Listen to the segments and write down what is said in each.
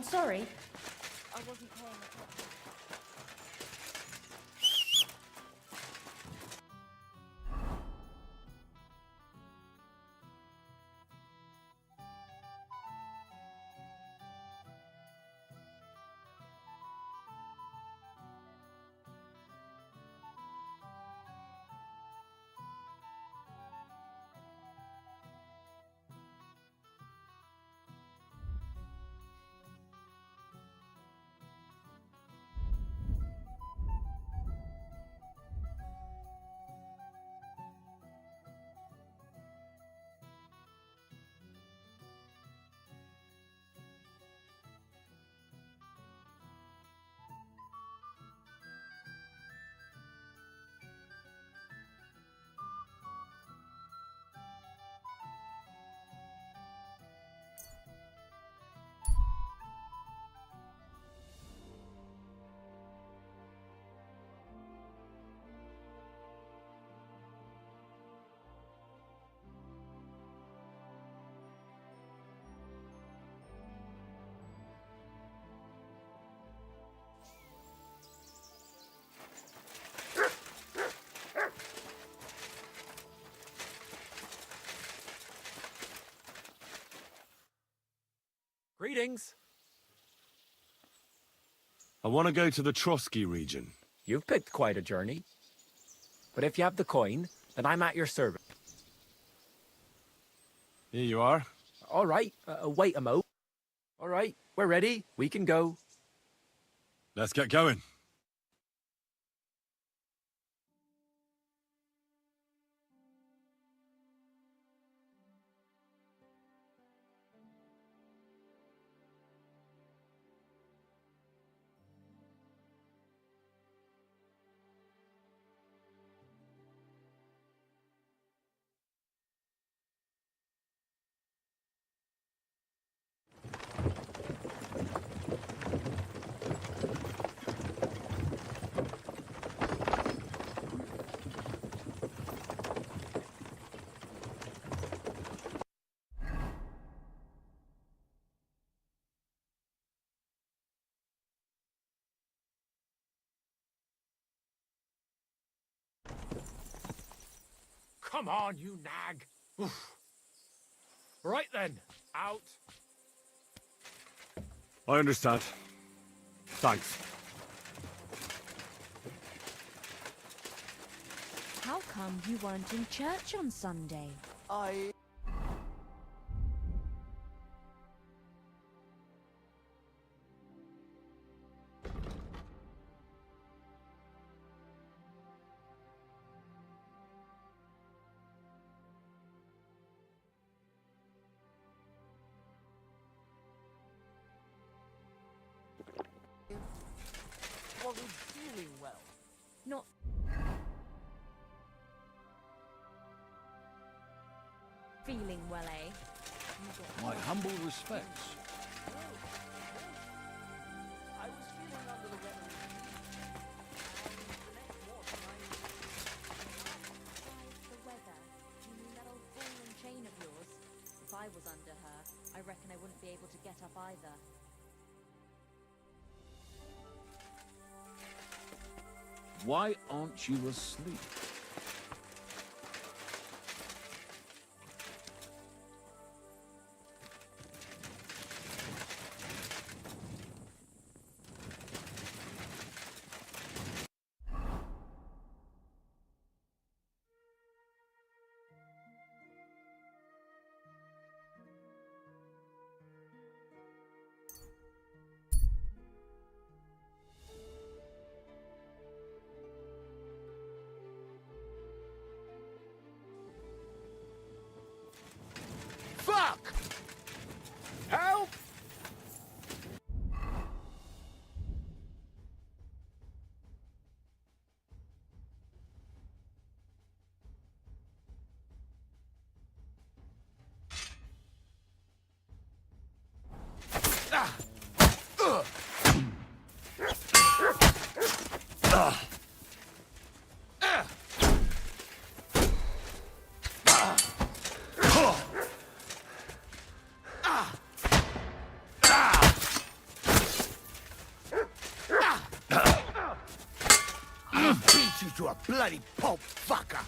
sorry. I wasn't paying attention. Greetings. I want to go to the Trotsky region. You've picked quite a journey. But if you have the coin, then I'm at your service. Here you are. All right, wait a mo. All right, we're ready. We can go. Let's get going. Come on, you nag. Oof. Right then, out. I understand. Thanks. How come you weren't in church on Sunday? Wasn't feeling well. Not feeling well, eh? My humble respects. I was feeling under the weather. The weather? You mean that old ball and chain of yours? If I was under her, I reckon I wouldn't be able to get up either. Why aren't you asleep? Fuck! Help! Bloody pulp fucker!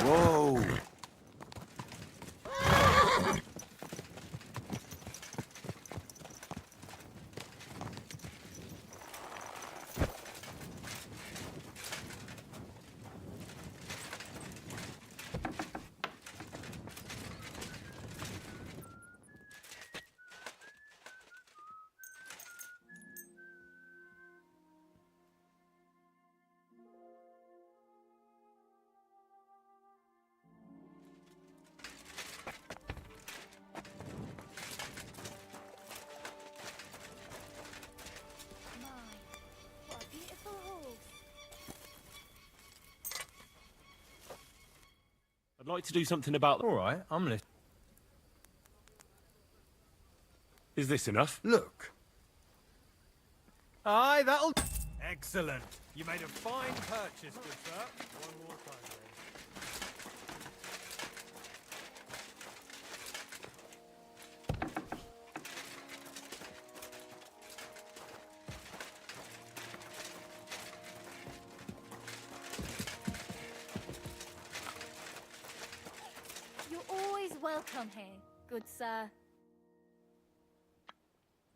Whoa! I'd like to do something about... All right, I'm listening. Is this enough? Look. Aye, that'll... Excellent. You made a fine purchase, good sir. One more time, then. You're always welcome here, good sir.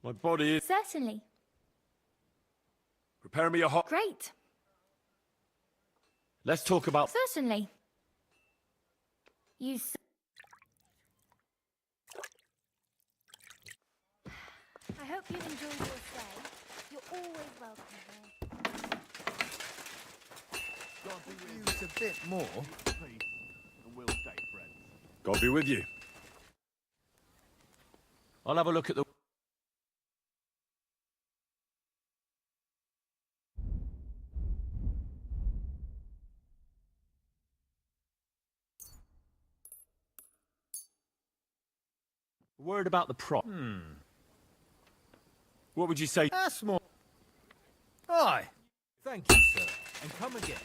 My body is... Certainly. Prepare me a hot... Great. Let's talk about... Certainly. You... I hope you enjoyed your stay. You're always welcome here. Use a bit more. And we'll stay friends. God be with you. I'll have a look at the... Word about the prop. What would you say? That's more. Aye. Thank you, sir. And come again.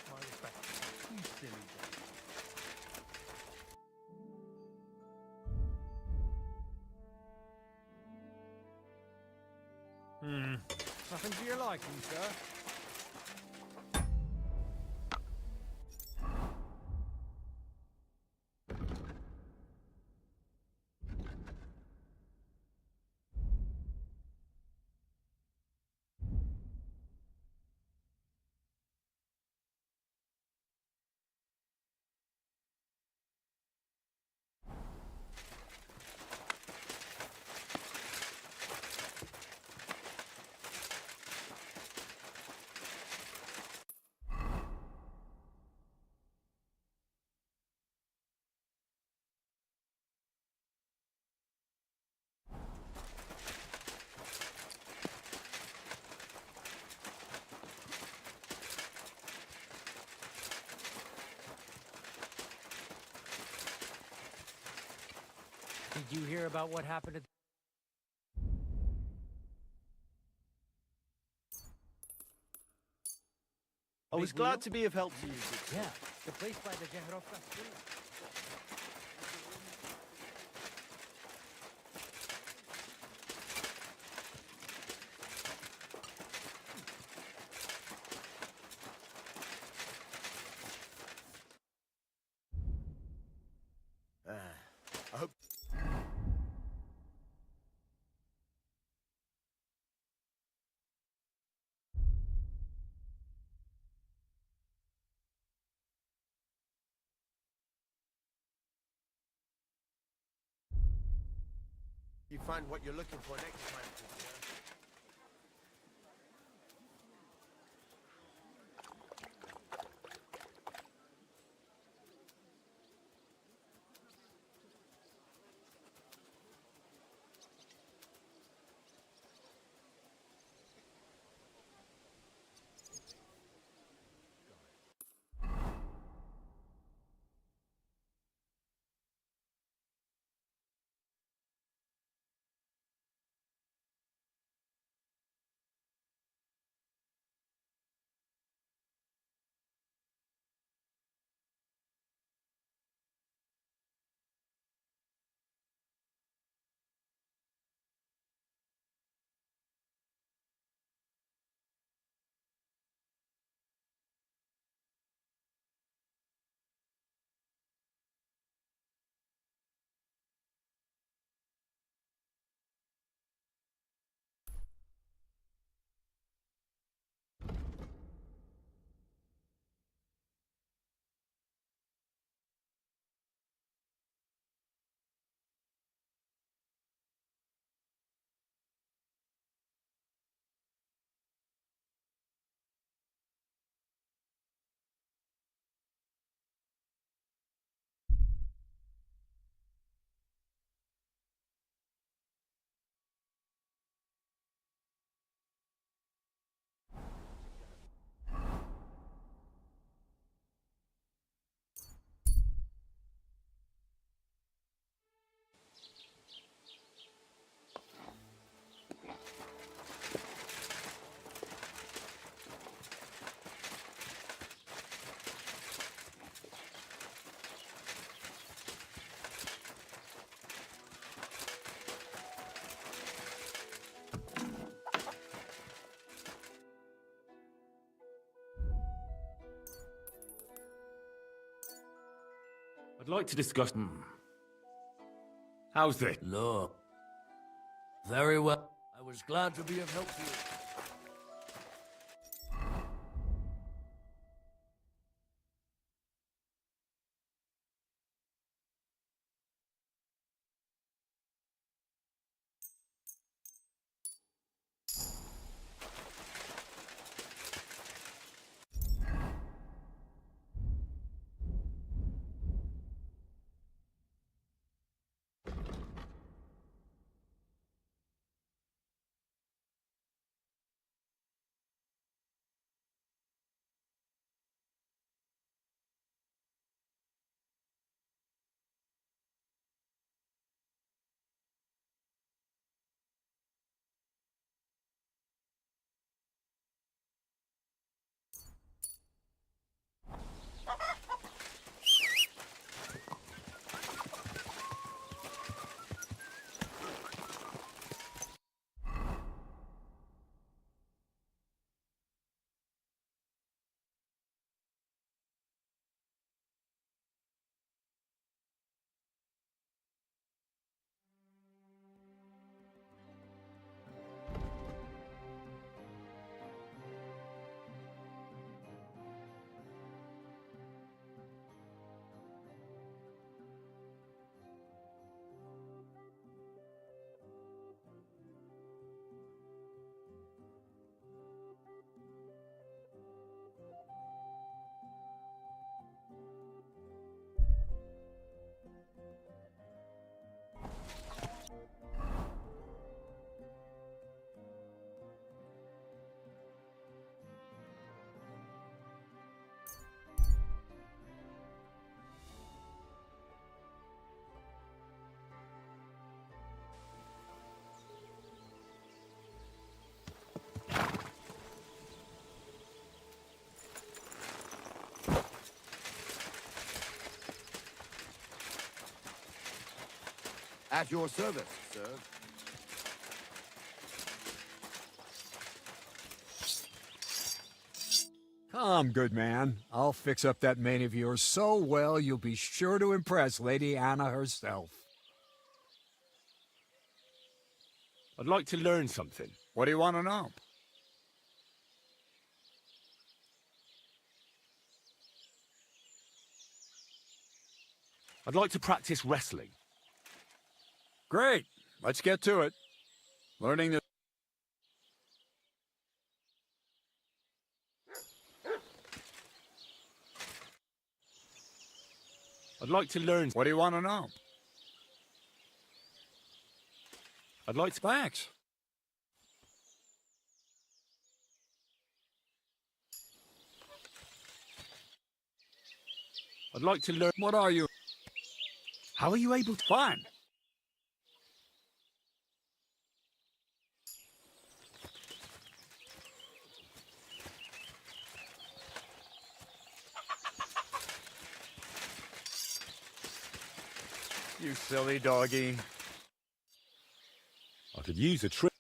My respect. You silly boy. Nothing to your liking, sir. Did you hear about what happened at... I was glad to be of help to you. Yeah, the place by the Jehrovka school. I hope. You find what you're looking for next time, good sir. I'd like to discuss... How's this? Look. Very well. I was glad to be of help to you. At your service, sir. Come, good man. I'll fix up that mane of yours so well you'll be sure to impress Lady Anna herself. I'd like to learn something. What do you want to know? I'd like to practice wrestling. Great. Let's get to it. Learning the... I'd like to learn. What do you want to know? I'd like to. Thanks. I'd like to learn. What are you? How are you able to? Fine. You silly doggy. I could use a trick.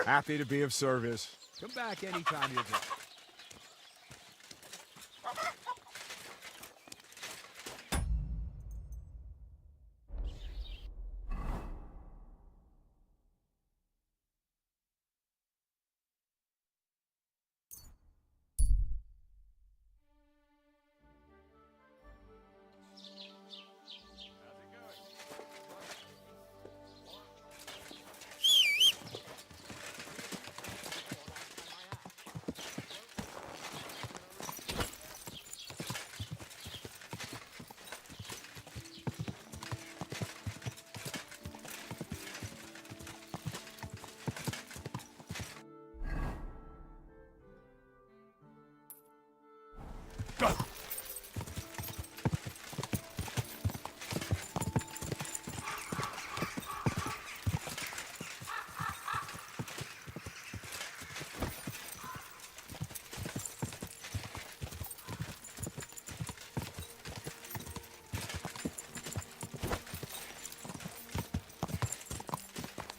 Happy to be of service. Come back anytime you'd like.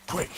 Quick.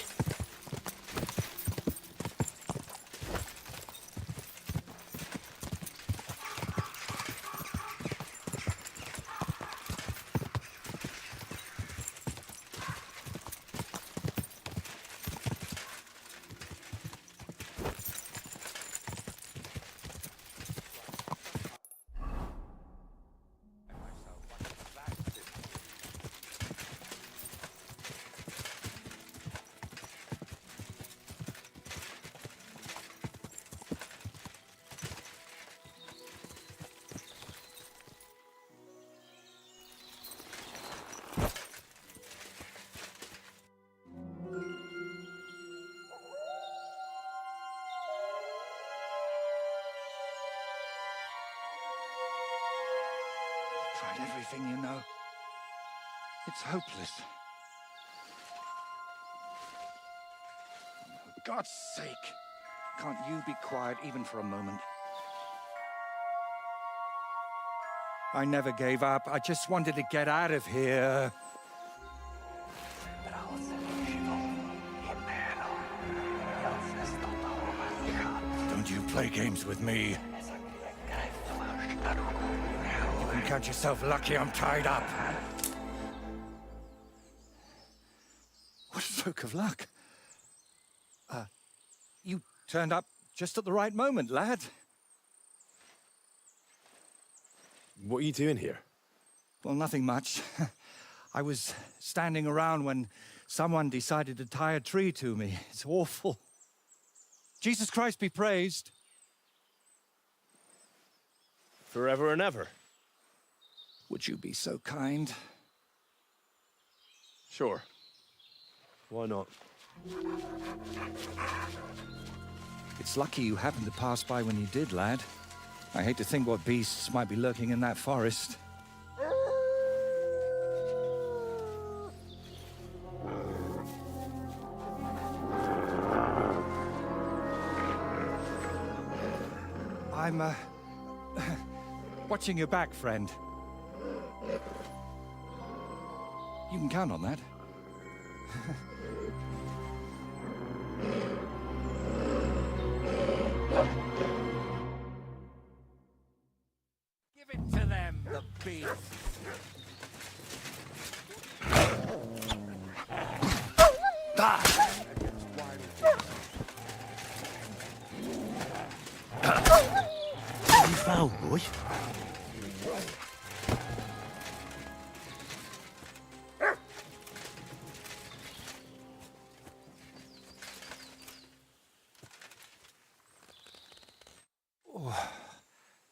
tried everything, you know. It's hopeless. For God's sake, can't you be quiet even for a moment? I never gave up. I just wanted to get out of here. Don't you play games with me. You can count yourself lucky I'm tied up. What a stroke of luck. You turned up just at the right moment, lad. What are you doing here? Well, nothing much. I was standing around when someone decided to tie a tree to me. It's awful. Jesus Christ be praised. Forever and ever? Would you be so kind? Sure. Why not? It's lucky you happened to pass by when you did, lad. I hate to think what beasts might be lurking in that forest. I'm, watching your back, friend. You can count on that. Give it to them, the beast. You foul, boy.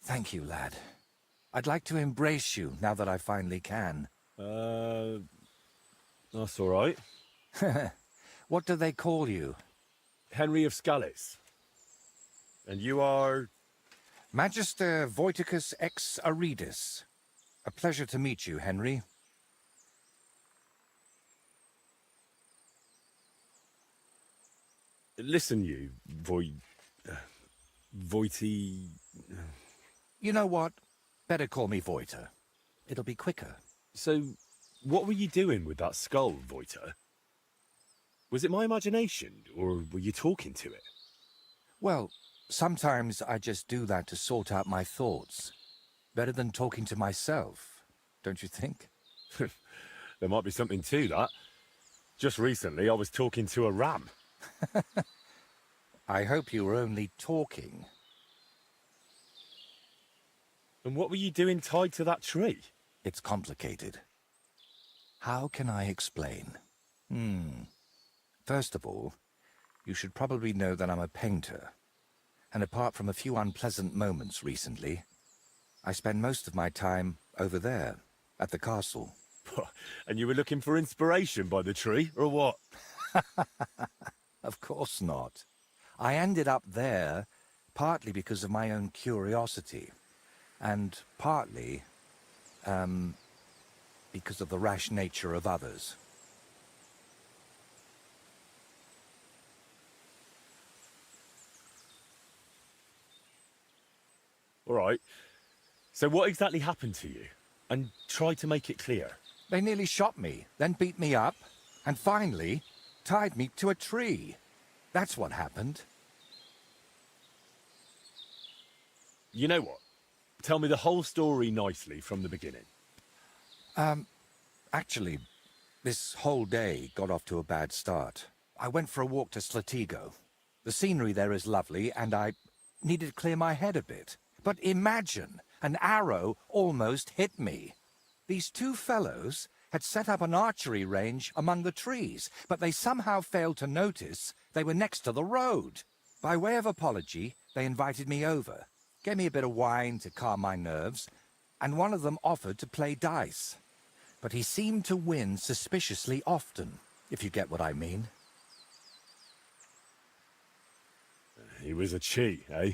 Thank you, lad. I'd like to embrace you now that I finally can. That's all right. What do they call you? Henry of Scales. And you are... Magister Voiticus ex Aridus. A pleasure to meet you, Henry. Listen, you, Voity... You know what? Better call me Voiter. It'll be quicker. So, what were you doing with that skull, Voiter? Was it my imagination, or were you talking to it? Well, sometimes I just do that to sort out my thoughts. Better than talking to myself, don't you think? There might be something to that. Just recently, I was talking to a ram. I hope you were only talking. And what were you doing tied to that tree? It's complicated. How can I explain? First of all, you should probably know that I'm a painter. And apart from a few unpleasant moments recently, I spend most of my time over there, at the castle. And you were looking for inspiration by the tree, or what? Of course not. I ended up there partly because of my own curiosity, and partly, because of the rash nature of others. All right. So what exactly happened to you? And try to make it clear. They nearly shot me, then beat me up, and finally tied me to a tree. That's what happened. You know what? Tell me the whole story nicely from the beginning. Actually, this whole day got off to a bad start. I went for a walk to Slatigo. The scenery there is lovely, and I needed to clear my head a bit. But imagine, an arrow almost hit me. These two fellows had set up an archery range among the trees, but they somehow failed to notice they were next to the road. By way of apology, they invited me over, gave me a bit of wine to calm my nerves, and one of them offered to play dice. But he seemed to win suspiciously often, if you get what I mean. He was a cheat, eh?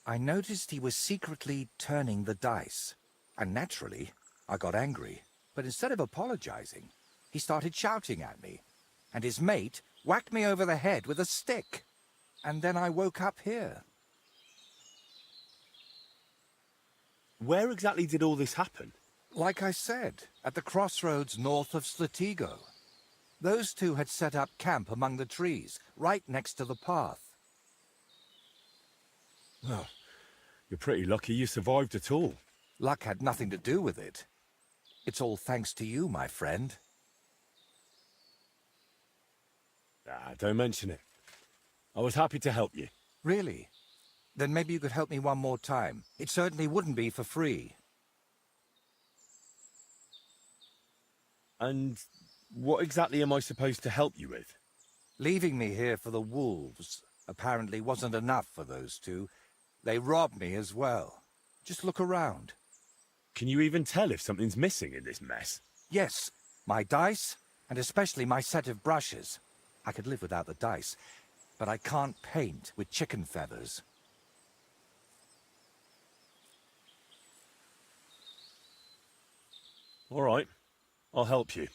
I noticed he was secretly turning the dice. And naturally, I got angry. But instead of apologizing, he started shouting at me. And his mate whacked me over the head with a stick. And then I woke up here. Where exactly did all this happen? Like I said, at the crossroads north of Slatigo. Those two had set up camp among the trees, right next to the path. Well, you're pretty lucky you survived at all. Luck had nothing to do with it. It's all thanks to you, my friend. Ah, don't mention it. I was happy to help you. Really? Then maybe you could help me one more time. It certainly wouldn't be for free. And what exactly am I supposed to help you with? Leaving me here for the wolves apparently wasn't enough for those two. They robbed me as well. Just look around. Can you even tell if something's missing in this mess? Yes, my dice, and especially my set of brushes. I could live without the dice, but I can't paint with chicken feathers. All right, I'll help you.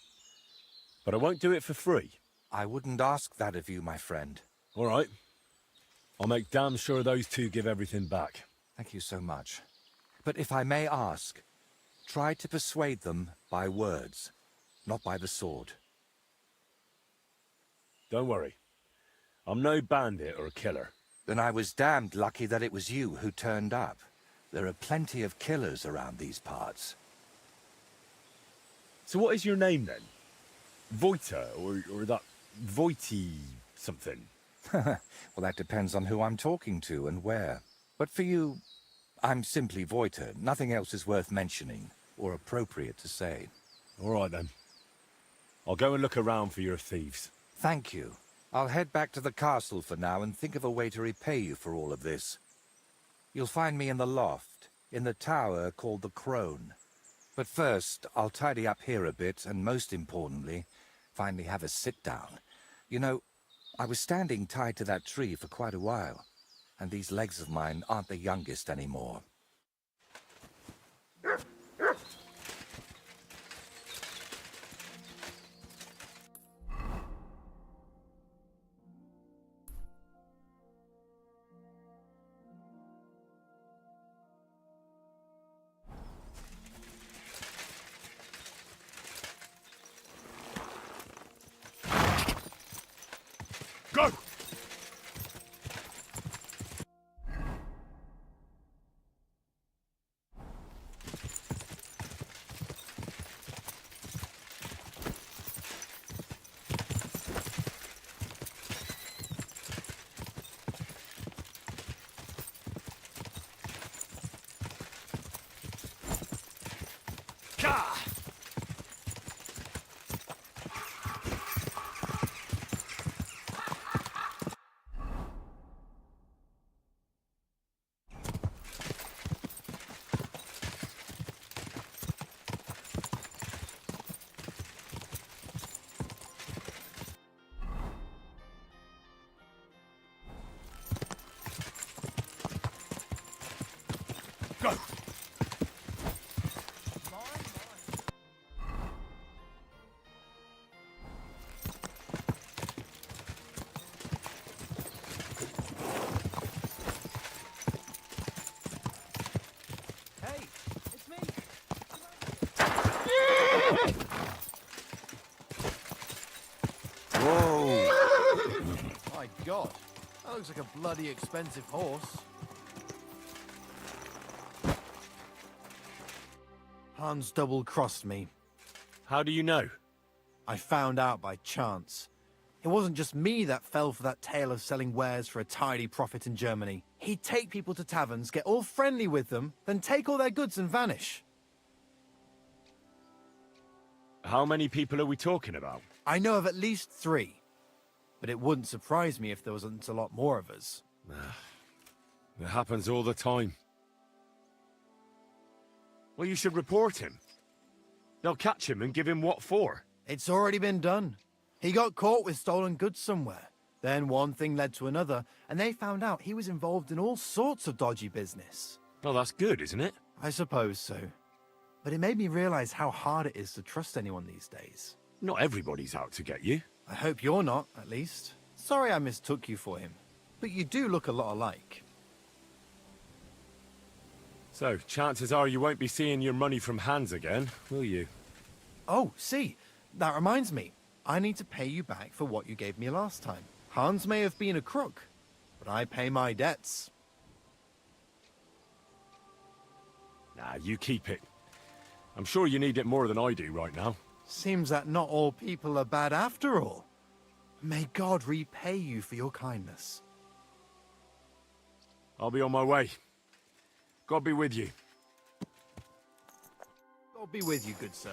But I won't do it for free. I wouldn't ask that of you, my friend. All right. I'll make damn sure those two give everything back. Thank you so much. But if I may ask, try to persuade them by words, not by the sword. Don't worry. I'm no bandit or a killer. Then I was damned lucky that it was you who turned up. There are plenty of killers around these parts. So what is your name then? Voita, or that Voity something? Well, that depends on who I'm talking to and where. But for you, I'm simply Voita. Nothing else is worth mentioning, or appropriate to say. All right then. I'll go and look around for your thieves. Thank you. I'll head back to the castle for now and think of a way to repay you for all of this. You'll find me in the loft, in the tower called the Crone. But first, I'll tidy up here a bit, and most importantly, finally have a sit-down. You know, I was standing tied to that tree for quite a while, and these legs of mine aren't the youngest anymore. Go! Go! Hey, it's me. Whoa! My God, that looks like a bloody expensive horse. Hans double-crossed me. How do you know? I found out by chance. It wasn't just me that fell for that tale of selling wares for a tidy profit in Germany. He'd take people to taverns, get all friendly with them, then take all their goods and vanish. How many people are we talking about? I know of at least 3. But it wouldn't surprise me if there wasn't a lot more of us. It happens all the time. Well, you should report him. They'll catch him and give him what for. It's already been done. He got caught with stolen goods somewhere. Then one thing led to another, and they found out he was involved in all sorts of dodgy business. Well, that's good, isn't it? I suppose so. but it made me realize how hard it is to trust anyone these days. Not everybody's out to get you. I hope you're not, at least. Sorry I mistook you for him, but you do look a lot alike. So, chances are you won't be seeing your money from Hans again, will you? Oh, see, that reminds me. I need to pay you back for what you gave me last time. Hans may have been a crook, but I pay my debts. Nah, you keep it. I'm sure you need it more than I do right now. Seems that not all people are bad after all. May God repay you for your kindness. I'll be on my way. God be with you. God be with you, good sir.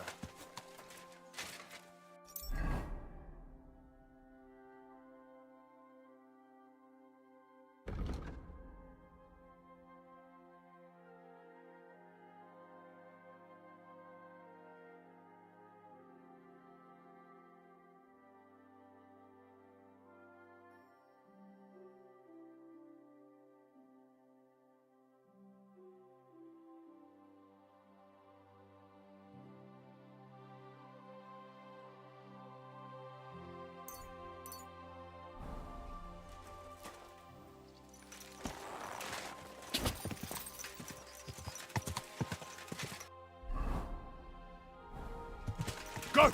Go!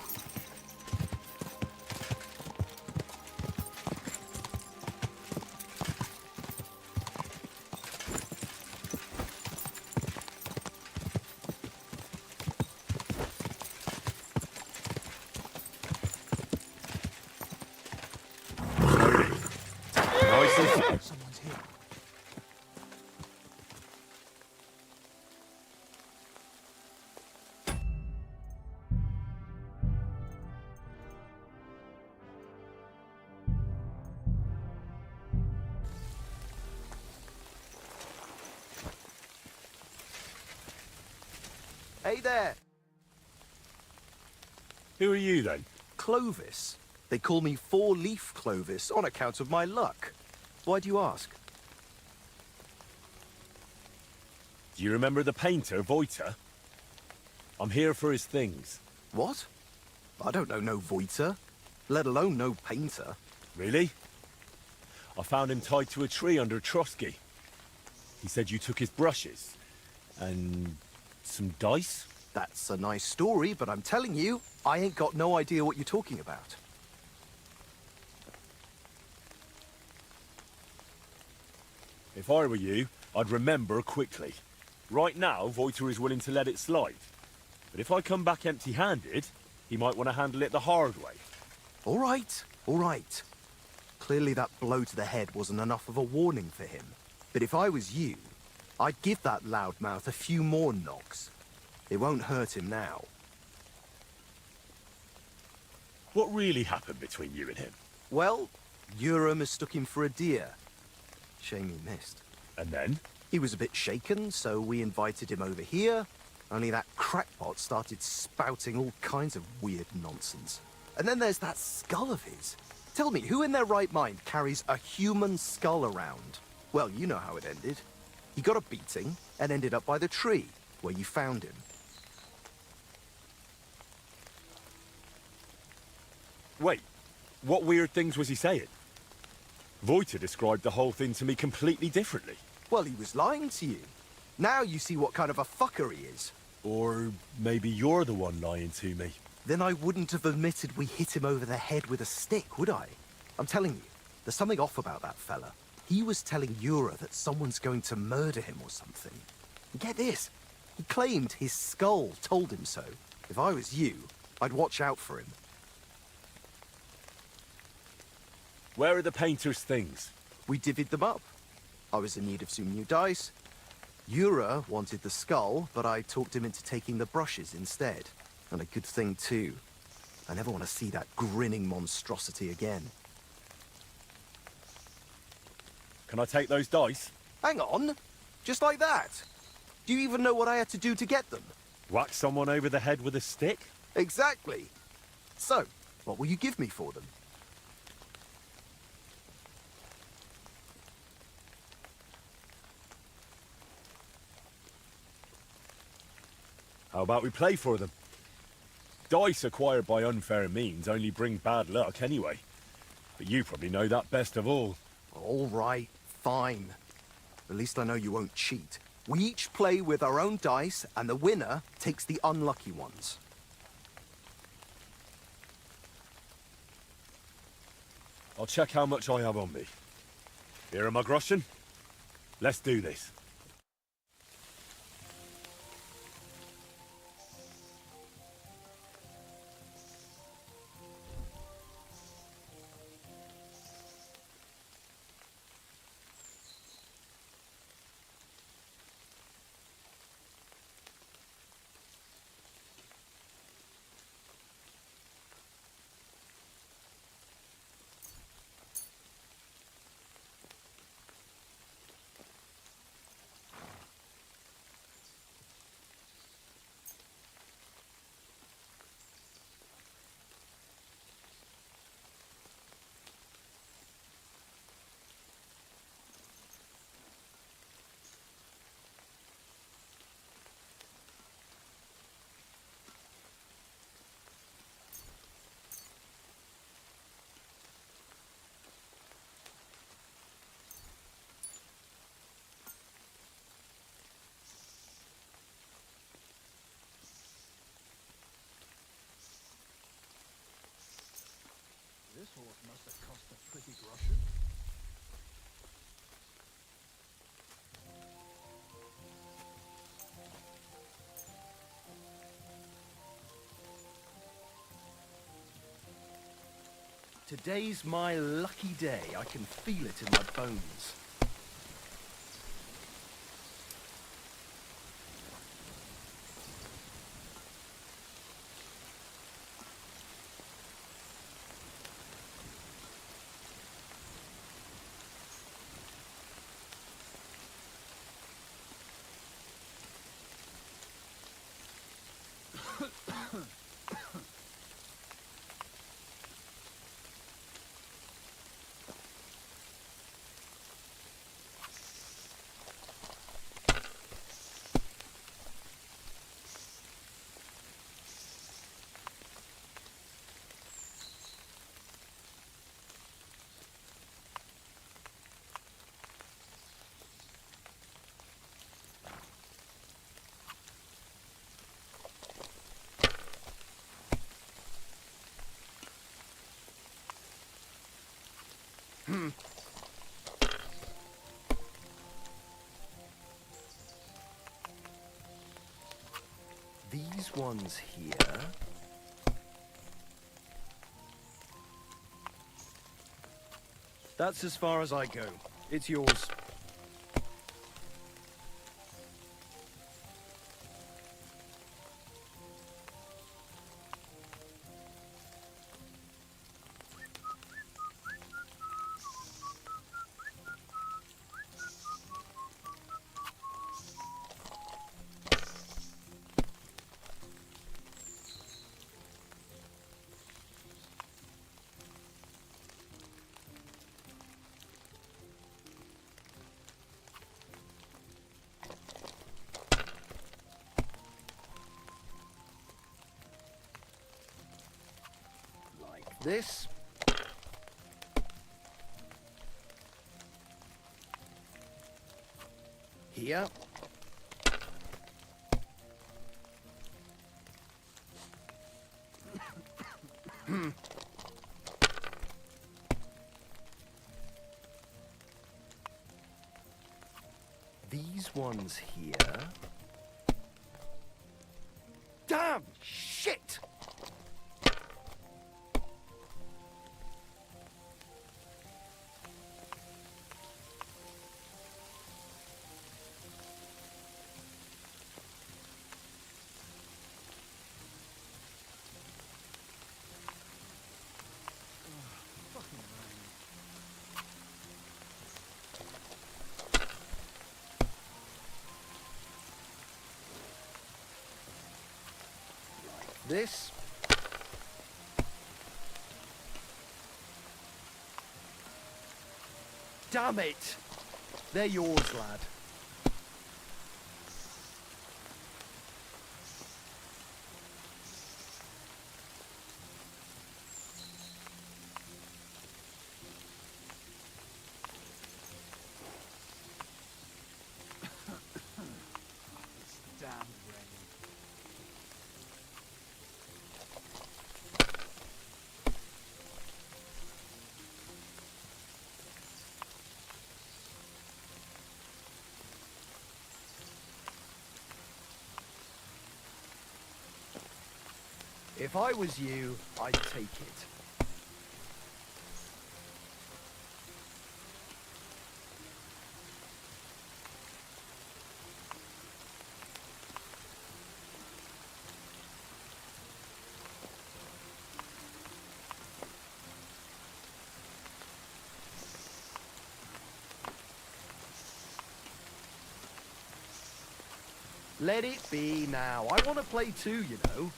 Someone's here. Hey there, Who are you then? Clovis. They call me Four-Leaf Clovis on account of my luck. Why do you ask? Do you remember the painter, Voiter? I'm here for his things. What? I don't know no Voiter, let alone no painter. Really? I found him tied to a tree under Trotsky. He said you took his brushes. And some dice? That's a nice story, but I'm telling you, I ain't got no idea what you're talking about. If I were you, I'd remember quickly. Right now, Voiter is willing to let it slide. But if I come back empty-handed, he might want to handle it the hard way. All right, all right. Clearly that blow to the head wasn't enough of a warning for him. But if I was you, I'd give that loudmouth a few more knocks. It won't hurt him now. What really happened between you and him? Well, Ura mistook him for a deer. Shame he missed. And then? He was a bit shaken, so we invited him over here. Only that crackpot started spouting all kinds of weird nonsense. And then there's that skull of his. Tell me, who in their right mind carries a human skull around? Well, you know how it ended. He got a beating and ended up by the tree, where you found him. Wait, what weird things was he saying? Voiter described the whole thing to me completely differently. Well, he was lying to you. Now you see what kind of a fucker he is. Or maybe you're the one lying to me. Then I wouldn't have admitted we hit him over the head with a stick, would I? I'm telling you, there's something off about that fella. He was telling Ura that someone's going to murder him or something. And get this, he claimed his skull told him so. If I was you, I'd watch out for him. Where are the painter's things? We divvied them up. I was in need of some new dice. Ura wanted the skull, but I talked him into taking the brushes instead. And a good thing too. I never want to see that grinning monstrosity again. Can I take those dice? Hang on! Just like that? Do you even know what I had to do to get them? Whack someone over the head with a stick? Exactly. So, what will you give me for them? How about we play for them? Dice acquired by unfair means only bring bad luck anyway. But you probably know that best of all. All right, fine. At least I know you won't cheat. We each play with our own dice, and the winner takes the unlucky ones. I'll check how much I have on me. Here are my groschen. Let's do this. This horse must have cost a pretty groschen. Today's my lucky day. I can feel it in my bones. These ones here. That's as far as I go. It's yours. This. Here. These ones here. Damn! Shit! This. Damn it! They're yours, lad. If I was you, I'd take it. Let it be now. I want to play too, you know.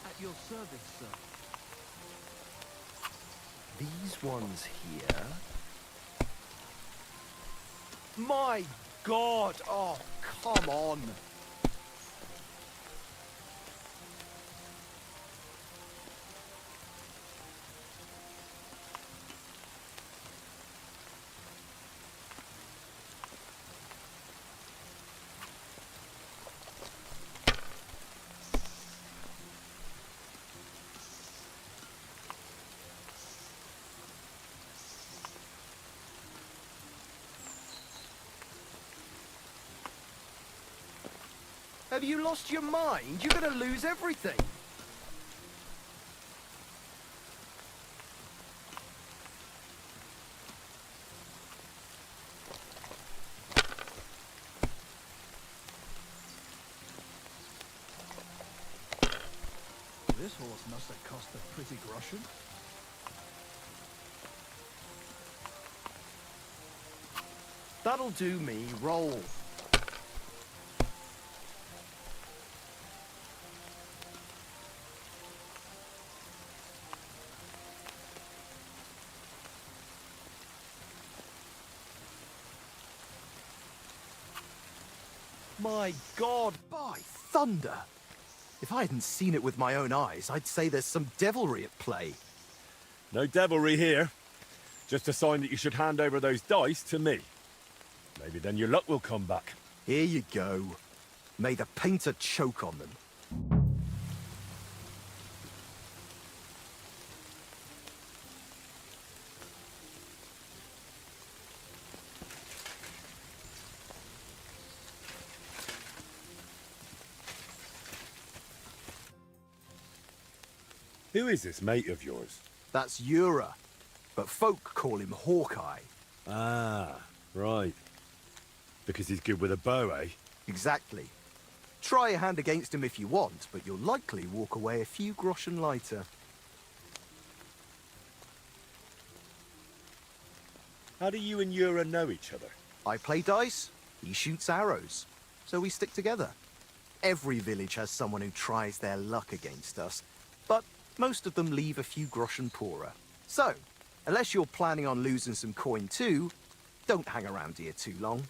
At your service, sir. These ones here. My God! Oh, come on! Have you lost your mind? You're gonna lose everything. This horse must have cost a pretty groschen. That'll do me. Roll. My God, by thunder! If I hadn't seen it with my own eyes, I'd say there's some devilry at play. No devilry here. Just a sign that you should hand over those dice to me. Maybe then your luck will come back. Here you go. May the painter choke on them. Who is this mate of yours? That's Ura, but folk call him Hawkeye. Ah, right. Because he's good with a bow, eh? Exactly. Try a hand against him if you want, but you'll likely walk away a few groschen lighter. How do you and Ura know each other? I play dice, he shoots arrows, so we stick together. Every village has someone who tries their luck against us, but most of them leave a few groschen poorer. So, unless you're planning on losing some coin too, don't hang around here too long.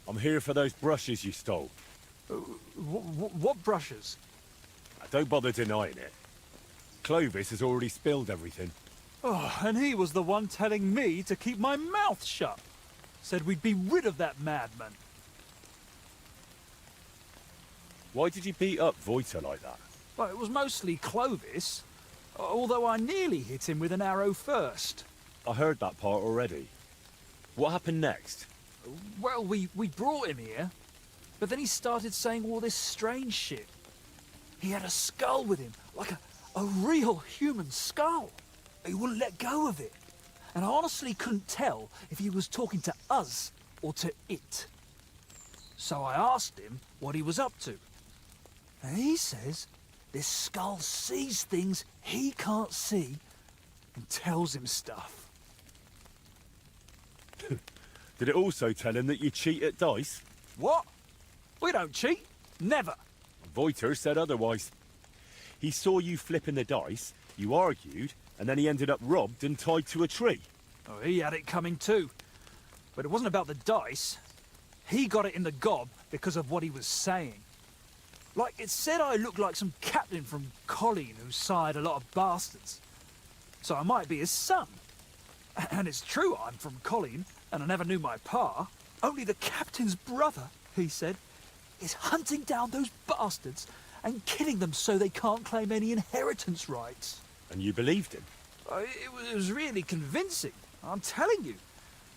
I'm here for those brushes you stole. What brushes? Don't bother denying it. Clovis has already spilled everything. Oh, and he was the one telling me to keep my mouth shut. Said we'd be rid of that madman. Why did you beat up Voiter like that? Well, it was mostly Clovis, although I nearly hit him with an arrow first. I heard that part already. What happened next? Well, we brought him here, but then he started saying all this strange shit. He had a skull with him, like a real human skull. He wouldn't let go of it. And I honestly couldn't tell if he was talking to us or to it. So I asked him what he was up to. And he says this skull sees things he can't see and tells him stuff. Did it also tell him that you cheat at dice? What? We don't cheat. Never. Voiter said otherwise. He saw you flipping the dice, you argued, and then he ended up robbed and tied to a tree. Oh, he had it coming too. But it wasn't about the dice. He got it in the gob because of what he was saying. Like, it said I looked like some captain from Colleen who sired a lot of bastards. So I might be his son. And it's true I'm from Colleen, and I never knew my pa. Only the captain's brother, he said, is hunting down those bastards and killing them so they can't claim any inheritance rights. And you believed him? It was really convincing, I'm telling you.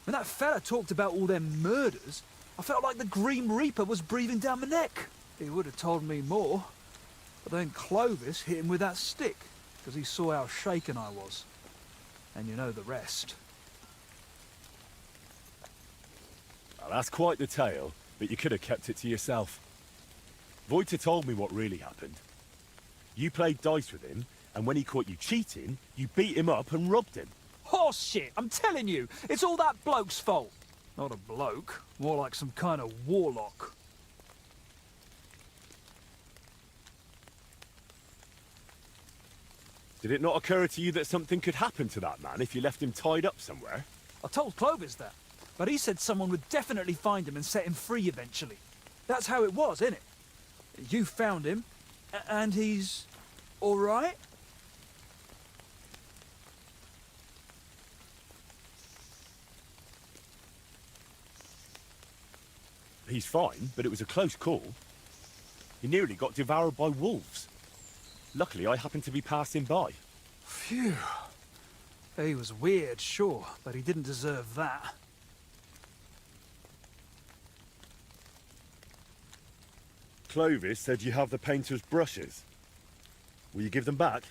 When that fella talked about all them murders, I felt like the Grim Reaper was breathing down my neck. He would have told me more. But then Clovis hit him with that stick, because he saw how shaken I was. And you know the rest. Well, that's quite the tale, but you could have kept it to yourself. Voita told me what really happened. You played dice with him, and when he caught you cheating, you beat him up and robbed him. Horse shit, I'm telling you, it's all that bloke's fault. Not a bloke, more like some kind of warlock. Did it not occur to you that something could happen to that man if you left him tied up somewhere? I told Clovis that, but he said someone would definitely find him and set him free eventually. That's how it was, innit? You found him, and he's all right? He's fine, but it was a close call. He nearly got devoured by wolves. Luckily, I happened to be passing by. Phew. He was weird, sure, but he didn't deserve that. Clovis said you have the painter's brushes. Will you give them back?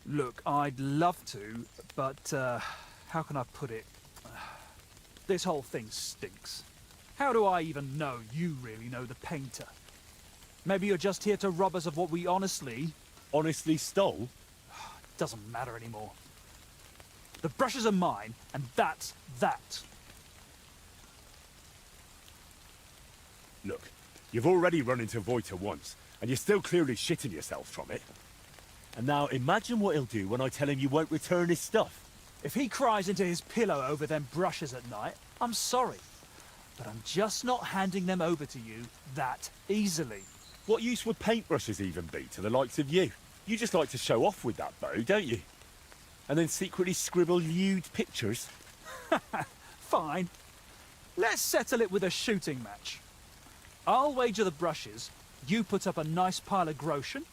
Look, I'd love to, but, how can I put it? This whole thing stinks. How do I even know you really know the painter? Maybe you're just here to rob us of what we honestly stole? Doesn't matter anymore. The brushes are mine, and that's that. Look, you've already run into Voita once, and you're still clearly shitting yourself from it. And now imagine what he'll do when I tell him you won't return his stuff. If he cries into his pillow over them brushes at night, I'm sorry. But I'm just not handing them over to you that easily. What use would paintbrushes even be to the likes of you? You just like to show off with that bow, don't you? And then secretly scribble lewd pictures. Fine. Let's settle it with a shooting match. I'll wager the brushes, you put up a nice pile of groschen,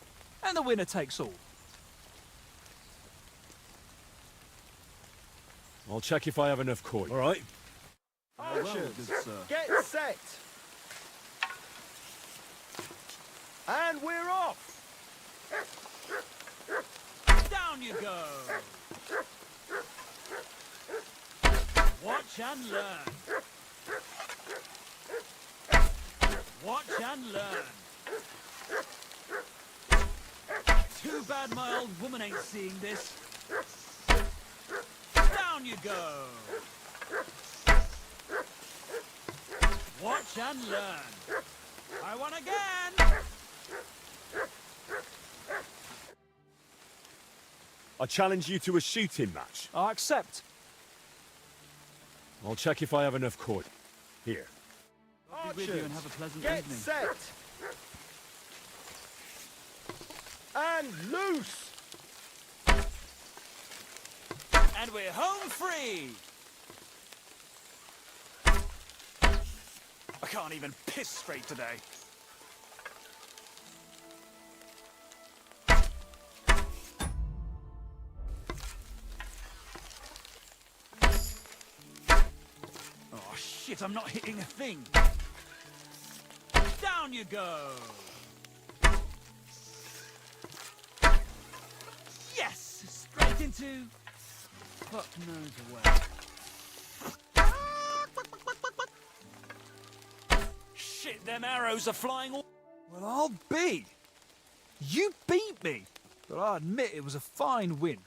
and the winner takes all. I'll check if I have enough coin. All right? Archers, get set! And we're off! Down you go! Watch and learn. Watch and learn. Too bad my old woman ain't seeing this. Down you go! Watch and learn. I won again! I challenge you to a shooting match. I accept. I'll check if I have enough coin. Here. I'll be with you and have a pleasant Get evening. set! And loose! And we're home free! I can't even piss straight today. Oh shit, I'm not hitting a thing. Down you go! Yes! Straight into... fuck knows where. Shit, them arrows are flying all... Well, I'll be. You beat me. But I admit it was a fine win.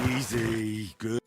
Easy. Good.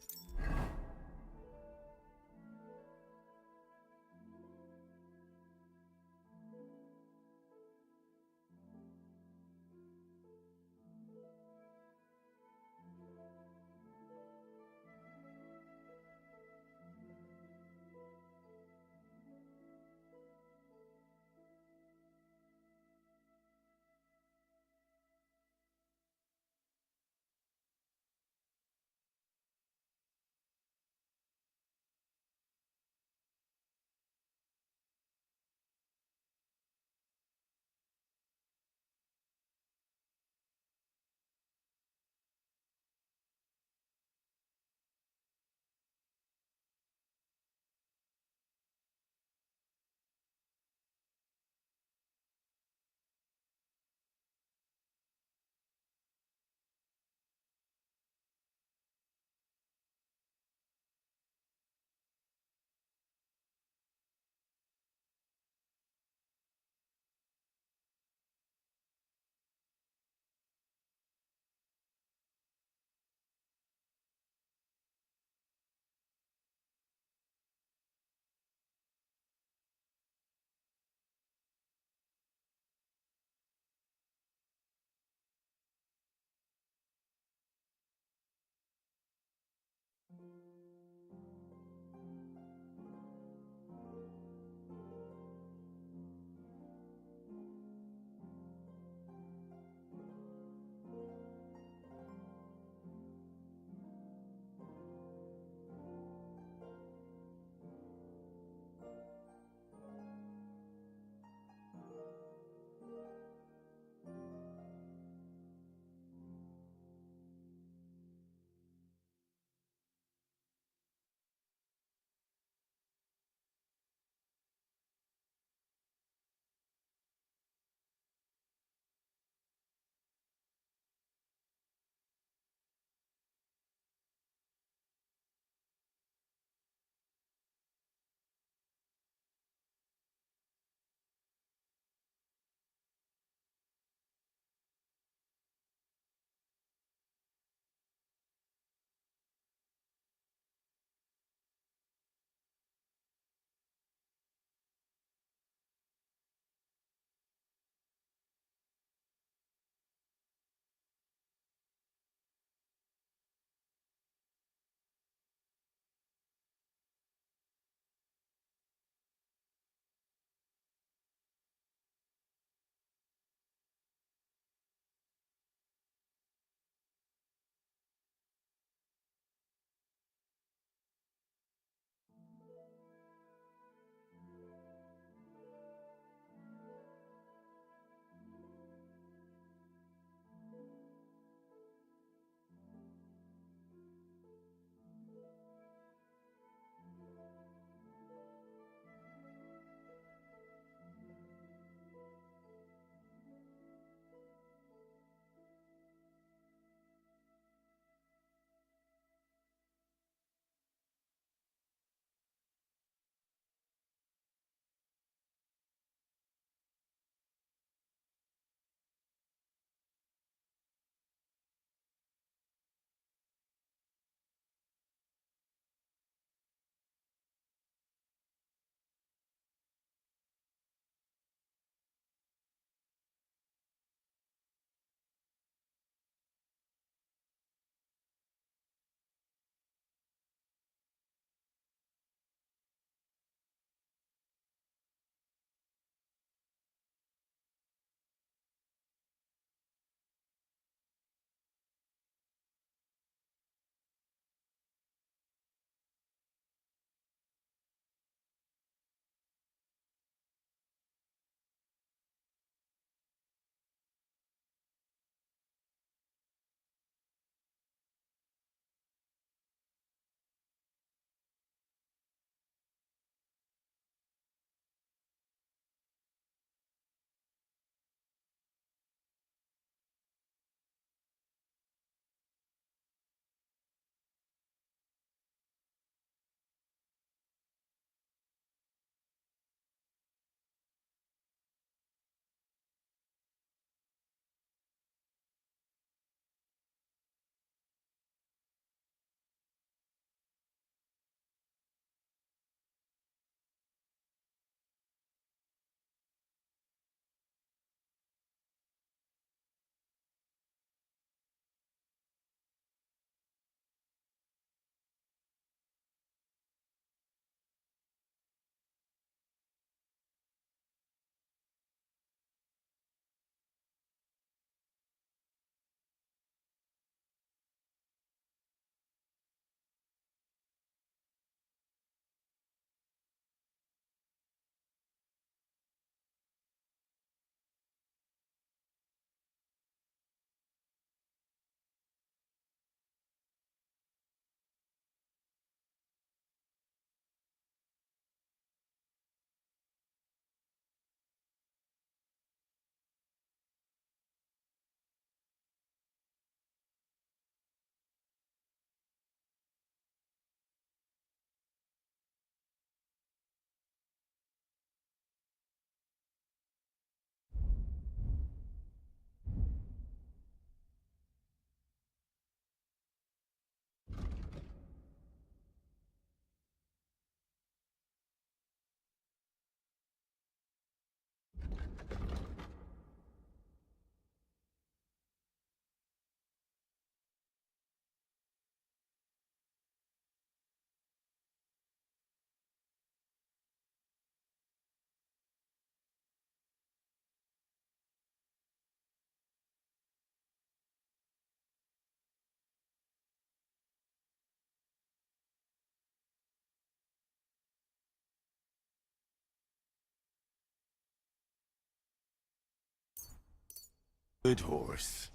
Good horse.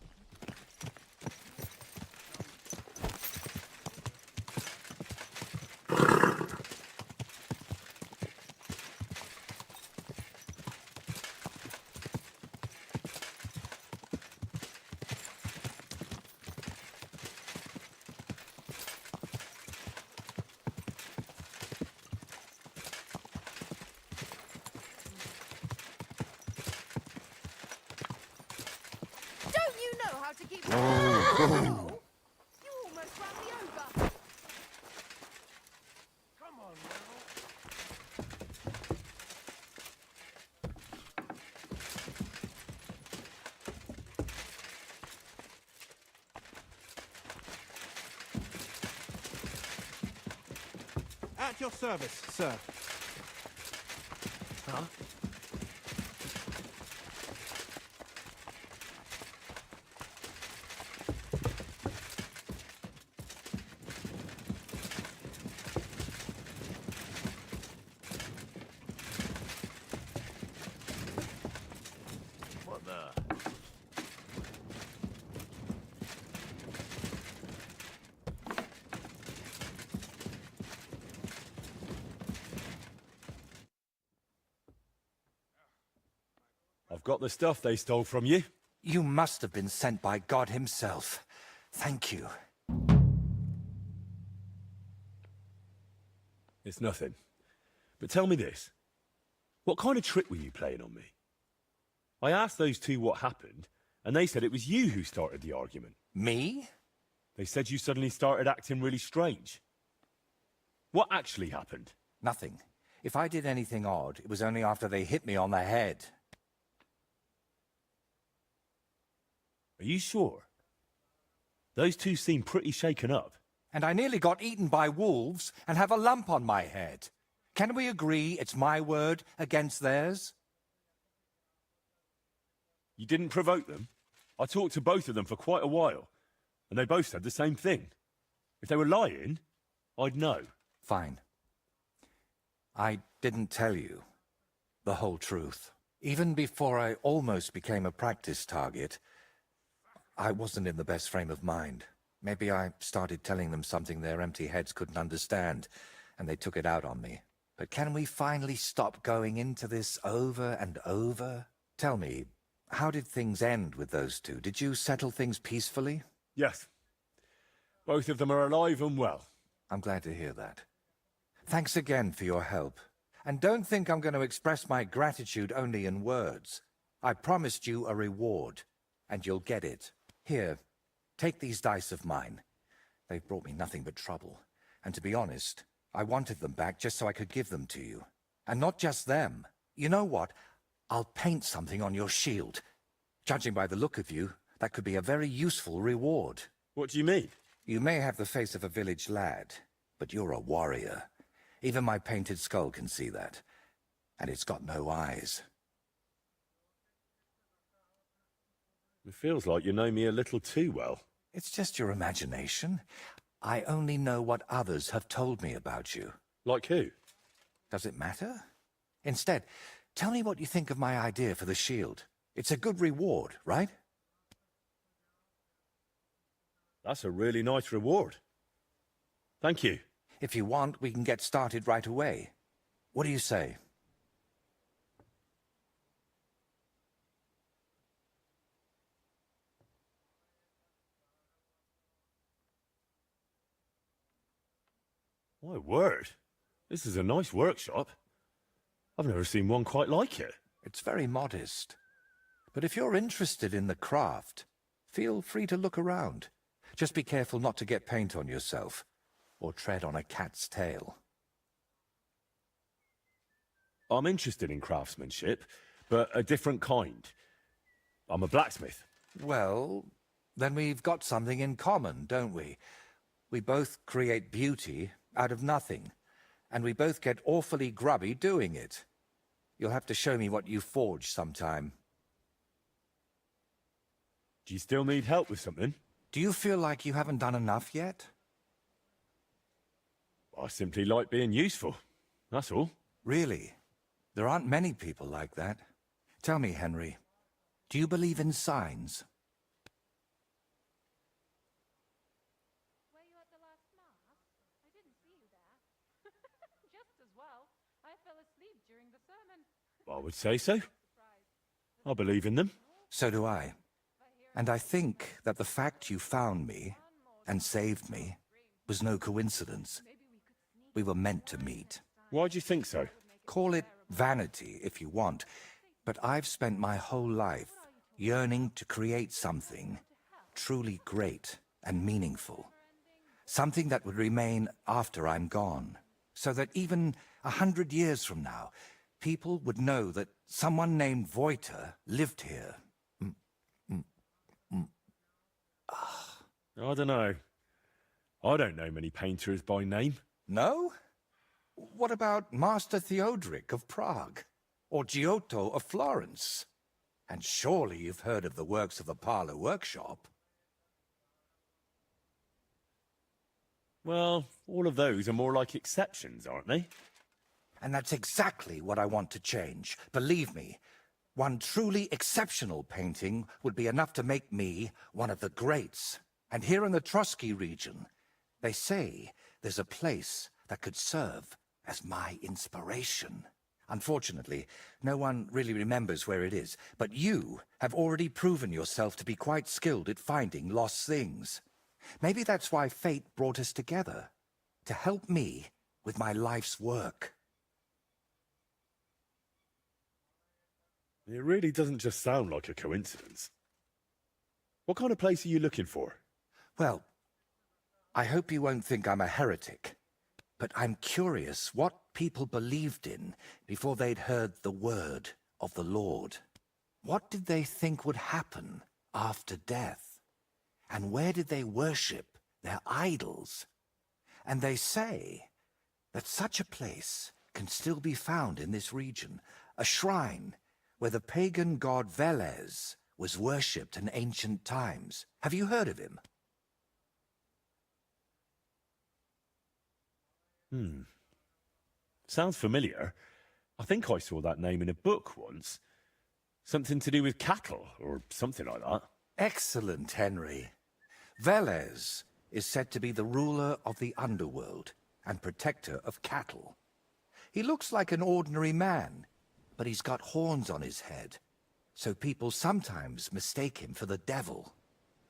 Don't you know how to keep... Oh. You almost ran me over. Come on now. At your service, sir. Huh? What the? I've got the stuff they stole from you. You must have been sent by God himself. Thank you. It's nothing. But tell me this. What kind of trick were you playing on me? I asked those two what happened, and they said it was you who started the argument. Me? They said you suddenly started acting really strange. What actually happened? Nothing. If I did anything odd, it was only after they hit me on the head. Are you sure? Those two seem pretty shaken up. And I nearly got eaten by wolves and have a lump on my head. Can we agree it's my word against theirs? You didn't provoke them? I talked to both of them for quite a while, and they both said the same thing. If they were lying, I'd know. Fine. I didn't tell you the whole truth. Even before I almost became a practice target, I wasn't in the best frame of mind. Maybe I started telling them something their empty heads couldn't understand, and they took it out on me. But can we finally stop going into this over and over? Tell me, how did things end with those two? Did you settle things peacefully? Yes. Both of them are alive and well. I'm glad to hear that. Thanks again for your help. And don't think I'm going to express my gratitude only in words. I promised you a reward, and you'll get it. Here, take these dice of mine. They've brought me nothing but trouble. And to be honest, I wanted them back just so I could give them to you. And not just them. You know what? I'll paint something on your shield. Judging by the look of you, that could be a very useful reward. What do you mean? You may have the face of a village lad, but you're a warrior. Even my painted skull can see that. And it's got no eyes. It feels like you know me a little too well. It's just your imagination. I only know what others have told me about you. Like who? Does it matter? Instead, tell me what you think of my idea for the shield. It's a good reward, right? That's a really nice reward. Thank you. If you want, we can get started right away. What do you say? My word. This is a nice workshop. I've never seen one quite like it. It's very modest. But if you're interested in the craft, feel free to look around. Just be careful not to get paint on yourself, or tread on a cat's tail. I'm interested in craftsmanship, but a different kind. I'm a blacksmith. Well, then we've got something in common, don't we? We both create beauty out of nothing, and we both get awfully grubby doing it. You'll have to show me what you forge sometime. Do you still need help with something? Do you feel like you haven't done enough yet? I simply like being useful. That's all. Really? There aren't many people like that. Tell me, Henry, Do you believe in signs? Were you at the last mass? I didn't see you there. Just as well. I fell asleep during the sermon. I would say so. I believe in them. So do I. And I think that the fact you found me and saved me was no coincidence. We were meant to meet. Why do you think so? Call it vanity if you want, but I've spent my whole life yearning to create something truly great and meaningful. Something that would remain after I'm gone, so that even 100 years from now, people would know that someone named Voiter lived here. I don't know. I don't know many painters by name. No? What about Master Theodoric of Prague? Or Giotto of Florence? And surely you've heard of the works of the Parlour Workshop. Well, all of those are more like exceptions, aren't they? And that's exactly what I want to change. Believe me, one truly exceptional painting would be enough to make me one of the greats. And here in the Trotsky region, they say there's a place that could serve as my inspiration. Unfortunately, no one really remembers where it is, but you have already proven yourself to be quite skilled at finding lost things. Maybe that's why fate brought us together, to help me with my life's work. It really doesn't just sound like a coincidence. What kind of place are you looking for? Well, I hope you won't think I'm a heretic, but I'm curious what people believed in before they'd heard the word of the Lord. What did they think would happen after death? And where did they worship their idols? And they say that such a place can still be found in this region, a shrine where the pagan god Velez was worshipped in ancient times. Have you heard of him? Sounds familiar. I think I saw that name in a book once. Something to do with cattle, or something like that. Excellent, Henry. Velez is said to be the ruler of the underworld and protector of cattle. He looks like an ordinary man, but he's got horns on his head, so people sometimes mistake him for the devil.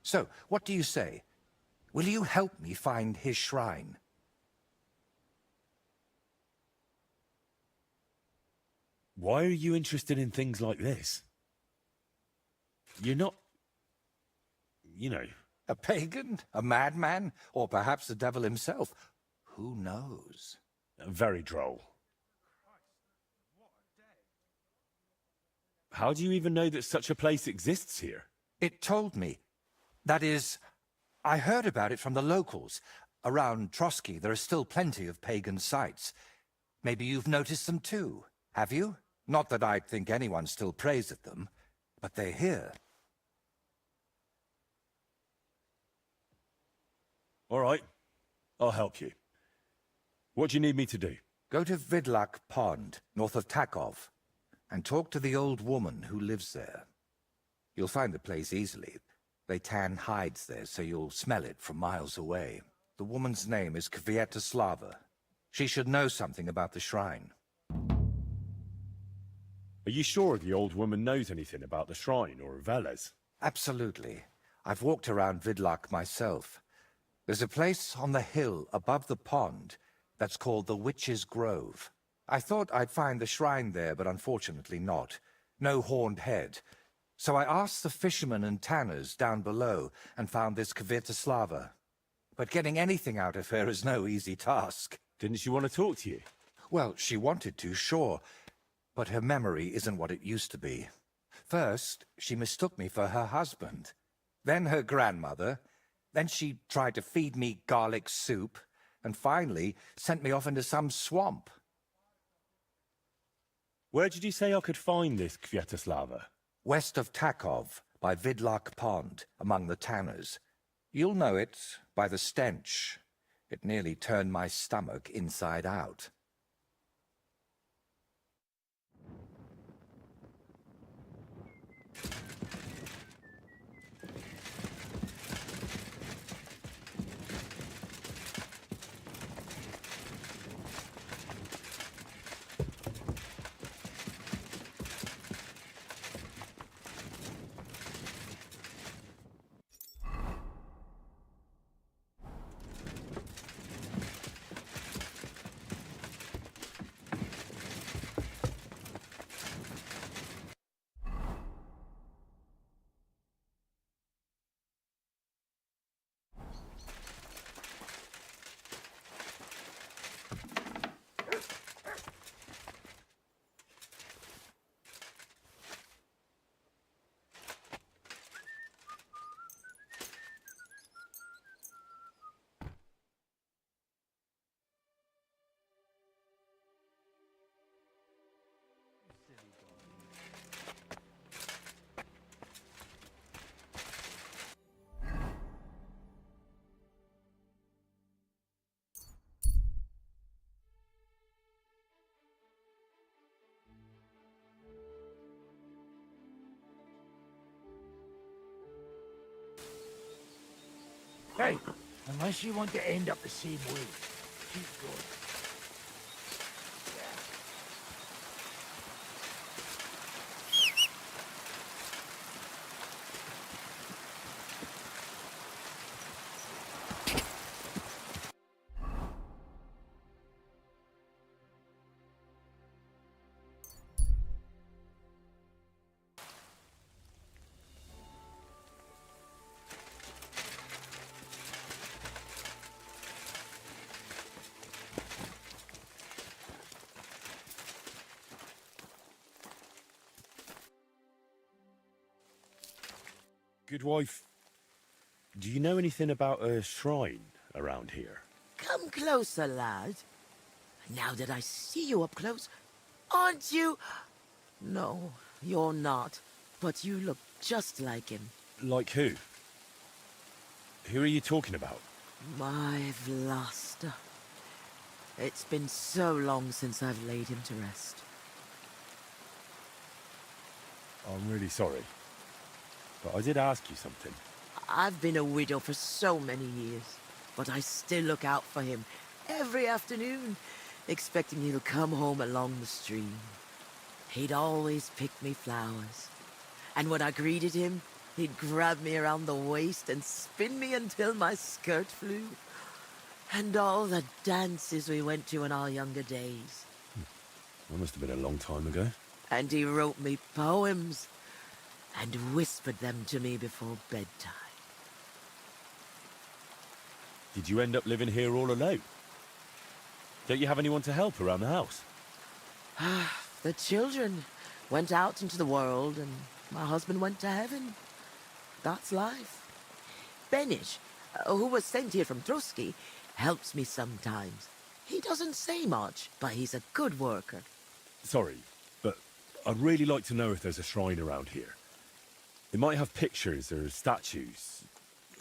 So, what do you say? Will you help me find his shrine? Why are you interested in things like this? You're not... you know... A pagan? A madman? Or perhaps the devil himself? Who knows? Very droll. How do you even know that such a place exists here? It told me. That is, I heard about it from the locals. Around Trotsky, there are still plenty of pagan sites. Maybe you've noticed them too, have you? Not that I'd think anyone still prays at them, but they're here. All right, I'll help you. What do you need me to do? Go to Vidlak Pond, north of Takov, and talk to the old woman who lives there. You'll find the place easily. They tan hides there, so you'll smell it from miles away. The woman's name is Kvietoslava. She should know something about the shrine. Are you sure the old woman knows anything about the shrine or Velez? Absolutely. I've walked around Vidlak myself. There's a place on the hill above the pond that's called the Witch's Grove. I thought I'd find the shrine there, but unfortunately not. No horned head. So I asked the fishermen and tanners down below and found this Kvietoslava. But getting anything out of her is no easy task. Didn't she want to talk to you? Well, she wanted to, sure. But her memory isn't what it used to be. First, she mistook me for her husband. Then her grandmother. Then she tried to feed me garlic soup. And finally, sent me off into some swamp. Where did you say I could find this Kvietoslava? West of Takov, by Vidlak Pond, among the tanners. You'll know it by the stench. It nearly turned my stomach inside out. Hey, unless you want to end up the same way, keep going. Good wife, do you know anything about a shrine around here? Come closer, lad. Now that I see you up close, aren't you? No, you're not. But you look just like him. Like who? Who are you talking about? My Vlasta. It's been so long since I've laid him to rest. I'm really sorry. But I did ask you something. I've been a widow for so many years, but I still look out for him every afternoon, expecting he'll come home along the stream. He'd always pick me flowers, and when I greeted him, he'd grab me around the waist and spin me until my skirt flew. And all the dances we went to in our younger days. That must have been a long time ago. And he wrote me poems and whispered them to me before bedtime. Did you end up living here all alone? Don't you have anyone to help around the house? The children went out into the world and my husband went to heaven. That's life. Benish, who was sent here from Trusky, helps me sometimes. He doesn't say much, but he's a good worker. Sorry, but I'd really like to know if there's a shrine around here. It might have pictures or statues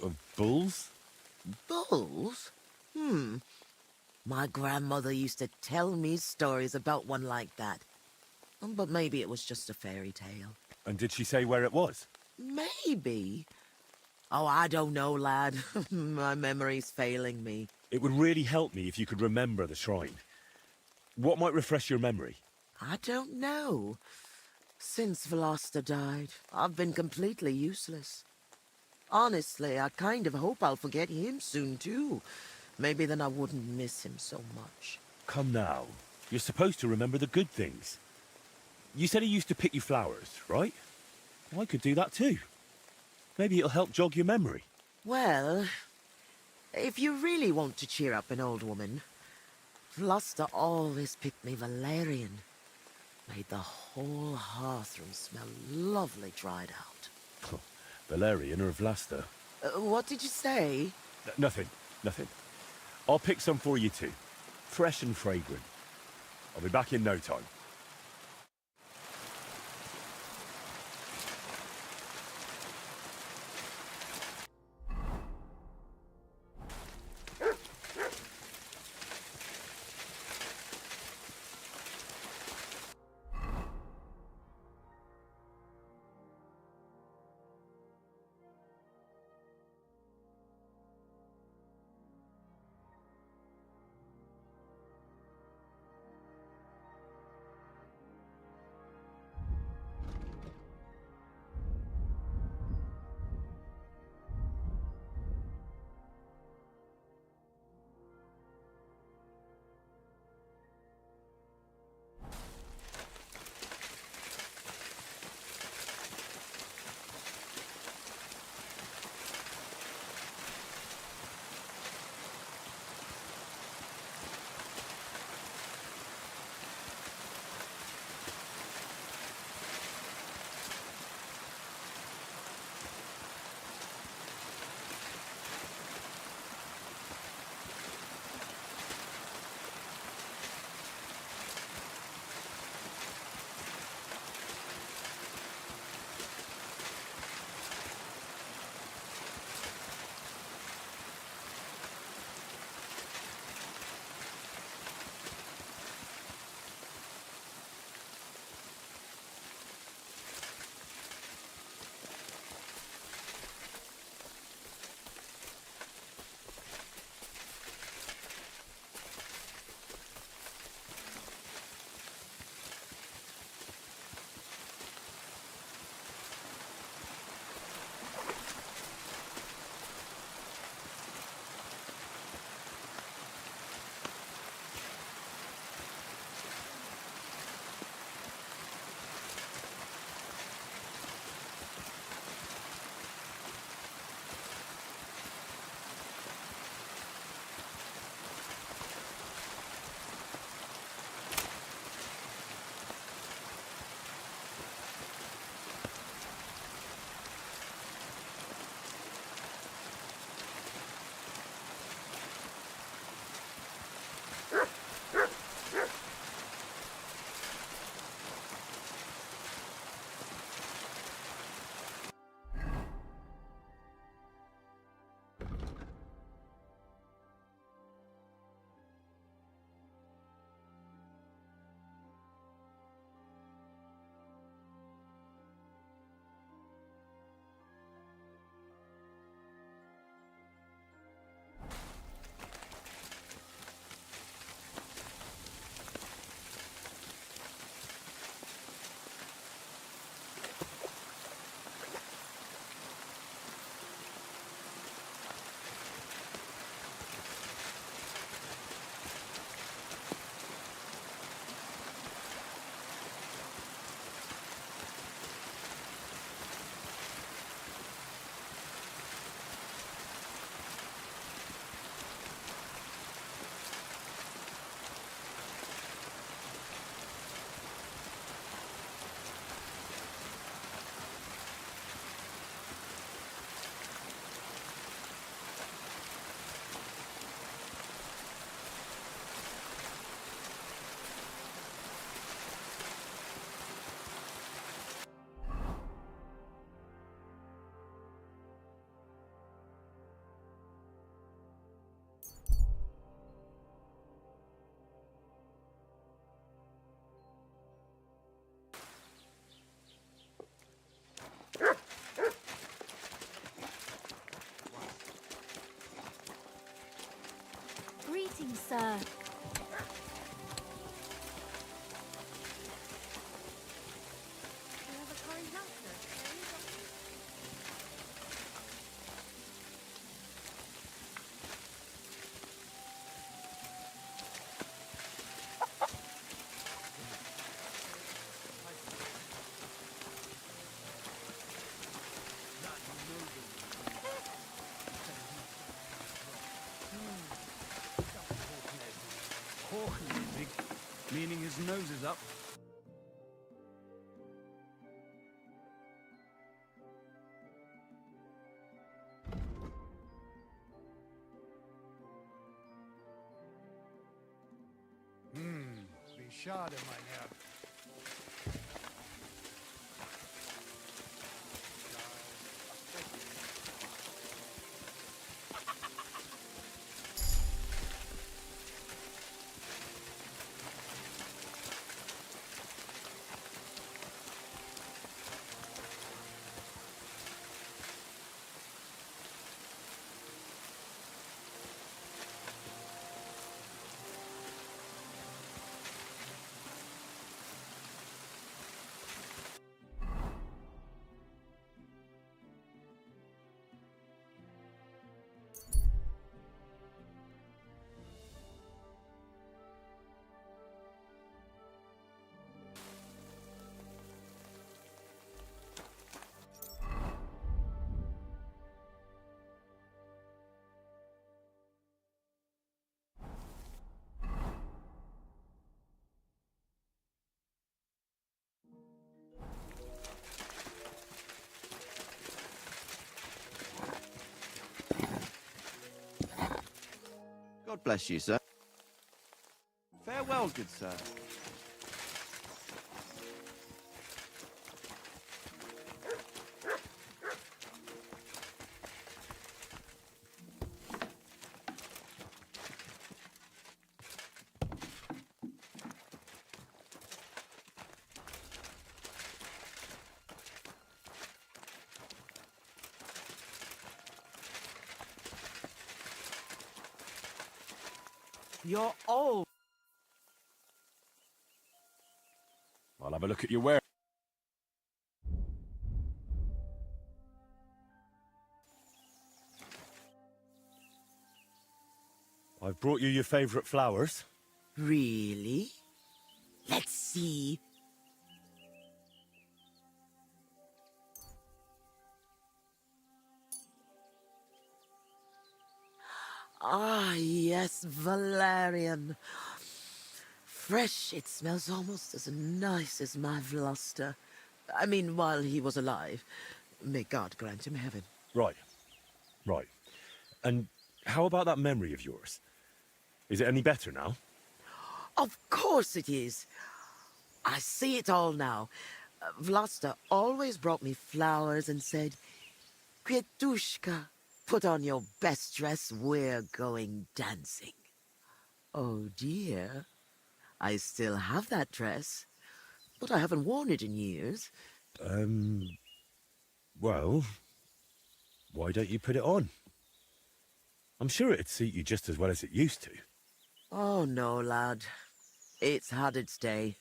of bulls. Bulls? My grandmother used to tell me stories about one like that. But maybe it was just a fairy tale. And did she say where it was? Maybe. Oh, I don't know, lad. My memory's failing me. It would really help me if you could remember the shrine. What might refresh your memory? I don't know. Since Veloster died, I've been completely useless. Honestly, I kind of hope I'll forget him soon, too. Maybe then I wouldn't miss him so much. Come now. You're supposed to remember the good things. You said he used to pick you flowers, right? Well, I could do that too. Maybe it'll help jog your memory. Well, if you really want to cheer up an old woman, Veloster always picked me valerian. Made the whole hearthroom smell lovely dried out. Valerian or Vlasta? What did you say? Nothing. I'll pick some for you too. Fresh and fragrant. I'll be back in no time. doing, sir? You have a kind master, Meaning his nose is up. Wie schade, mein Herr. God bless you, sir. Farewell, good sir. You're old. I'll have a look at your wear. I've brought you your favourite flowers. Really? Let's see. Ah, yes, valerian. Fresh, it smells almost as nice as my Vlasta. I mean, while he was alive. May God grant him heaven. Right. Right. And how about that memory of yours? Is it any better now? Of course it is. I see it all now. Vlasta always brought me flowers and said, Kvetushka, put on your best dress, we're going dancing. Oh dear, I still have that dress, but I haven't worn it in years. Well, why don't you put it on? I'm sure it'd suit you just as well as it used to. Oh no, lad. It's had its day.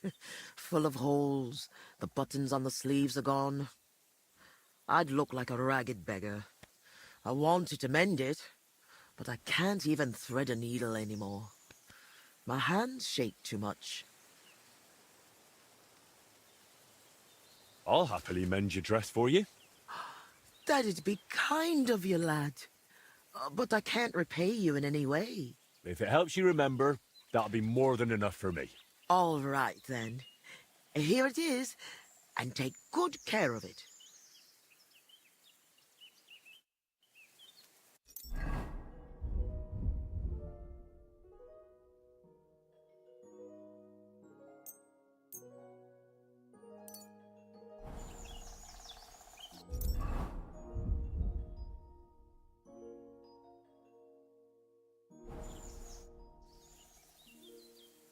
Full of holes, the buttons on the sleeves are gone. I'd look like a ragged beggar. I wanted to mend it, but I can't even thread a needle anymore. My hands shake too much. I'll happily mend your dress for you. That'd be kind of you, lad. But I can't repay you in any way. If it helps you remember, that'll be more than enough for me. All right, then. Here it is, and take good care of it.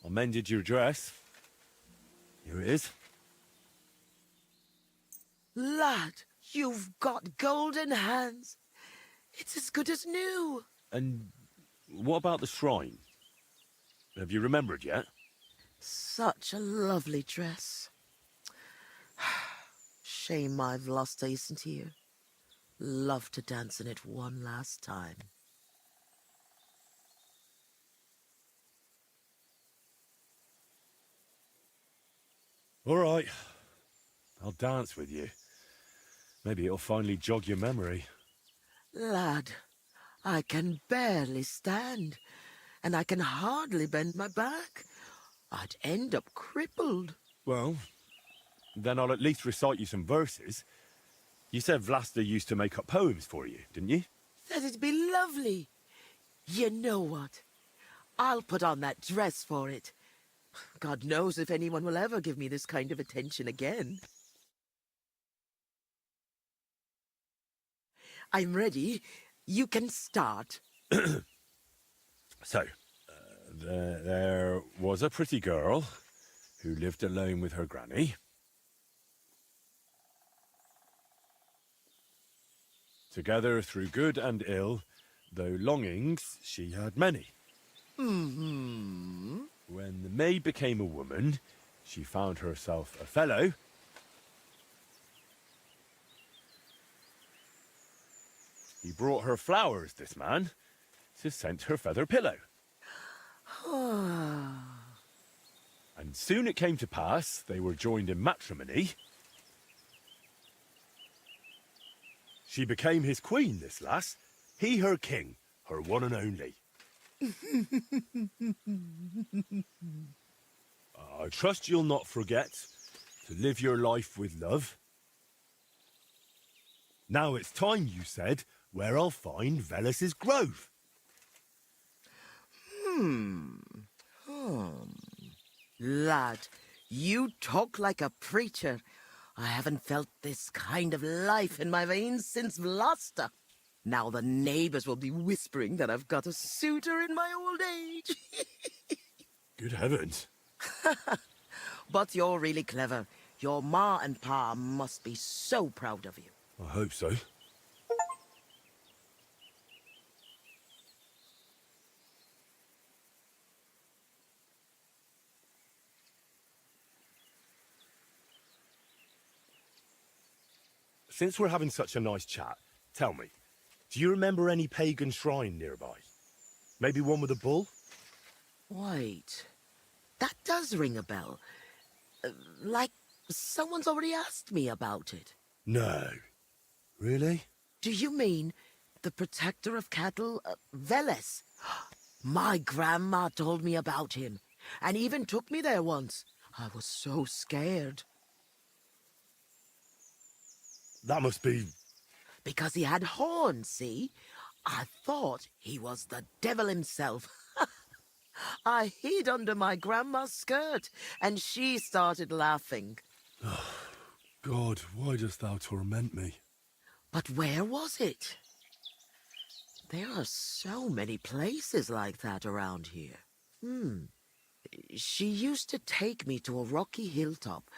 I mended your dress. Here it is. Lad, you've got golden hands. It's as good as new. And what about the shrine? Have you remembered yet? Such a lovely dress. Shame my Vlasta isn't here. Love to dance in it one last time. All right. I'll dance with you. Maybe it'll finally jog your memory. Lad, I can barely stand, and I can hardly bend my back. I'd end up crippled. Well, then I'll at least recite you some verses. You said Vlasta used to make up poems for you, didn't you? That'd be lovely. You know what? I'll put on that dress for it. God knows if anyone will ever give me this kind of attention again. I'm ready. You can start. So, there was a pretty girl who lived alone with her granny. Together through good and ill, though longings she had many. Mm-hmm. When the maid became a woman, she found herself a fellow. He brought her flowers, this man, to scent her feather pillow. And soon it came to pass they were joined in matrimony. She became his queen, this lass, he her king, her one and only. I trust you'll not forget to live your life with love. Now it's time, you said, where I'll find Velus's grove. Lad, you talk like a preacher. I haven't felt this kind of life in my veins since Vlasta. Now the neighbors will be whispering that I've got a suitor in my old age. Good heavens. But you're really clever. Your ma and pa must be so proud of you. I hope so. Since we're having such a nice chat, tell me, do you remember any pagan shrine nearby? Maybe one with a bull? Wait, that does ring a bell. Like someone's already asked me about it. No. Really? Do you mean the protector of cattle, Velus? My grandma told me about him, and even took me there once. I was so scared. That must be... Because he had horns, see? I thought he was the devil himself. I hid under my grandma's skirt, and she started laughing. God, why dost thou torment me? But where was it? There are so many places like that around here. She used to take me to a rocky hilltop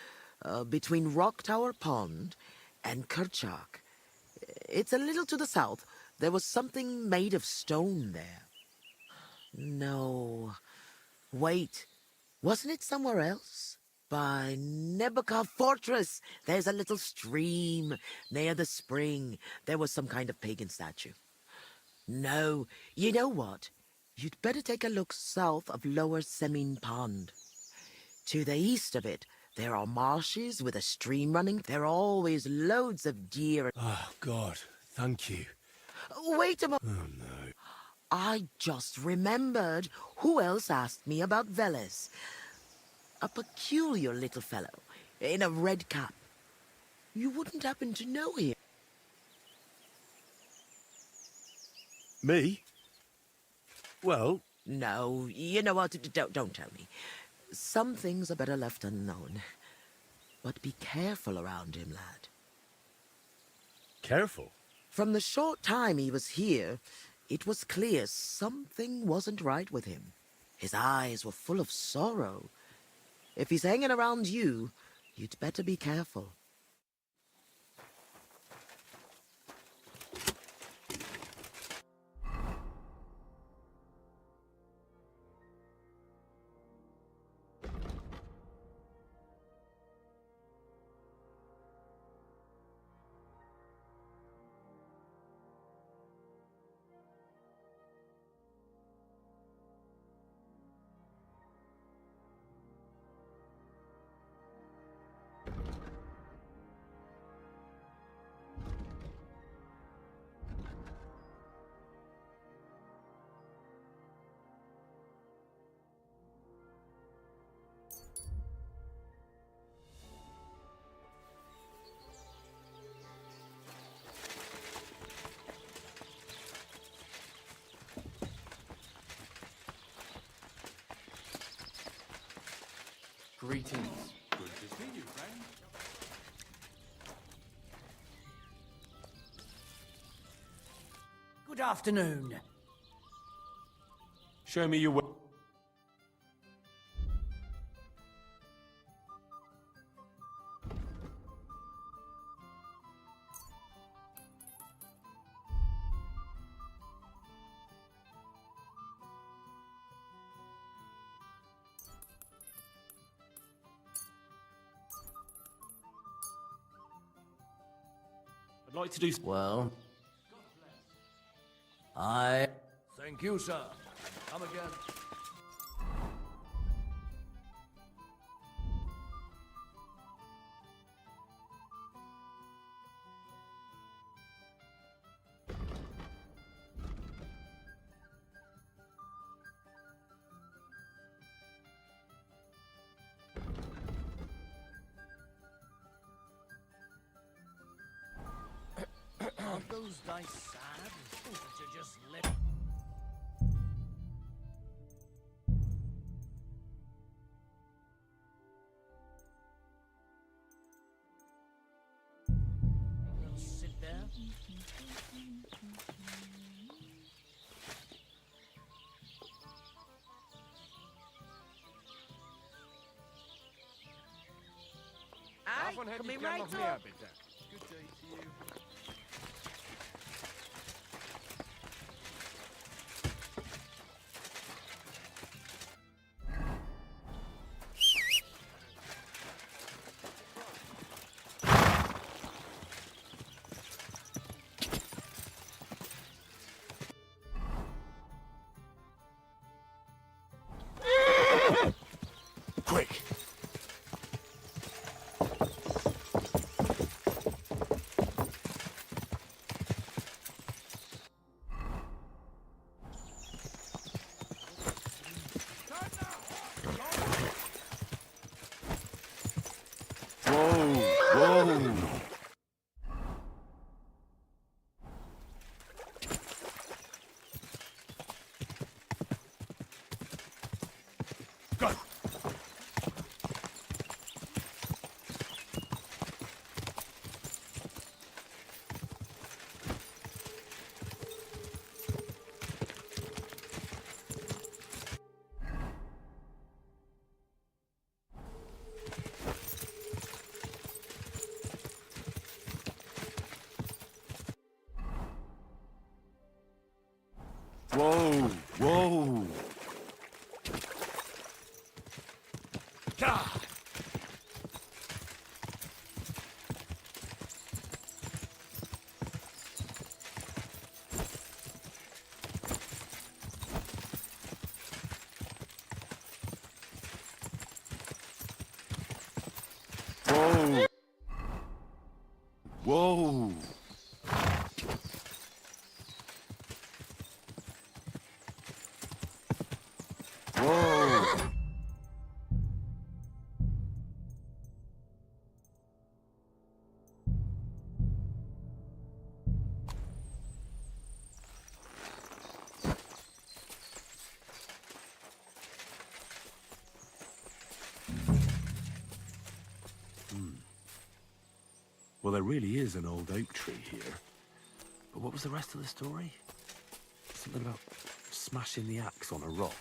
between Rock Tower Pond and Kerchak. It's a little to the south. There was something made of stone there. No. Wait. Wasn't it somewhere else? By Nebuchadnezzar Fortress. There's a little stream near the spring. There was some kind of pagan statue. No. You know what? You'd better take a look south of Lower Semin Pond. To the east of it, there are marshes with a stream running. There are always loads of deer. Oh, God, thank you. Wait a moment. Oh, no. I just remembered who else asked me about Velus. A peculiar little fellow in a red cap. You wouldn't happen to know him? Me? Well... No, you know what? Don't tell me. Some things are better left unknown. But be careful around him, lad. Careful? From the short time he was here, it was clear something wasn't right with him. His eyes were full of sorrow. If he's hanging around you, you'd better be careful. Greetings. Good to see you, friend. Good afternoon. Show me your way. I'd like to do. Well, I thank you, sir. Come again. Aren't those dice sad? To just let. They'll sit there. Aye, Davon hätte coming ich gern right noch mehr, up. bitte. Good day to you. Quick! Whoa! Go! Whoa! Whoa! God! Whoa! Whoa! Whoa! Well, there really is an old oak tree here. But what was the rest of the story? Something about smashing the axe on a rock.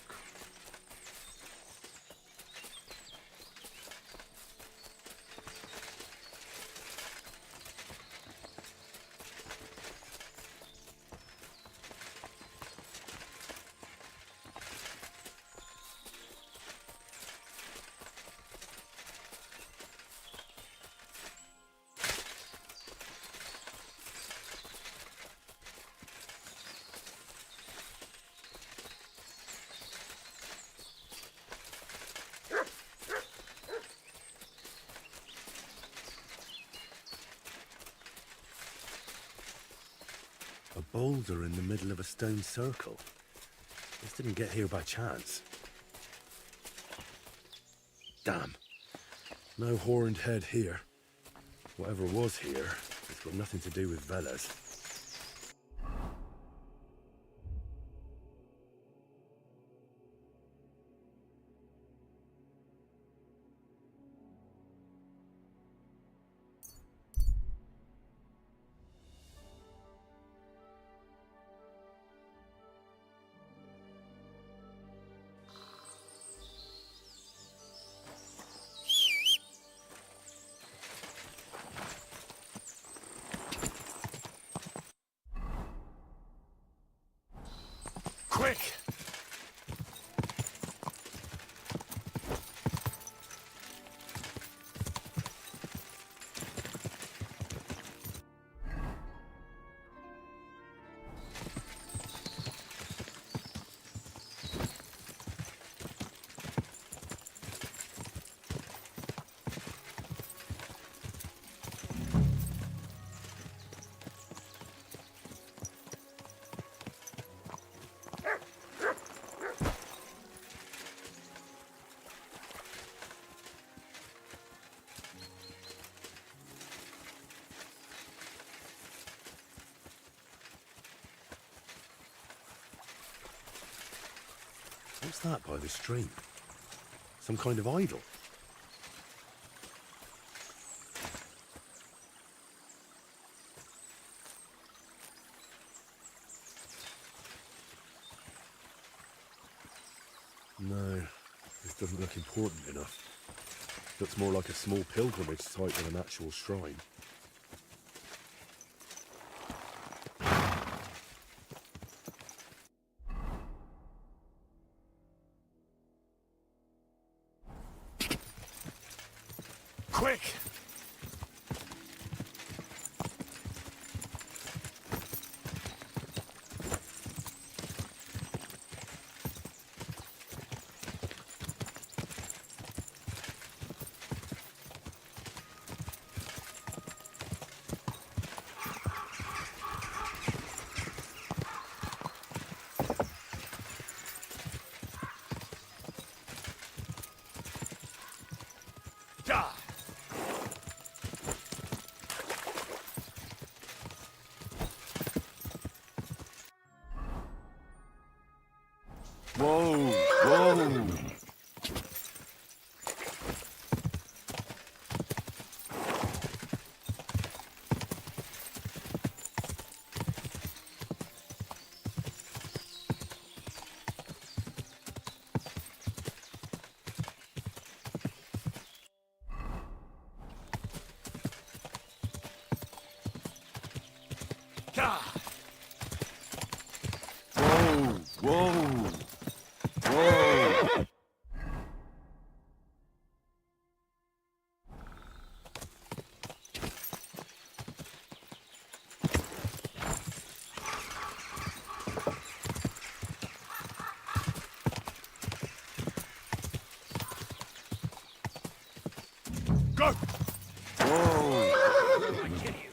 A boulder in the middle of a stone circle. This didn't get here by chance. Damn. No horned head here. Whatever was here, it's got nothing to do with Veles. Quick! What's that by the stream? Some kind of idol? No, this doesn't look important enough. Looks more like a small pilgrimage site than an actual shrine. Quick! Whoa! Whoa! Whoa! Whoa! Whoa! Go! Whoa! I kill you.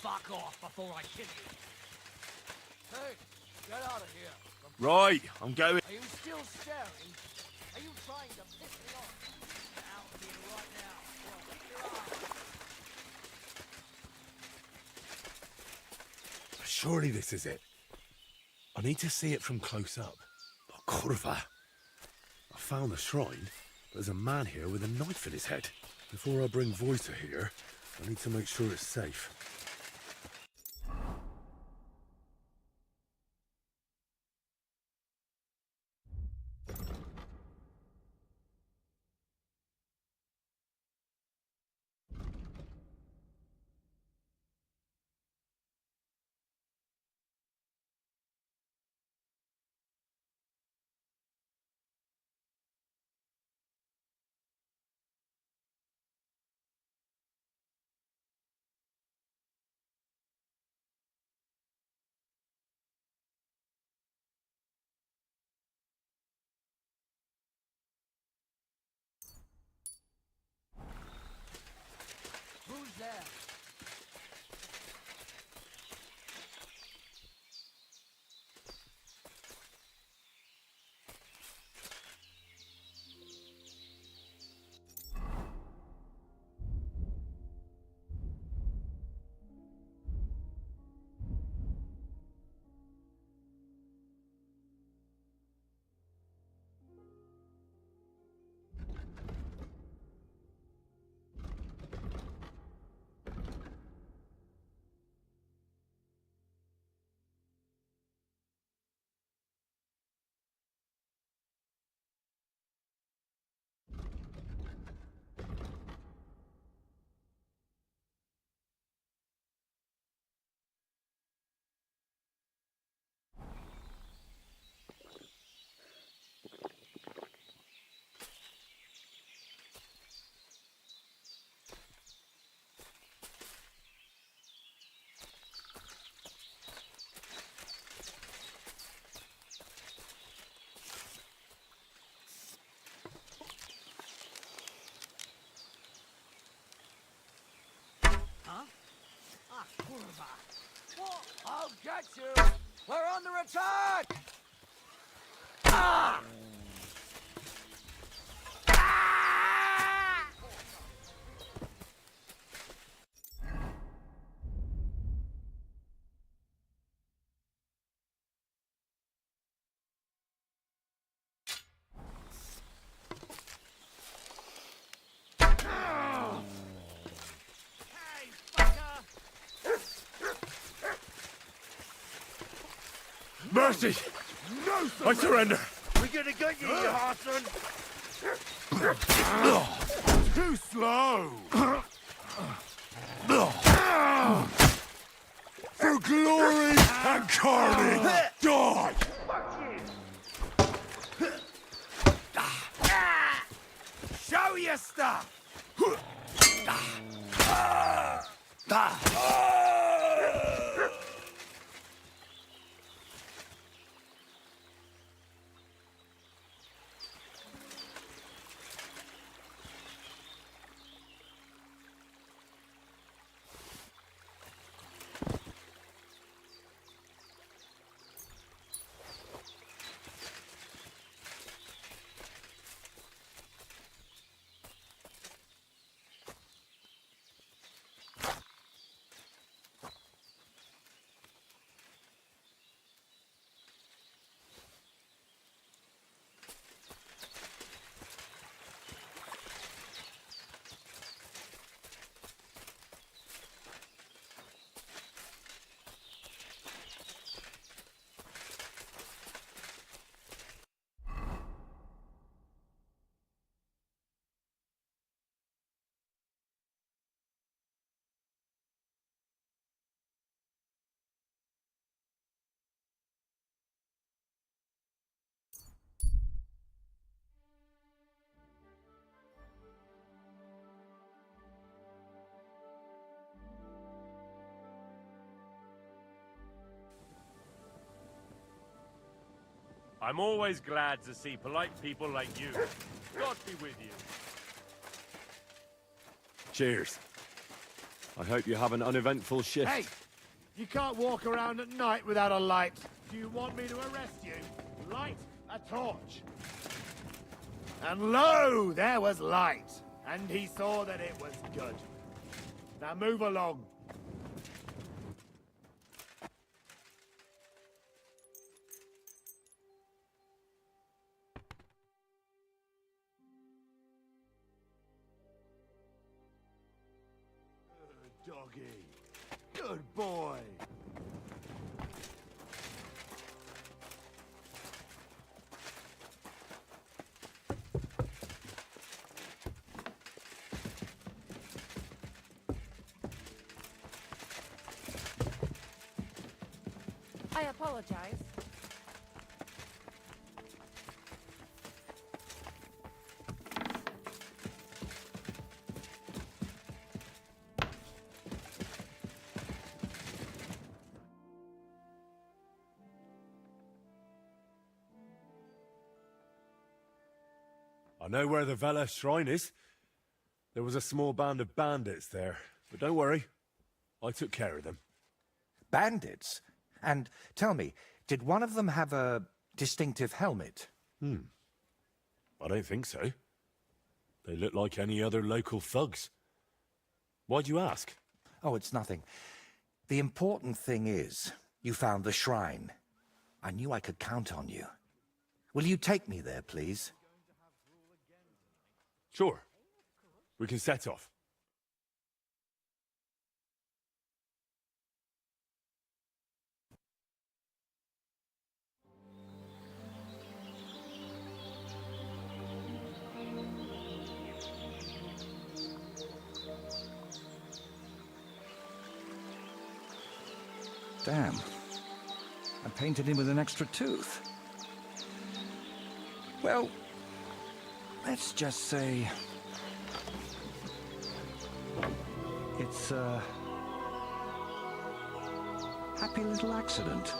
Fuck off before I kill you. Hey, get out of here. Right, I'm going. Are you still staring? Are you trying to piss me off? Get out of here right now. Surely this is it. I need to see it from close up. Oh, Curva. I found the shrine, but there's a man here with a knife in his head. Before I bring Voita here, I need to make sure it's safe. I'll get you! We're under attack! Ah! Mercy! No, I surrender! We're gonna get you, you heartland! Too slow! For glory and carnage! Die! Show your stuff! I'm always glad to see polite people like you. God be with you. Cheers. I hope you have an uneventful shift. Hey! You can't walk around at night without a light. Do you want me to arrest you? Light a torch. And lo, there was light. And he saw that it was good. Now move along. Good doggy. Good boy. I apologize. I know where the Vela Shrine is. There was a small band of bandits there, but don't worry. I took care of them. Bandits? And tell me, did one of them have a distinctive helmet? I don't think so. They look like any other local thugs. Why'd you ask? Oh, it's nothing. The important thing is, you found the shrine. I knew I could count on you. Will you take me there, please? Sure. We can set off. Damn. I painted him with an extra tooth. Well, let's just say it's a happy little accident.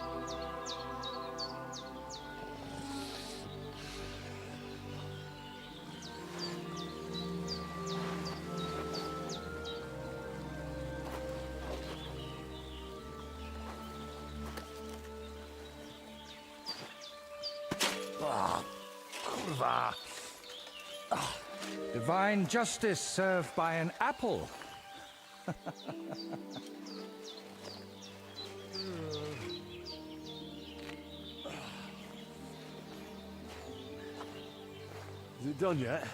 Divine justice served by an apple. Is it done yet?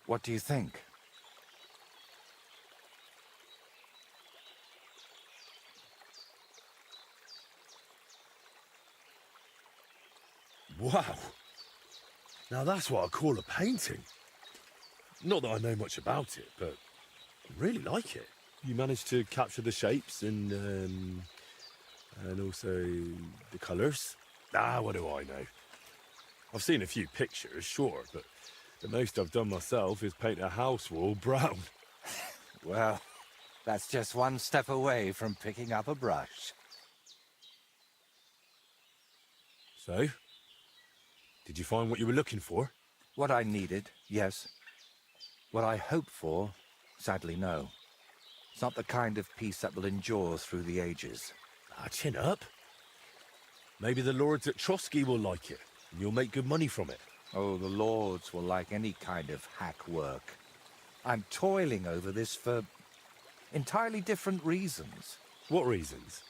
What do you think? Wow. Now that's what I call a painting. Not that I know much about it, but I really like it. You managed to capture the shapes and also the colours. What do I know? I've seen a few pictures, sure, but the most I've done myself is paint a house wall brown. Well, that's just one step away from picking up a brush. So, did you find what you were looking for? What I needed, yes. What I hoped for, sadly, no. It's not the kind of piece that will endure through the ages. Chin up. Maybe the lords at Trotsky will like it, and you'll make good money from it. Oh, the lords will like any kind of hack work. I'm toiling over this for entirely different reasons. What reasons?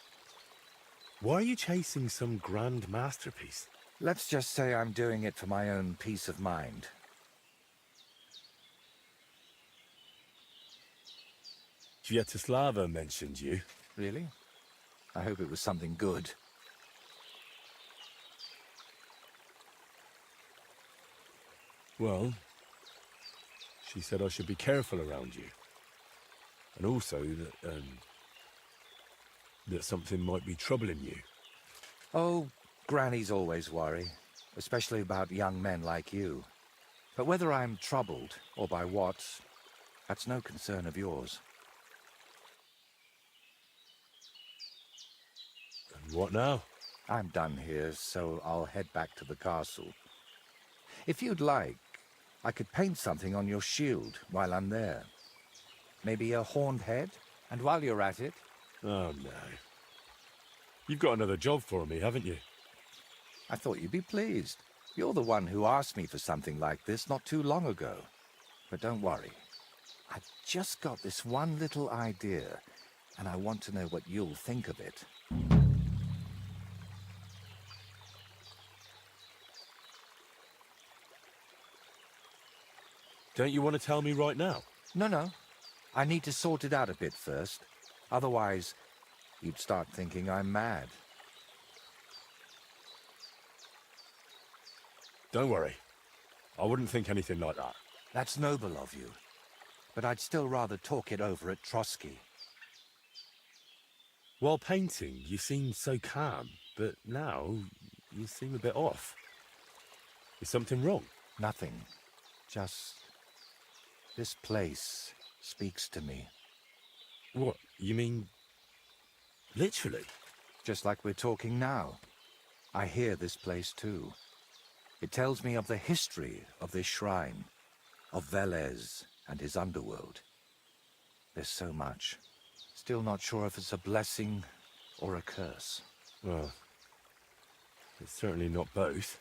Why are you chasing some grand masterpiece? Let's just say I'm doing it for my own peace of mind. Sviatoslava mentioned you. Really? I hope it was something good. Well, she said I should be careful around you. And also that something might be troubling you. Oh, grannies always worry, especially about young men like you. But whether I'm troubled, or by what, that's no concern of yours. And what now? I'm done here, so I'll head back to the castle. If you'd like, I could paint something on your shield while I'm there. Maybe a horned head? And while you're at it... Oh, no. You've got another job for me, haven't you? I thought you'd be pleased. You're the one who asked me for something like this not too long ago. But don't worry. I've just got this one little idea, and I want to know what you'll think of it. Don't you want to tell me right now? No. I need to sort it out a bit first. Otherwise, you'd start thinking I'm mad. Don't worry. I wouldn't think anything like that. That's noble of you. But I'd still rather talk it over at Trotsky. While painting, you seemed so calm, but now you seem a bit off. Is something wrong? Nothing. Just... this place speaks to me. What? You mean... literally? Just like we're talking now. I hear this place too. It tells me of the history of this shrine, of Velez and his underworld. There's so much. Still not sure if it's a blessing or a curse. Well, it's certainly not both.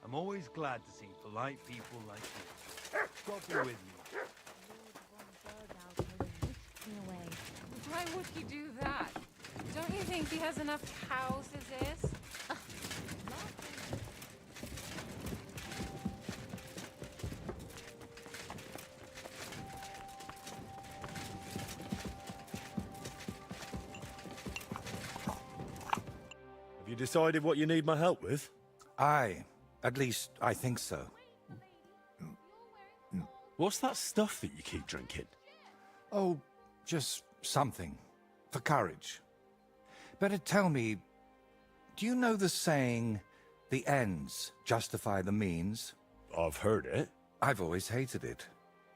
I'm always glad to see polite people like you. God be with you. Why would he do that? Don't you think he has enough cows as is? Have you decided what you need my help with? Aye. At least, I think so. What's that stuff that you keep drinking? Oh, just something. For courage. Better tell me, do you know the saying, The ends justify the means. I've heard it. I've always hated it.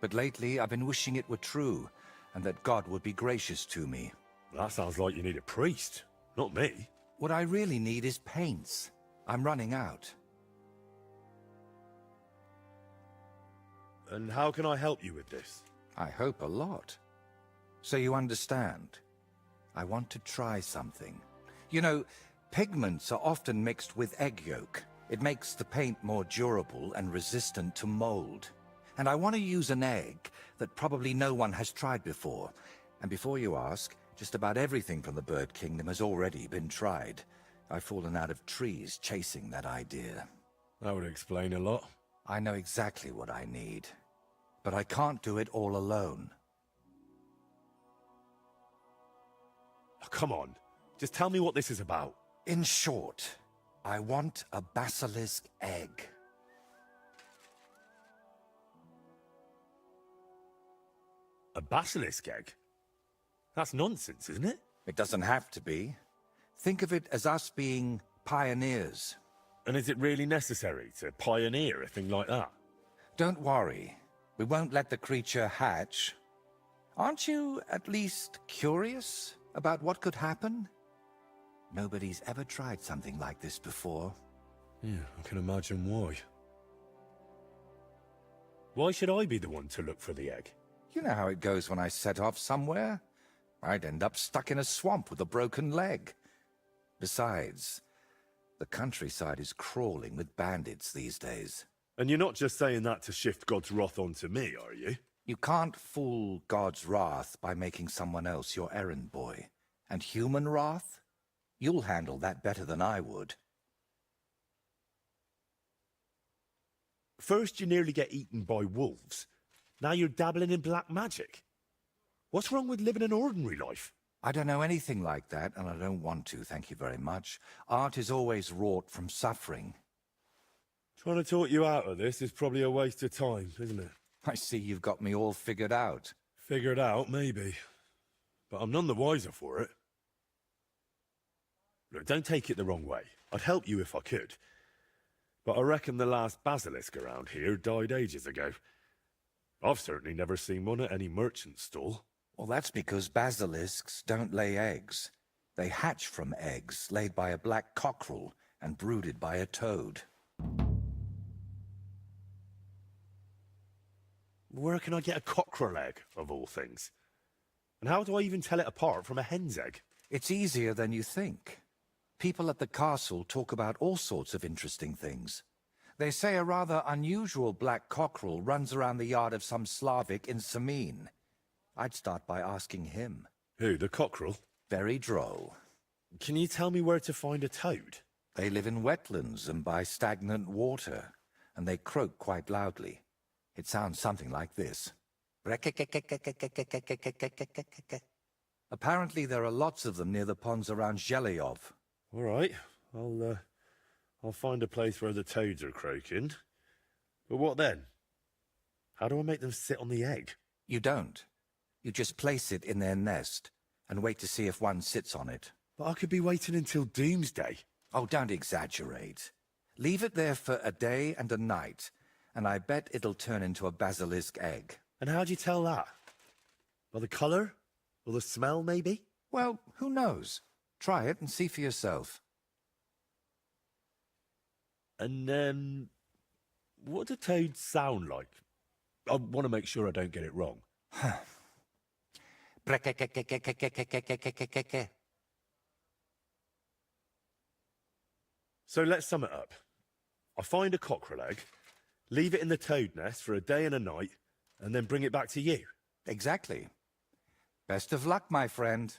But lately, I've been wishing it were true, and that God would be gracious to me. That sounds like you need a priest, not me. What I really need is paints. I'm running out. And how can I help you with this? I hope a lot. So you understand. I want to try something. You know, pigments are often mixed with egg yolk. It makes the paint more durable and resistant to mold. And I want to use an egg that probably no one has tried before. And before you ask, just about everything from the bird kingdom has already been tried. I've fallen out of trees chasing that idea. That would explain a lot. I know exactly what I need. But I can't do it all alone. Oh, come on. Just tell me what this is about. In short, I want a basilisk egg. A basilisk egg? That's nonsense, isn't it? It doesn't have to be. Think of it as us being pioneers. And is it really necessary to pioneer a thing like that? Don't worry. We won't let the creature hatch. Aren't you at least curious about what could happen? Nobody's ever tried something like this before. Yeah, I can imagine why. Why should I be the one to look for the egg? You know how it goes when I set off somewhere. I'd end up stuck in a swamp with a broken leg. Besides, the countryside is crawling with bandits these days. And you're not just saying that to shift God's wrath onto me, are you? You can't fool God's wrath by making someone else your errand boy. And human wrath? You'll handle that better than I would. First you nearly get eaten by wolves. Now you're dabbling in black magic. What's wrong with living an ordinary life? I don't know anything like that, and I don't want to, thank you very much. Art is always wrought from suffering. Trying to talk you out of this is probably a waste of time, isn't it? I see you've got me all figured out. Figured out, maybe. But I'm none the wiser for it. Look, don't take it the wrong way. I'd help you if I could. But I reckon the last basilisk around here died ages ago. I've certainly never seen one at any merchant stall. Well, that's because basilisks don't lay eggs. They hatch from eggs laid by a black cockerel and brooded by a toad. Where can I get a cockerel egg, of all things? And how do I even tell it apart from a hen's egg? It's easier than you think. People at the castle talk about all sorts of interesting things. They say a rather unusual black cockerel runs around the yard of some Slavic in Samine. I'd start by asking him. Who, the cockerel? Very droll. Can you tell me where to find a toad? They live in wetlands and by stagnant water, and they croak quite loudly. It sounds something like this. Apparently there are lots of them near the ponds around Zhelyov. All right, I'll find a place where the toads are croaking. But what then? How do I make them sit on the egg? You don't. You just place it in their nest and wait to see if one sits on it. But I could be waiting until doomsday. Oh, don't exaggerate. Leave it there for a day and a night, and I bet it'll turn into a basilisk egg. And how'd you tell that? By the colour? Or the smell, maybe? Well, who knows? Try it and see for yourself. And, what do toads sound like? I want to make sure I don't get it wrong. So let's sum it up. I find a cockerel egg, leave it in the toad nest for a day and a night, and then bring it back to you. Exactly. Best of luck, my friend.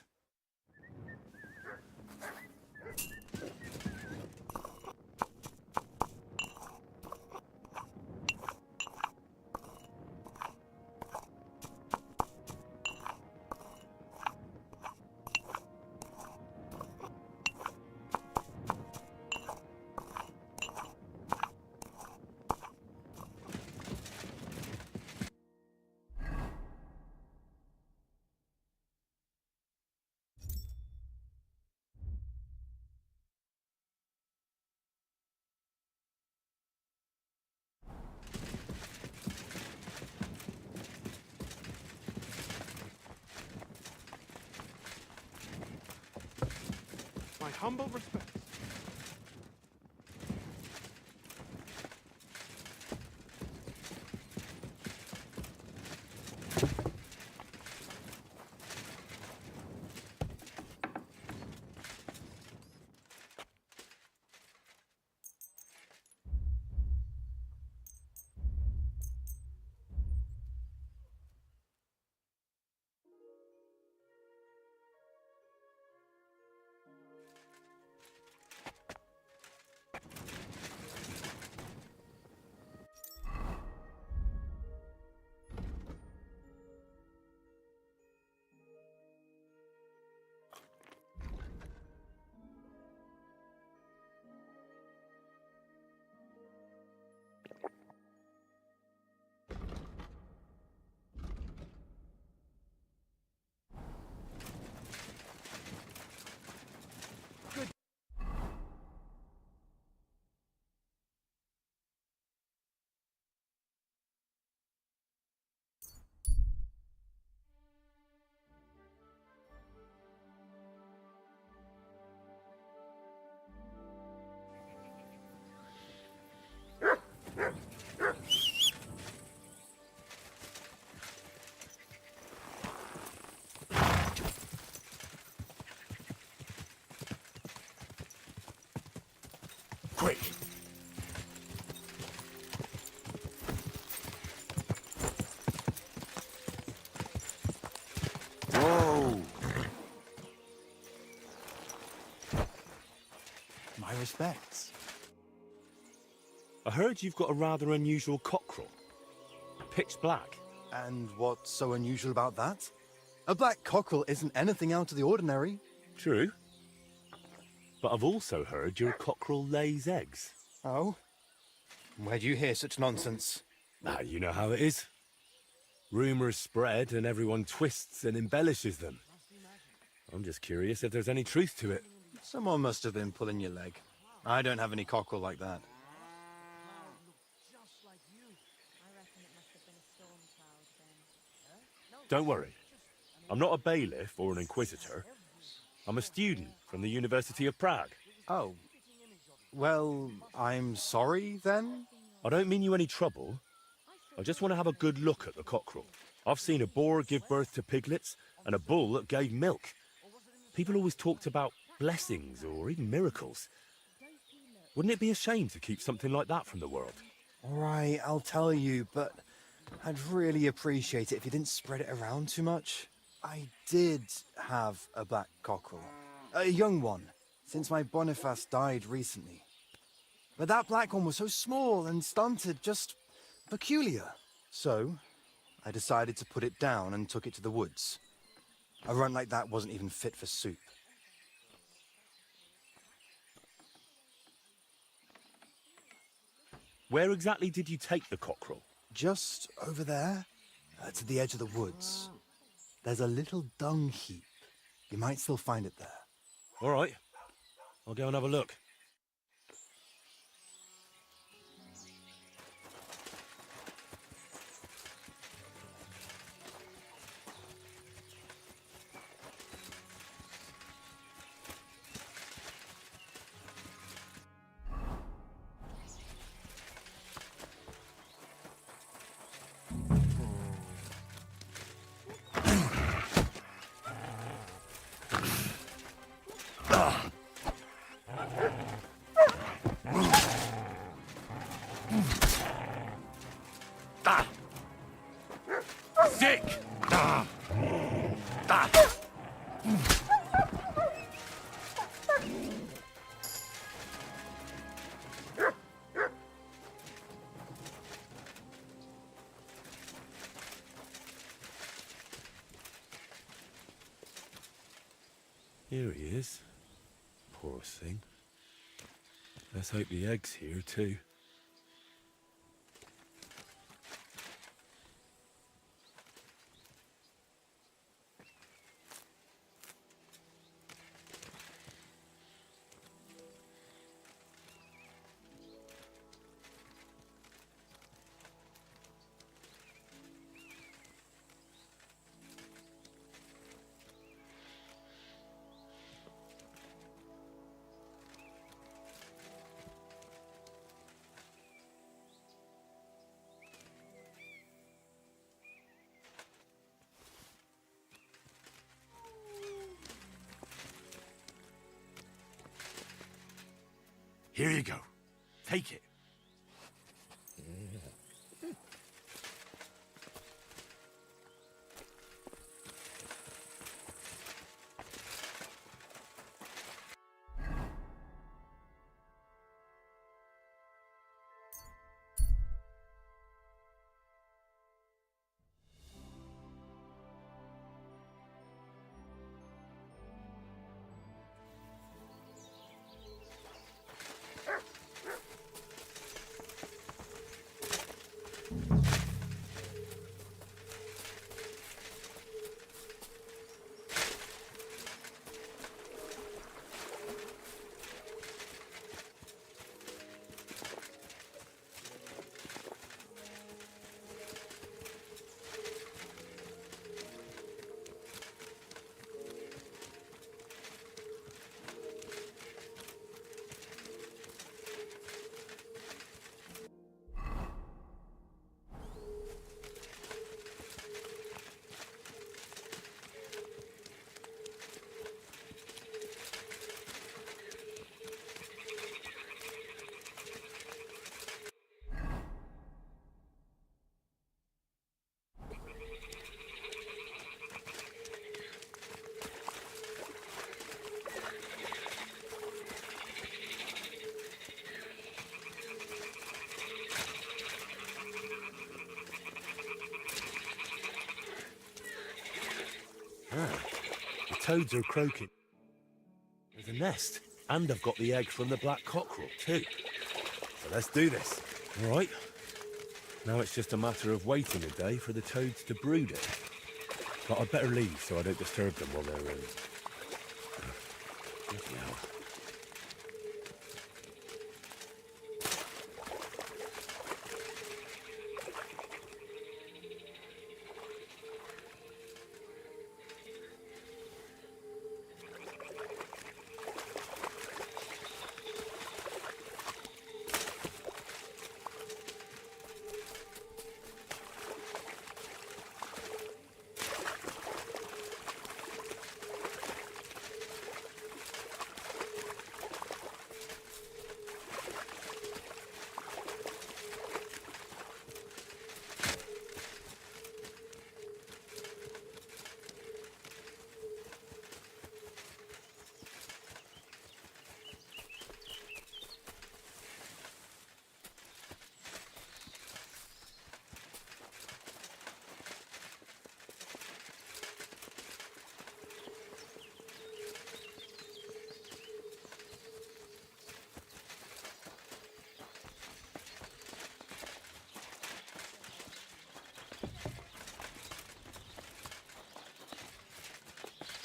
humble respects. Quick! Whoa! My respects. I heard you've got a rather unusual cockerel. Pitch black. And what's so unusual about that? A black cockerel isn't anything out of the ordinary. True. But I've also heard your cockerel lays eggs. Oh? Where'd you hear such nonsense? Ah, you know how it is. Rumours spread and everyone twists and embellishes them. I'm just curious if there's any truth to it. Someone must have been pulling your leg. I don't have any cockerel like that. Don't worry. I'm not a bailiff or an inquisitor. I'm a student from the University of Prague. Oh. Well, I'm sorry, then? I don't mean you any trouble. I just want to have a good look at the cockerel. I've seen a boar give birth to piglets and a bull that gave milk. People always talked about blessings or even miracles. Wouldn't it be a shame to keep something like that from the world? All right, I'll tell you, but I'd really appreciate it if you didn't spread it around too much. I did have a black cockerel. A young one, since my Boniface died recently. But that black one was so small and stunted, just peculiar. So, I decided to put it down and took it to the woods. A runt like that wasn't even fit for soup. Where exactly did you take the cockerel? Just over there, to the edge of the woods. There's a little dung heap. You might still find it there. All right. I'll go and have a look. Sick! Here he is. Poor thing. Let's hope the egg's here too. Here you go. Take it. The toads are croaking. There's a nest. And I've got the egg from the black cockerel, too. So let's do this. All right. Now it's just a matter of waiting a day for the toads to brood it. But I'd better leave so I don't disturb them while they're in. Bloody hell.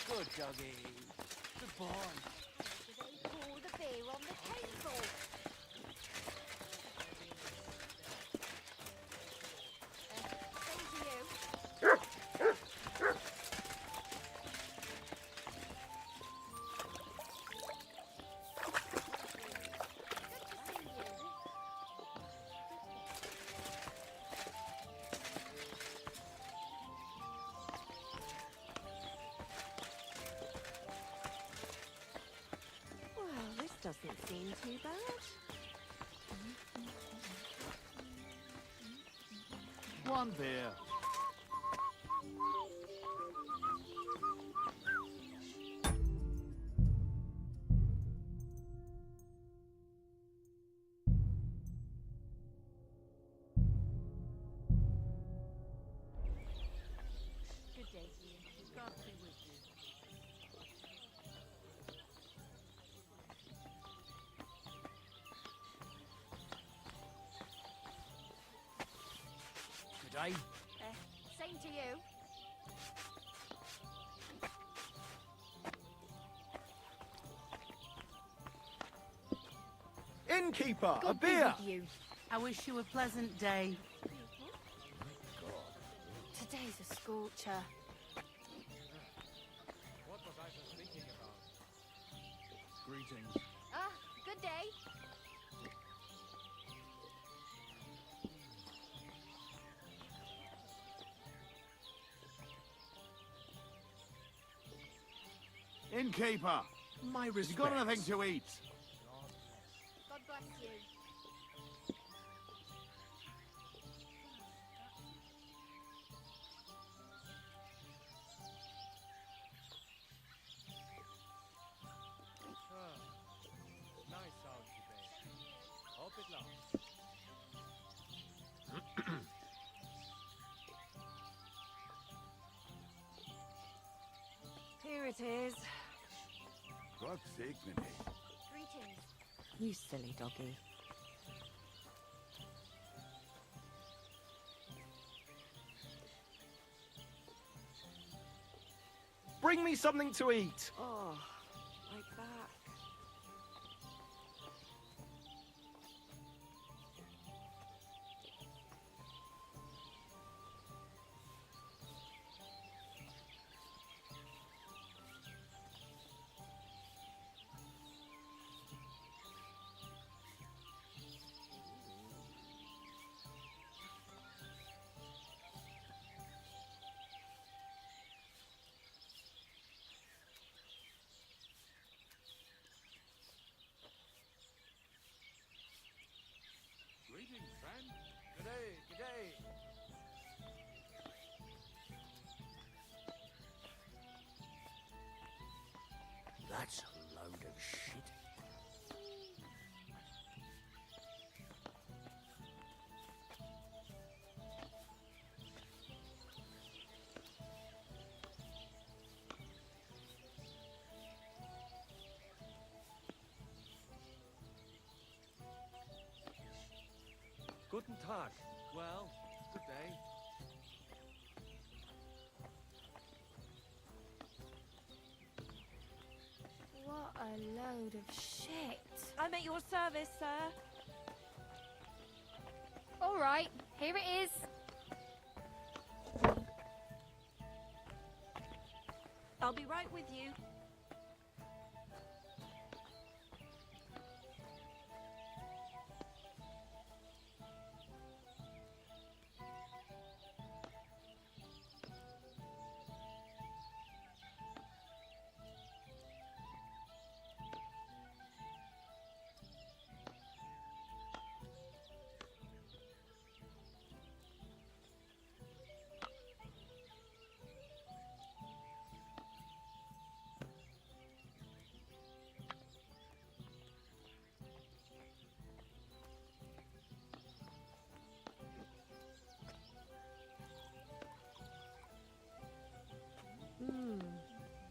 Good doggy. Good boy. They pour the beer on the table. Same to you. Well, this doesn't seem too bad. One beer. Good day to you. God be with you. Good day. Same to you. Innkeeper, a God be beer. with you. I wish you a pleasant day. Today's a scorcher. What was I just thinking about? Greetings. Ah, good day. Innkeeper, My you respects. got anything to eat? God bless it is. God's sake, Minnie. Greetings. You silly doggy. Bring me something to eat. Oh, like that. Greetings, friend. G'day, g'day. That's a load of shit. Guten Tag. Well, good day. What a load of shit. I'm at your service, sir. All right, here it is. I'll be right with you.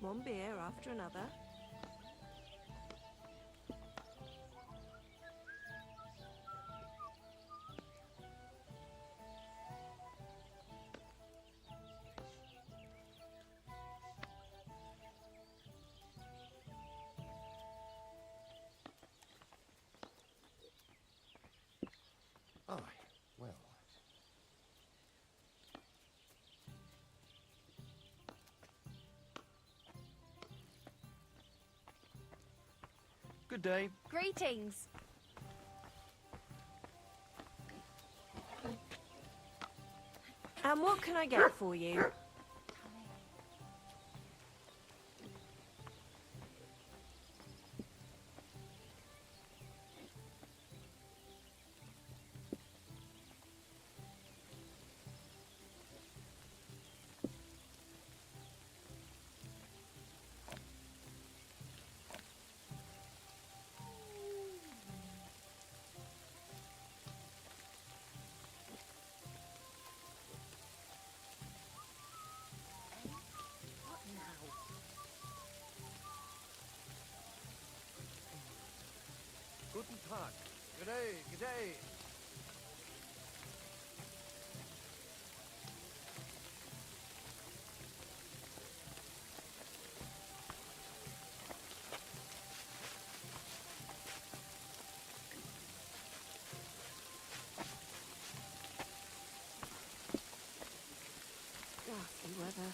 One beer after another. Aye, well. Good day. Greetings. And what can I get for you? Guten Tag. G'day, g'day. Nasty weather.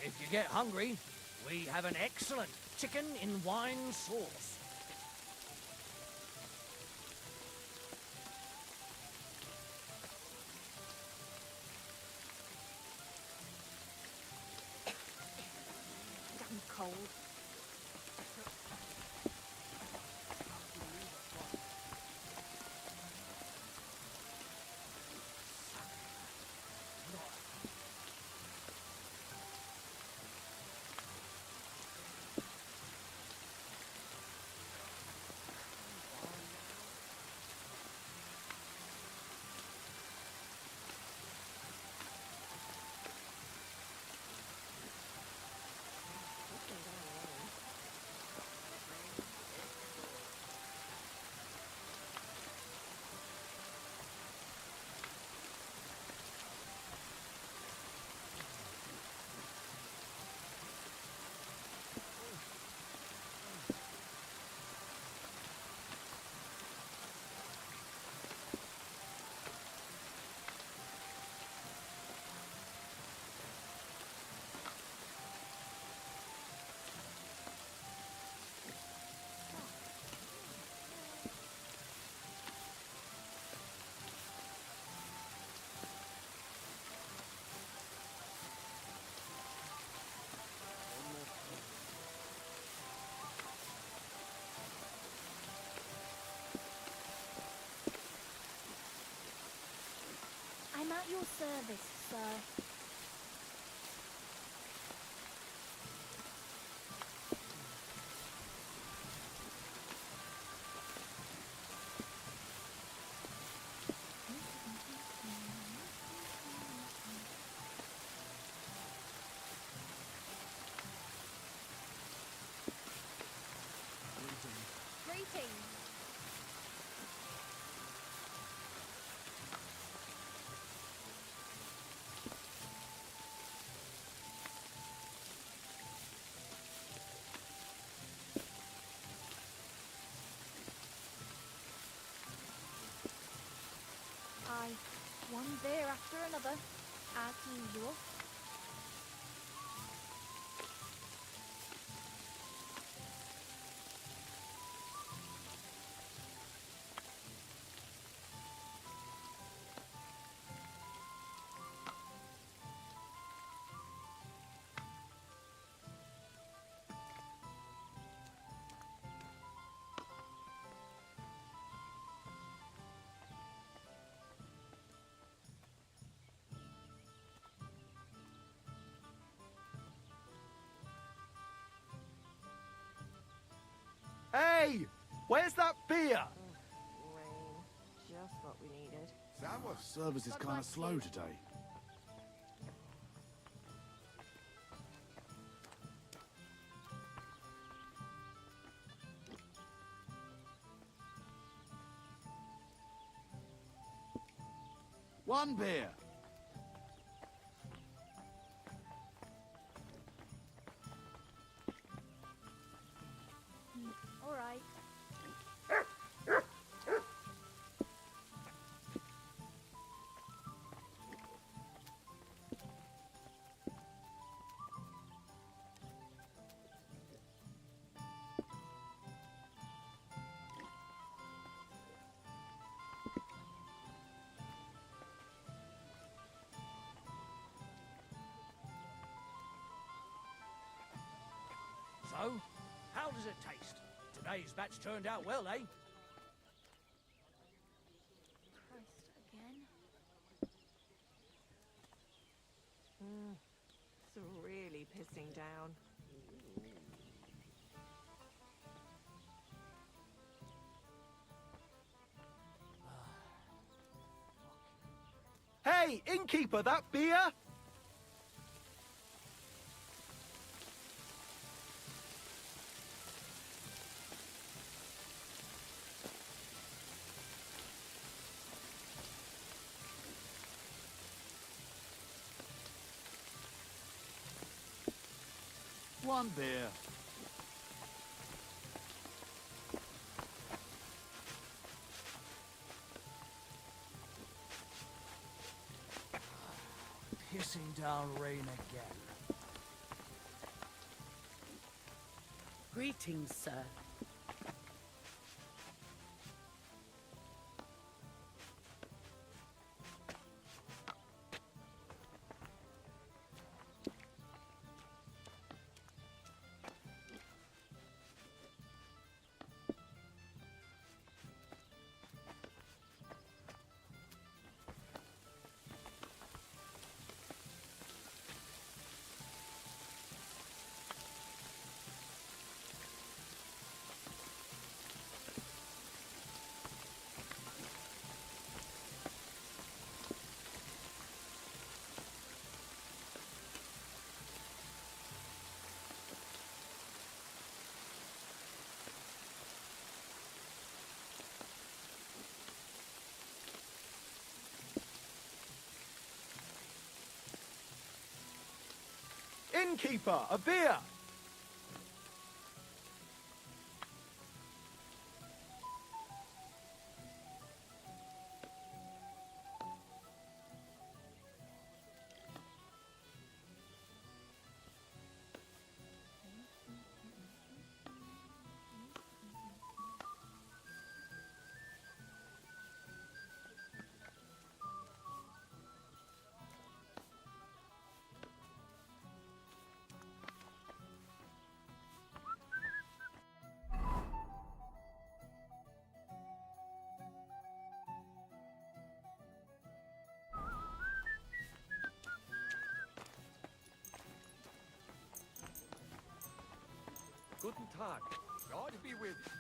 If you get hungry, we have an excellent chicken in wine sauce. Damn cold. At your service, sir. Greetings. Aye, one beer after another, as usual. Hey! Where's that beer? Rain. Just what we needed. Service is kind of slow today. One beer. All right. So, how does it taste? Today's batch turned out well, eh? Christ again. It's really pissing down. Hey, innkeeper, that beer? One beer. Pissing down rain again. Greetings, sir. Innkeeper, a beer! Guten Tag. God be with you.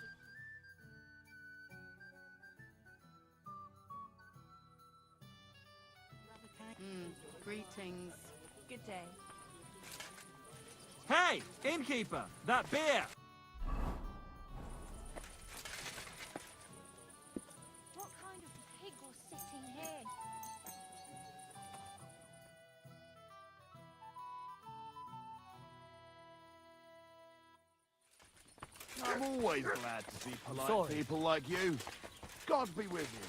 Greetings. Good day. Hey, innkeeper, that beer! What kind of pig was sitting here? I'm always glad to see polite sorry. people like you. God be with you.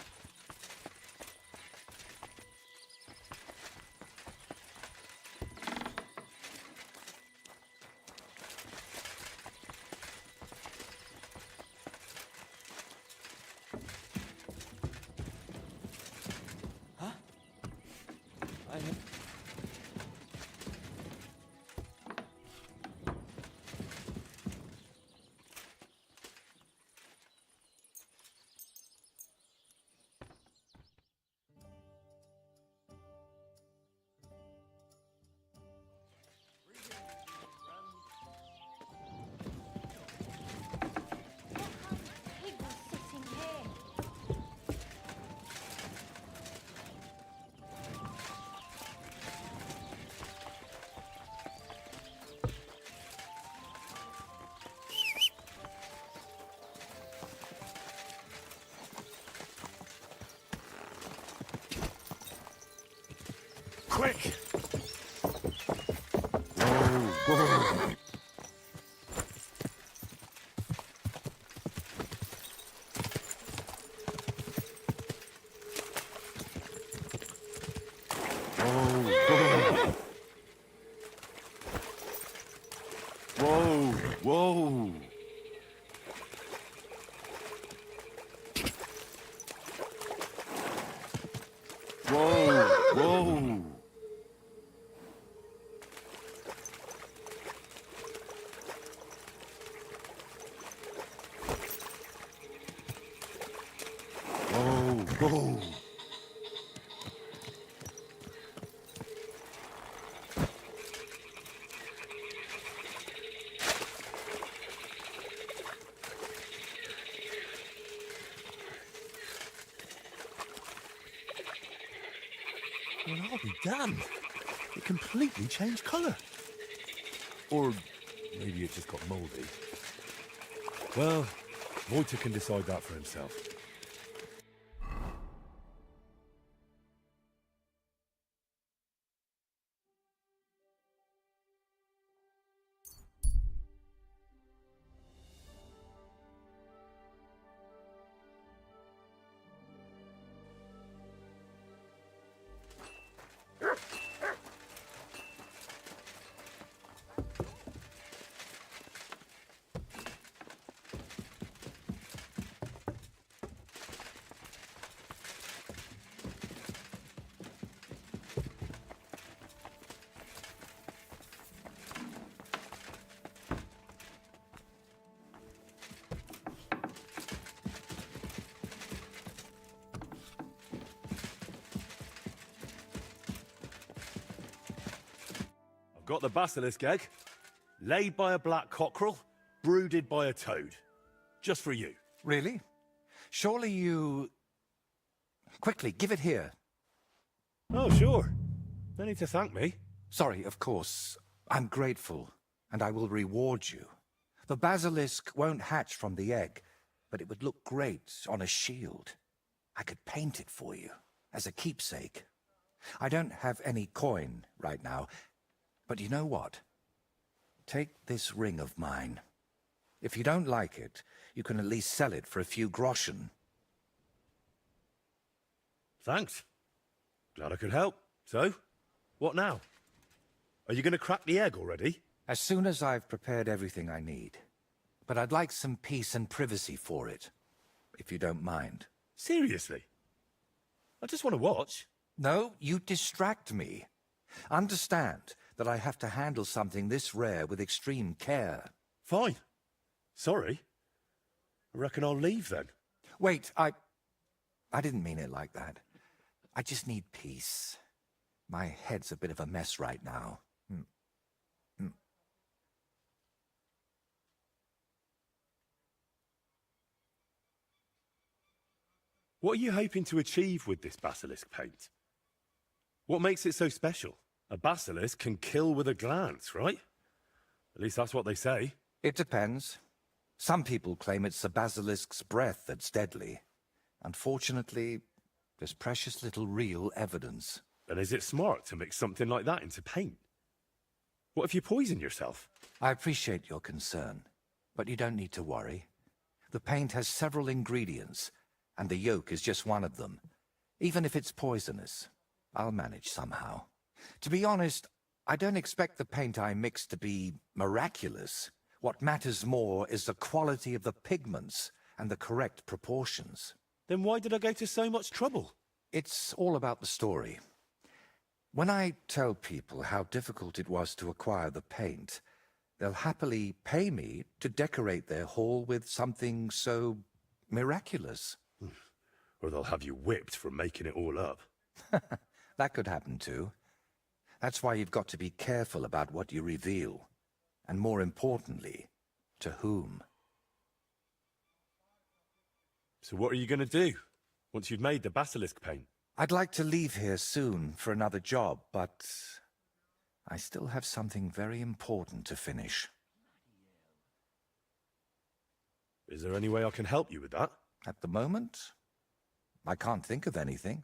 Pig was sitting here. Quick! Whoa. Whoa, whoa. Whoa, whoa. Whoa, whoa. Well, I'll be damned. It completely changed colour. Or maybe it just got mouldy. Well, Voita can decide that for himself. I've got the basilisk egg, laid by a black cockerel, brooded by a toad. Just for you. Really? Surely you... Quickly, give it here. Oh, sure. No need to thank me. Sorry, of course. I'm grateful, and I will reward you. The basilisk won't hatch from the egg, but it would look great on a shield. I could paint it for you, as a keepsake. I don't have any coin right now, but you know what? Take this ring of mine. If you don't like it, you can at least sell it for a few groschen. Thanks. Glad I could help. So, what now? Are you going to crack the egg already? As soon as I've prepared everything I need. But I'd like some peace and privacy for it, if you don't mind. Seriously? I just want to watch. No, you distract me. Understand that I have to handle something this rare with extreme care. Fine. Sorry. I reckon I'll leave then. Wait, I didn't mean it like that. I just need peace. My head's a bit of a mess right now. What are you hoping to achieve with this basilisk paint? What makes it so special? A basilisk can kill with a glance, right? At least that's what they say. It depends. Some people claim it's the basilisk's breath that's deadly. Unfortunately, there's precious little real evidence. Then is it smart to mix something like that into paint? What if you poison yourself? I appreciate your concern, but you don't need to worry. The paint has several ingredients, and the yolk is just one of them. Even if it's poisonous, I'll manage somehow. To be honest, I don't expect the paint I mix to be miraculous. What matters more is the quality of the pigments and the correct proportions. Then why did I go to so much trouble? It's all about the story. When I tell people how difficult it was to acquire the paint, they'll happily pay me to decorate their hall with something so miraculous. Or they'll have you whipped for making it all up. That could happen too. That's why you've got to be careful about what you reveal. And more importantly, to whom. So what are you going to do once you've made the basilisk paint? I'd like to leave here soon for another job, but I still have something very important to finish. Is there any way I can help you with that? At the moment, I can't think of anything.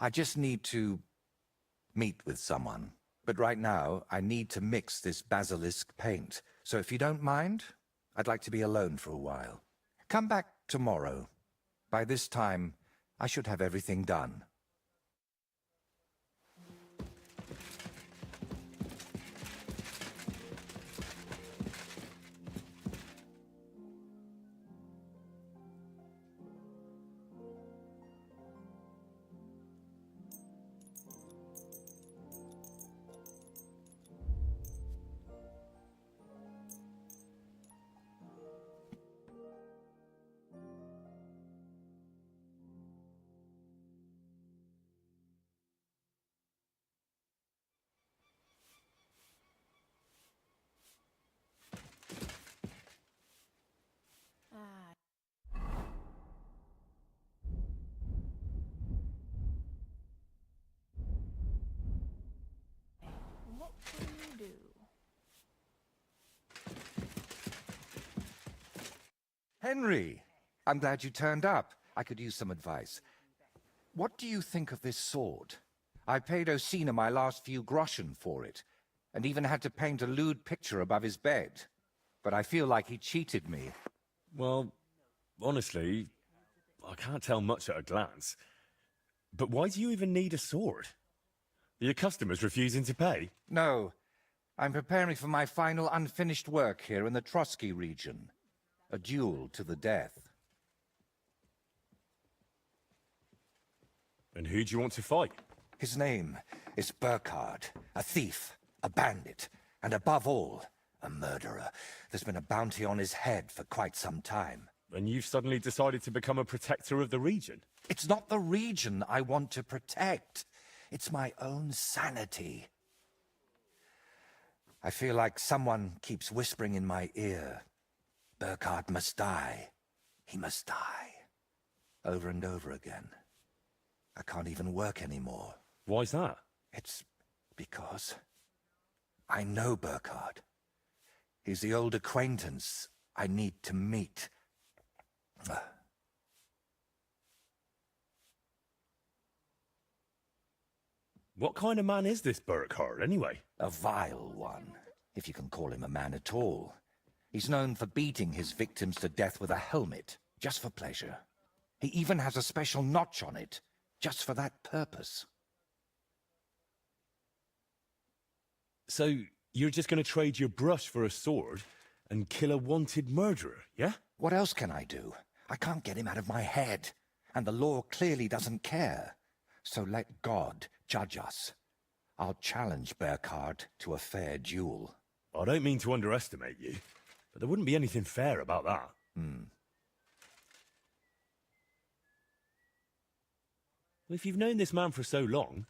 I just need to meet with someone. But right now, I need to mix this basilisk paint. So if you don't mind, I'd like to be alone for a while. Come back tomorrow. By this time, I should have everything done. What will you do? Henry! I'm glad you turned up. I could use some advice. What do you think of this sword? I paid Osina my last few groschen for it, and even had to paint a lewd picture above his bed. But I feel like he cheated me. Well, honestly, I can't tell much at a glance. But why do you even need a sword? Are your customers refusing to pay? No. I'm preparing for my final unfinished work here in the Trotsky region. A duel to the death. And who do you want to fight? His name is Burkhard, a thief, a bandit, and above all, a murderer. There's been a bounty on his head for quite some time. And you've suddenly decided to become a protector of the region? It's not the region I want to protect. It's my own sanity. I feel like someone keeps whispering in my ear, Burkhard must die. He must die. Over and over again. I can't even work anymore. Why's that? It's because I know Burkhard. He's the old acquaintance I need to meet. What kind of man is this Burkhard, anyway? A vile one, if you can call him a man at all. He's known for beating his victims to death with a helmet, just for pleasure. He even has a special notch on it, just for that purpose. So, you're just going to trade your brush for a sword and kill a wanted murderer, yeah? What else can I do? I can't get him out of my head, and the law clearly doesn't care. So let God judge us. I'll challenge Burkhard to a fair duel. I don't mean to underestimate you, but there wouldn't be anything fair about that. If you've known this man for so long,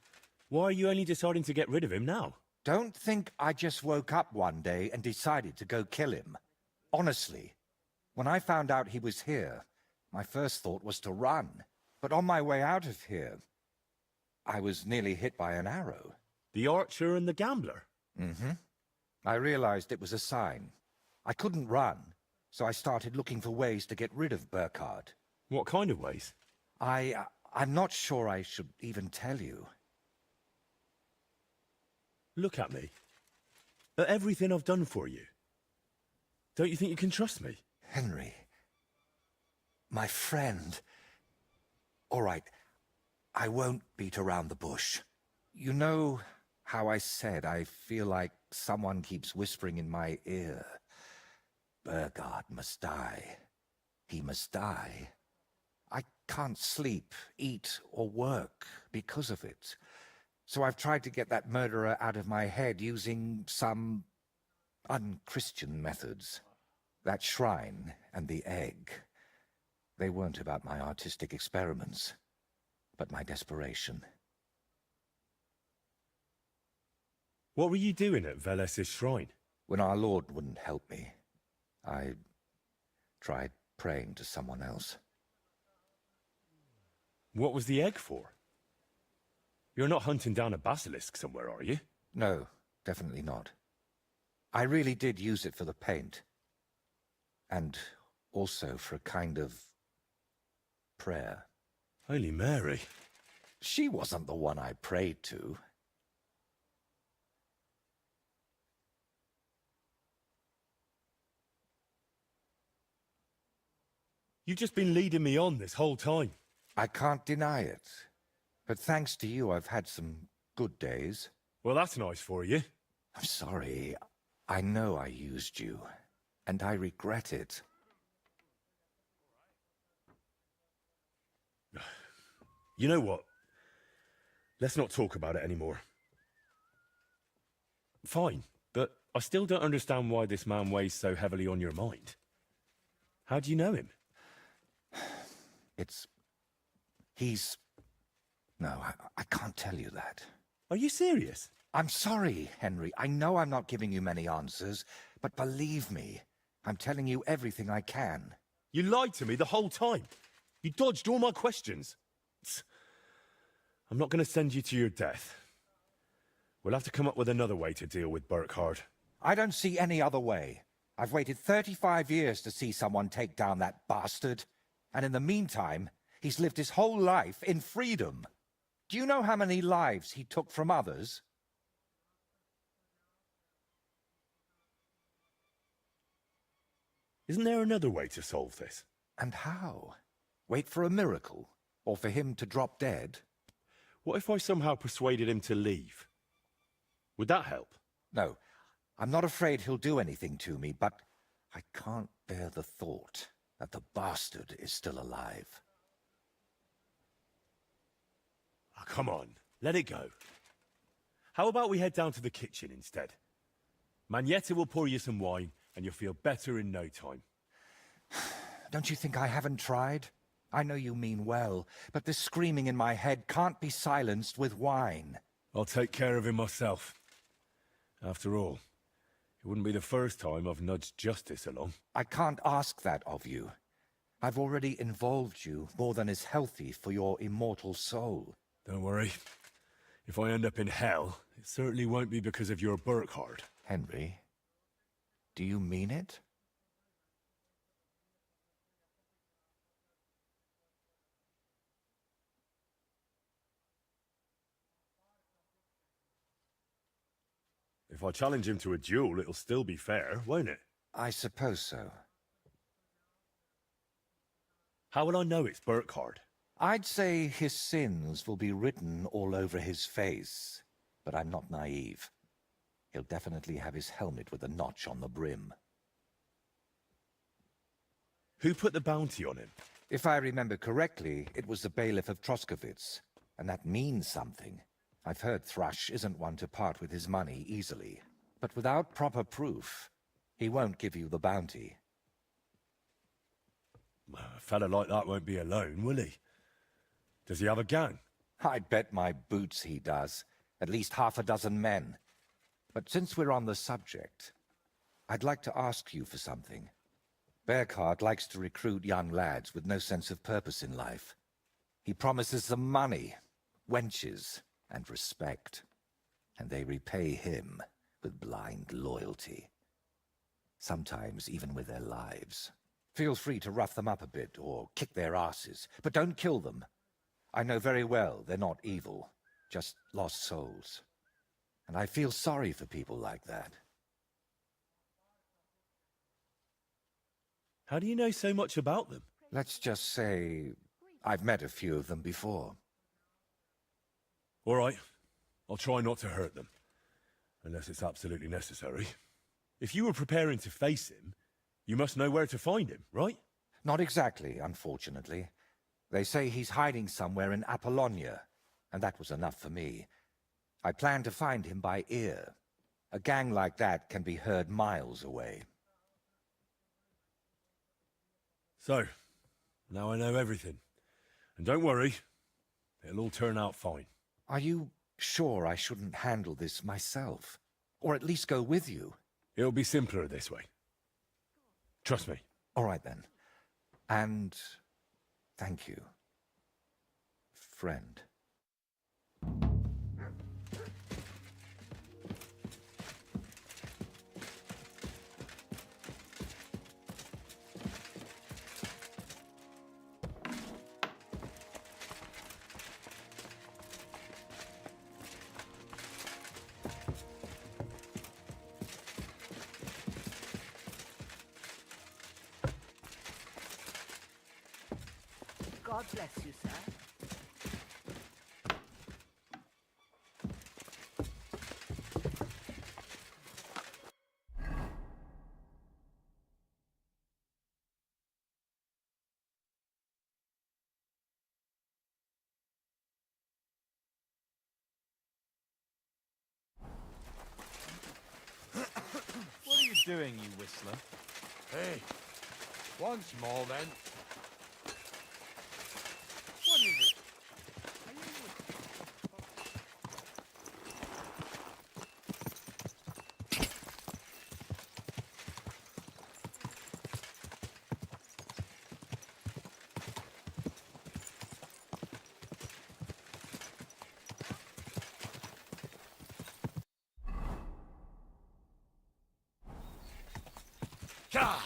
why are you only deciding to get rid of him now? Don't think I just woke up one day and decided to go kill him. Honestly, when I found out he was here, my first thought was to run. But on my way out of here, I was nearly hit by an arrow. The archer and the gambler? Mm-hmm. I realized it was a sign. I couldn't run, so I started looking for ways to get rid of Burkhard. What kind of ways? I'm not sure I should even tell you. Look at me. At everything I've done for you. Don't you think you can trust me? Henry. My friend. All right, I won't beat around the bush. You know how I said I feel like someone keeps whispering in my ear. Burkhard must die. He must die. I can't sleep, eat, or work because of it. So I've tried to get that murderer out of my head using some unchristian methods. That shrine and the egg. They weren't about my artistic experiments, but my desperation. What were you doing at Veles's shrine? When our Lord wouldn't help me, I tried praying to someone else. What was the egg for? You're not hunting down a basilisk somewhere, are you? No, definitely not. I really did use it for the paint. And also for a kind of prayer. Holy Mary. She wasn't the one I prayed to. You've just been leading me on this whole time. I can't deny it. But thanks to you, I've had some good days. Well, that's nice for you. I'm sorry. I know I used you. And I regret it. You know what? Let's not talk about it anymore. Fine, but I still don't understand why this man weighs so heavily on your mind. How do you know him? No, I can't tell you that. Are you serious? I'm sorry, Henry. I know I'm not giving you many answers, but believe me, I'm telling you everything I can. You lied to me the whole time. You dodged all my questions. I'm not going to send you to your death. We'll have to come up with another way to deal with Burkhard. I don't see any other way. I've waited 35 years to see someone take down that bastard. And in the meantime, he's lived his whole life in freedom. Do you know how many lives he took from others? Isn't there another way to solve this? And how? Wait for a miracle? Or for him to drop dead? What if I somehow persuaded him to leave? Would that help? No, I'm not afraid he'll do anything to me, but I can't bear the thought that the bastard is still alive. Oh, come on, let it go. How about we head down to the kitchen instead? Magnetta will pour you some wine, and you'll feel better in no time. Don't you think I haven't tried? I know you mean well, but this screaming in my head can't be silenced with wine. I'll take care of him myself. After all, it wouldn't be the first time I've nudged justice along. I can't ask that of you. I've already involved you more than is healthy for your immortal soul. Don't worry. If I end up in hell, it certainly won't be because of your Burkhard. Henry, do you mean it? If I challenge him to a duel, it'll still be fair, won't it? I suppose so. How will I know it's Burkhard? I'd say his sins will be written all over his face, but I'm not naive. He'll definitely have his helmet with a notch on the brim. Who put the bounty on him? If I remember correctly, it was the bailiff of Troskowitz, and that means something. I've heard Thrush isn't one to part with his money easily, but without proper proof, he won't give you the bounty. A fella like that won't be alone, will he? Does he have a gang? I'd bet my boots he does. At least half a dozen men. But since we're on the subject, I'd like to ask you for something. Burkhard likes to recruit young lads with no sense of purpose in life. He promises them money, wenches, and respect. And they repay him with blind loyalty. Sometimes even with their lives. Feel free to rough them up a bit or kick their asses, but don't kill them. I know very well they're not evil, just lost souls. And I feel sorry for people like that. How do you know so much about them? Let's just say I've met a few of them before. All right. I'll try not to hurt them. Unless it's absolutely necessary. If you were preparing to face him, you must know where to find him, right? Not exactly, unfortunately. They say he's hiding somewhere in Apollonia, and that was enough for me. I plan to find him by ear. A gang like that can be heard miles away. So, now I know everything. And don't worry, it'll all turn out fine. Are you sure I shouldn't handle this myself? Or at least go with you? It'll be simpler this way. Trust me. All right then. And thank you, friend. God bless you, sir. What are you doing, you whistler? Hey, once more then. What is it? God!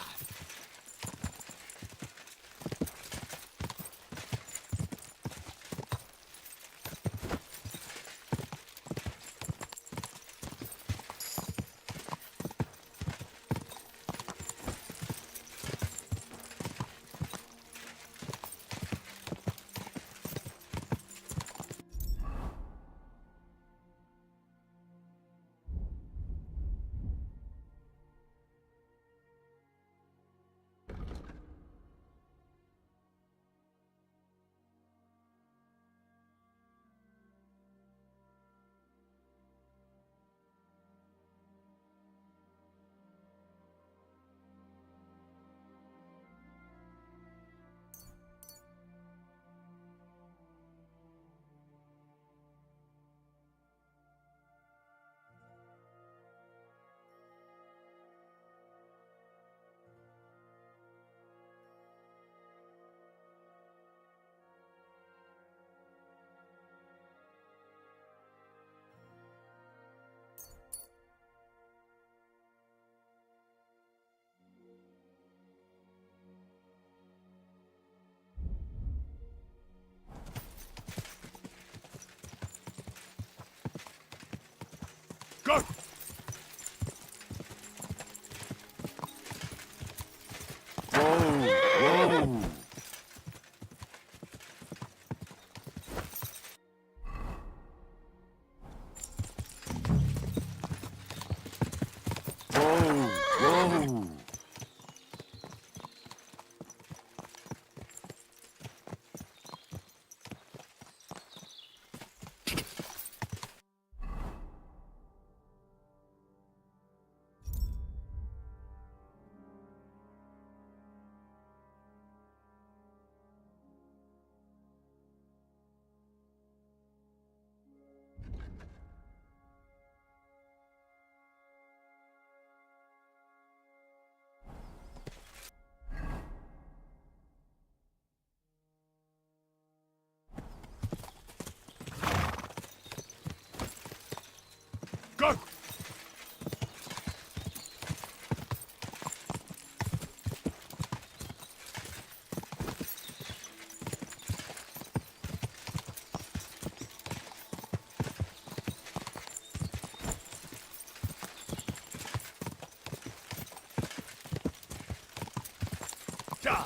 Whoa!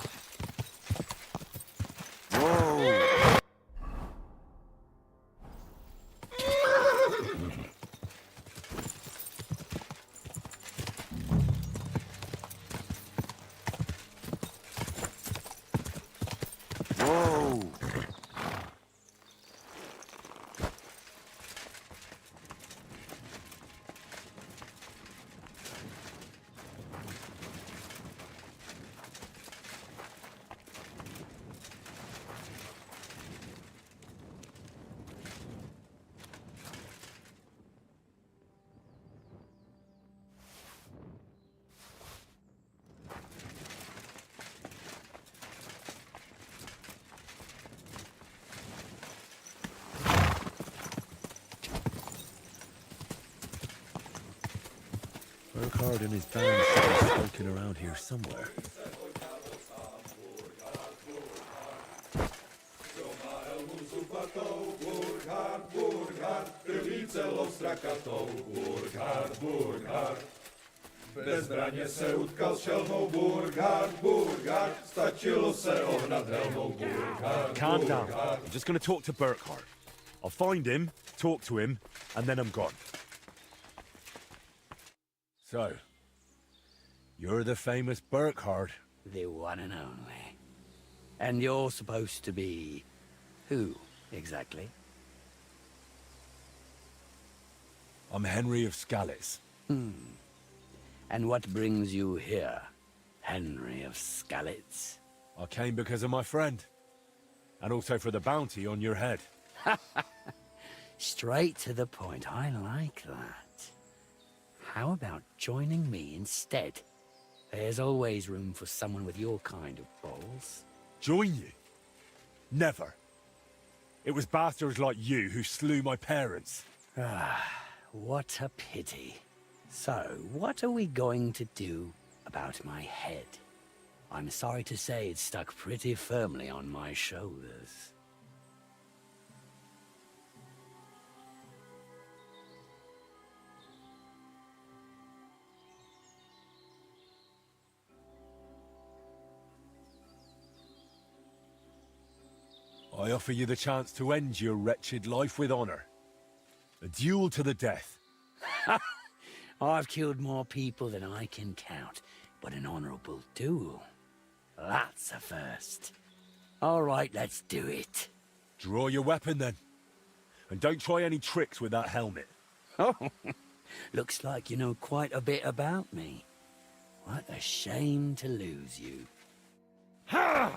Whoa! Burkhard and his band should be skulking around here somewhere. Bezbraně se utkal s šelmou Burkhard, stačilo se ohnat helmou Burkhard. Calm down. I'm just going to talk to Burkhard. I'll find him, talk to him, and then I'm gone. So, you're the famous Burkhard. The one and only. And you're supposed to be... who, exactly? I'm Henry of Skalitz. And what brings you here, Henry of Skalitz? I came because of my friend. And also for the bounty on your head. Straight to the point. I like that. How about joining me instead? There's always room for someone with your kind of balls. Join you? Never. It was bastards like you who slew my parents. What a pity. So, what are we going to do about my head? I'm sorry to say it's stuck pretty firmly on my shoulders. I offer you the chance to end your wretched life with honor. A duel to the death. I've killed more people than I can count, but an honorable duel. That's a first. All right, let's do it. Draw your weapon then. And don't try any tricks with that helmet. Oh, looks like you know quite a bit about me. What a shame to lose you. I'm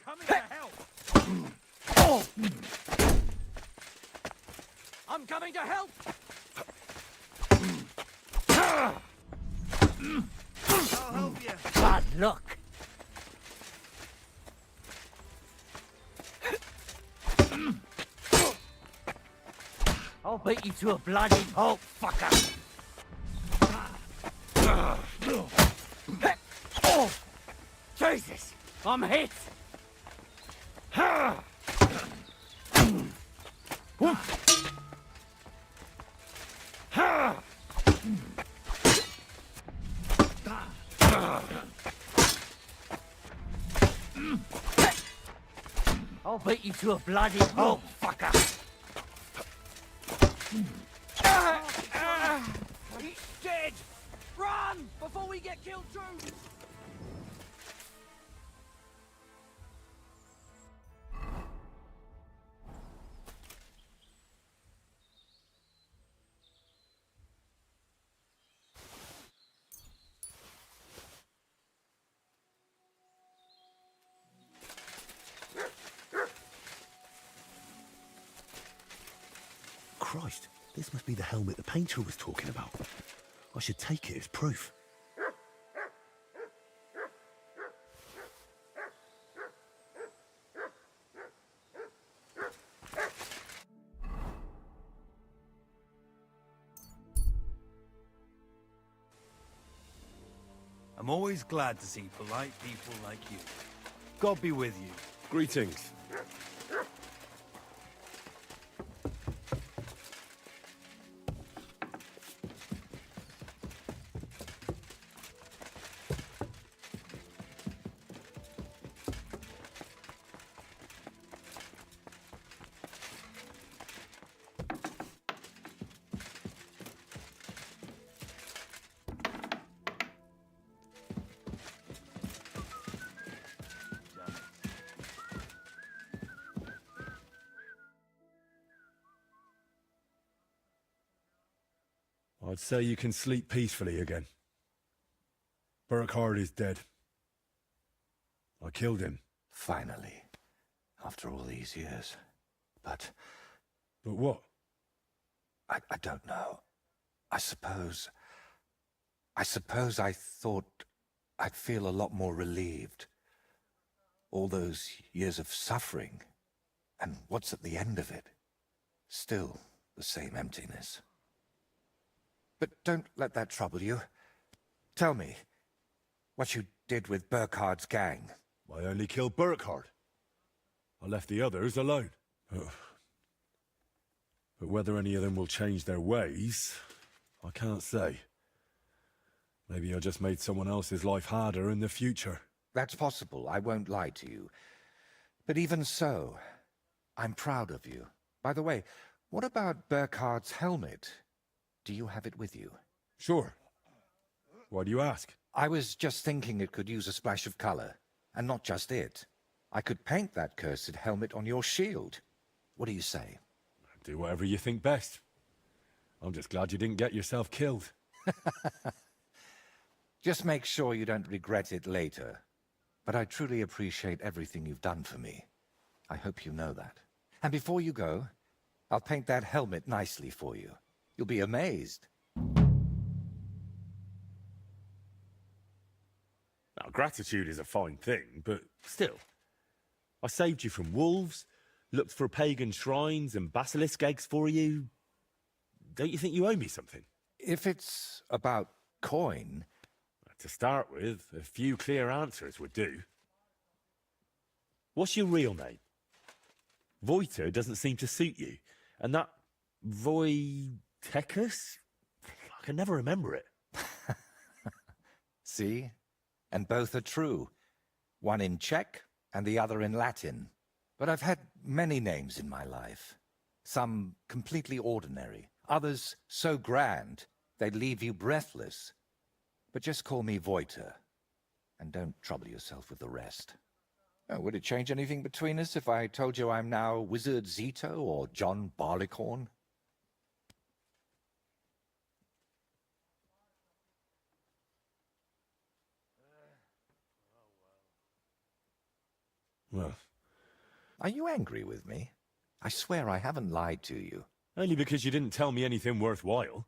coming to help! I'm coming to help! I'll help you. Bad luck. I'll beat you to a bloody pulp, fucker. Jesus, I'm hit. I'll beat you to a bloody pulp, fucker. He's dead! Run! Before we get killed too! Christ, this must be the helmet the painter was talking about. I should take it as proof. I'm always glad to see polite people like you. God be with you. Greetings. I'd say you can sleep peacefully again. Burkhard is dead. I killed him. Finally. After all these years. But what? I don't know. I suppose I thought I'd feel a lot more relieved. All those years of suffering, and what's at the end of it? Still the same emptiness. But don't let that trouble you. Tell me, what you did with Burkhard's gang. I only killed Burkhard. I left the others alone. But whether any of them will change their ways, I can't say. Maybe I just made someone else's life harder in the future. That's possible, I won't lie to you. But even so, I'm proud of you. By the way, what about Burkhard's helmet? Do you have it with you? Sure. Why do you ask? I was just thinking it could use a splash of color. And not just it. I could paint that cursed helmet on your shield. What do you say? Do whatever you think best. I'm just glad you didn't get yourself killed. Just make sure you don't regret it later. But I truly appreciate everything you've done for me. I hope you know that. And before you go, I'll paint that helmet nicely for you. You'll be amazed. Now, gratitude is a fine thing, but still. I saved you from wolves, looked for pagan shrines and basilisk eggs for you. Don't you think you owe me something? If it's about coin... To start with, a few clear answers would do. What's your real name? Voiter doesn't seem to suit you. And that Voitechus? I can never remember it. See? And both are true. One in Czech and the other in Latin. But I've had many names in my life. Some completely ordinary. Others so grand they'd leave you breathless. But just call me Voiter. And don't trouble yourself with the rest. Oh, would it change anything between us if I told you I'm now Wizard Zito or John Barleycorn? Well. Are you angry with me? I swear I haven't lied to you. Only because you didn't tell me anything worthwhile.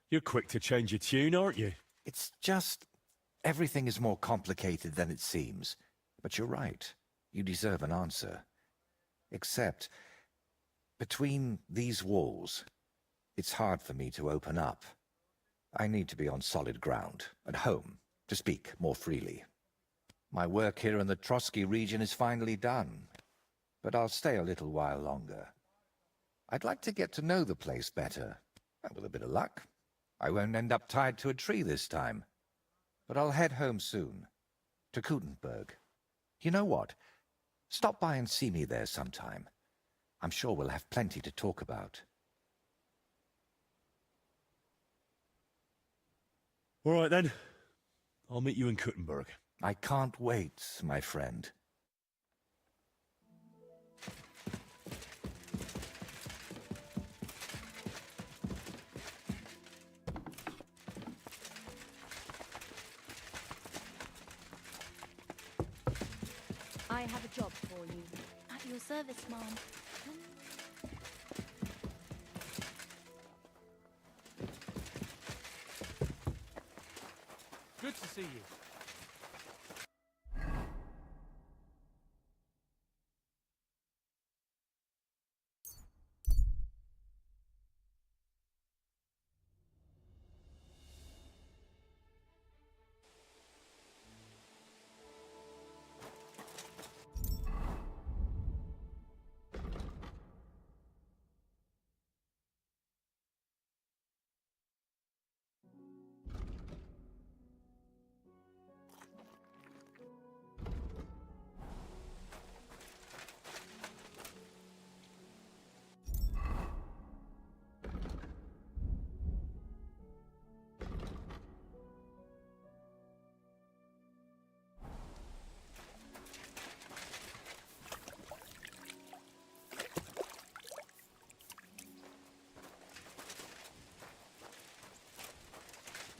You're quick to change your tune, aren't you? It's just... everything is more complicated than it seems. But you're right. You deserve an answer. Except, between these walls, it's hard for me to open up. I need to be on solid ground, at home, to speak more freely. My work here in the Trotsky region is finally done, but I'll stay a little while longer. I'd like to get to know the place better, and with a bit of luck, I won't end up tied to a tree this time. But I'll head home soon, to Kutenberg. You know what? Stop by and see me there sometime. I'm sure we'll have plenty to talk about. All right, then. I'll meet you in Kutenberg. I can't wait, my friend. I have a job for you. At your service, Mom. Good to see you.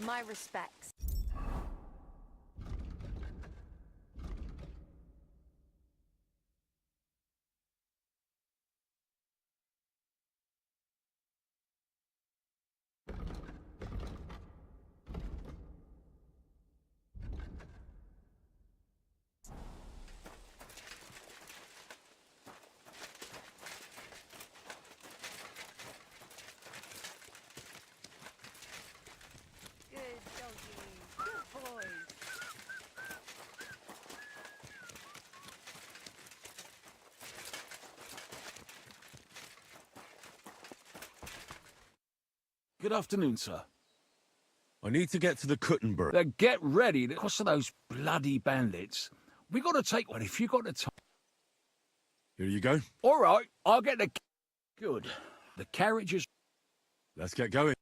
My respects. Good doggy. Good boy. Good afternoon, sir. I need to get to the Kuttenberg. Then get ready to cross those bloody bandits. We got to take one if you got the time. Here you go. All right, I'll get the... Good. The carriage is... Let's get going.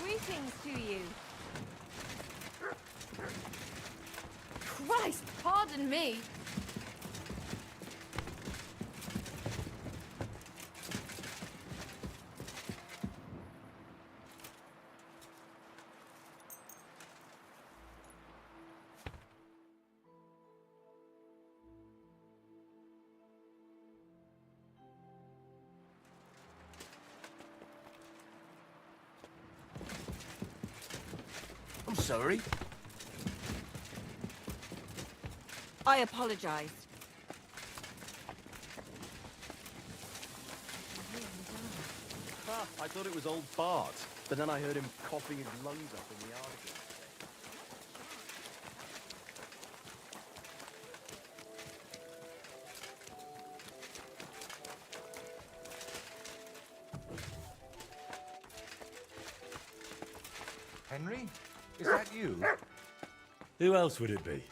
Greetings to you. Christ, pardon me. I'm sorry. I apologize. I thought it was old Bart, but then I heard him coughing his lungs up in the article. Henry? Is that you? Who else would it be?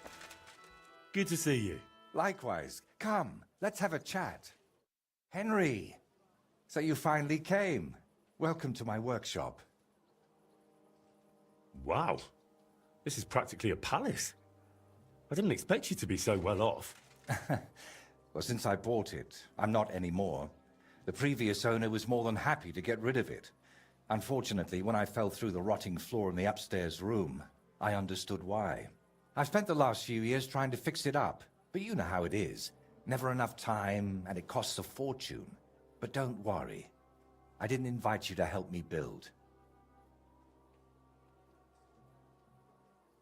Good to see you. Likewise. Come, let's have a chat. Henry, so you finally came. Welcome to my workshop. Wow. This is practically a palace. I didn't expect you to be so well off. Well, since I bought it, I'm not anymore. The previous owner was more than happy to get rid of it. Unfortunately, when I fell through the rotting floor in the upstairs room, I understood why. I've spent the last few years trying to fix it up, but you know how it is. Never enough time, and it costs a fortune. But don't worry. I didn't invite you to help me build.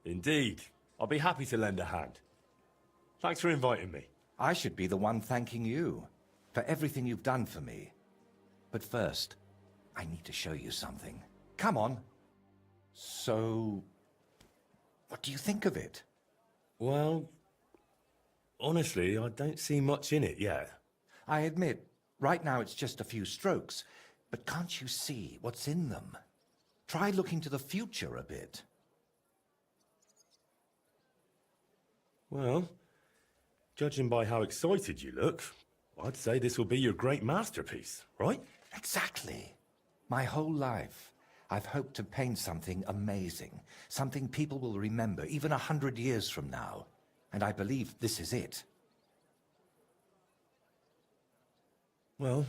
Indeed. I'll be happy to lend a hand. Thanks for inviting me. I should be the one thanking you for everything you've done for me. But first, I need to show you something. Come on. So, what do you think of it? Well, honestly, I don't see much in it yet. I admit, right now it's just a few strokes, but can't you see what's in them? Try looking to the future a bit. Well, judging by how excited you look, I'd say this will be your great masterpiece, right? Exactly. My whole life, I've hoped to paint something amazing, something people will remember even 100 years from now. And I believe this is it. Well,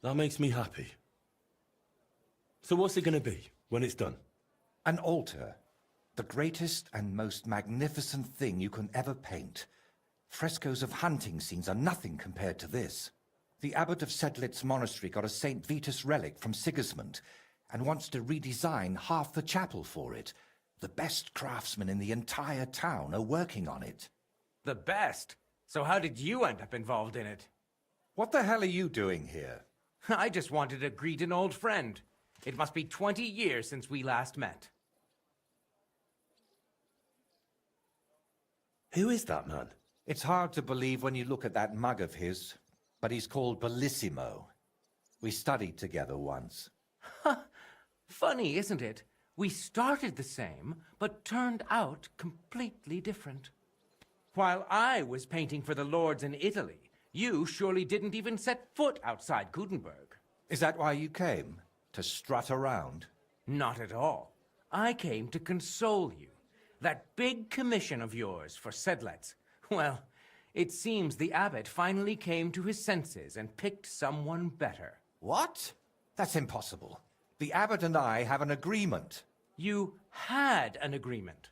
that makes me happy. So what's it going to be when it's done? An altar. The greatest and most magnificent thing you can ever paint. Frescoes of hunting scenes are nothing compared to this. The abbot of Sedlitz Monastery got a St. Vitus relic from Sigismund and wants to redesign half the chapel for it. The best craftsmen in the entire town are working on it. The best? So how did you end up involved in it? What the hell are you doing here? I just wanted to greet an old friend. It must be 20 years since we last met. Who is that man? It's hard to believe when you look at that mug of his, but he's called Bellissimo. We studied together once. Funny, isn't it? We started the same, but turned out completely different. While I was painting for the lords in Italy, you surely didn't even set foot outside Gutenberg. Is that why you came? To strut around? Not at all. I came to console you. That big commission of yours for Sedlitz, well, it seems the abbot finally came to his senses and picked someone better. What? That's impossible. The abbot and I have an agreement. You had an agreement.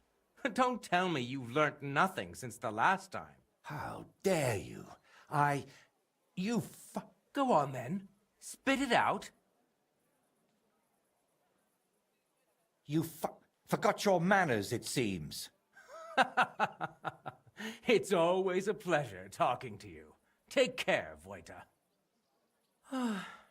Don't tell me you've learnt nothing since the last time. How dare you? Go on then. Spit it out. You forgot your manners, it seems. It's always a pleasure talking to you. Take care, Voita.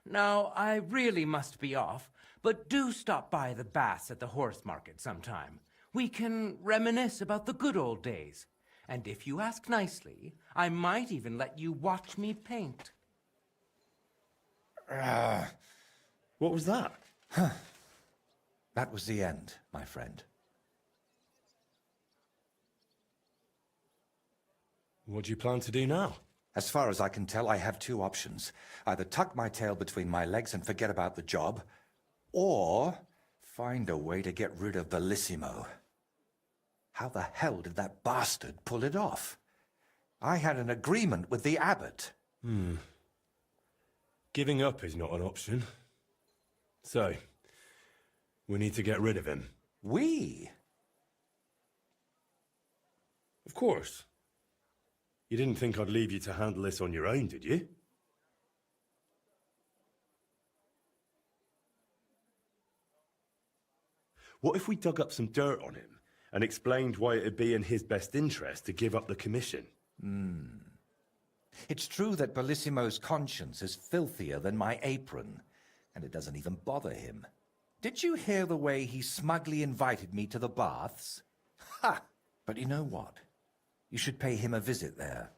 Now, I really must be off, but do stop by the baths at the horse market sometime. We can reminisce about the good old days. And if you ask nicely, I might even let you watch me paint. What was that? That was the end, my friend. What do you plan to do now? As far as I can tell, I have two options. Either tuck my tail between my legs and forget about the job, or find a way to get rid of Bellissimo. How the hell did that bastard pull it off? I had an agreement with the abbot. Giving up is not an option. So, we need to get rid of him. We? Of course. You didn't think I'd leave you to handle this on your own, did you? What if we dug up some dirt on him and explained why it'd be in his best interest to give up the commission? It's true that Bellissimo's conscience is filthier than my apron, and it doesn't even bother him. Did you hear the way he smugly invited me to the baths? Ha! But you know what? You should pay him a visit there.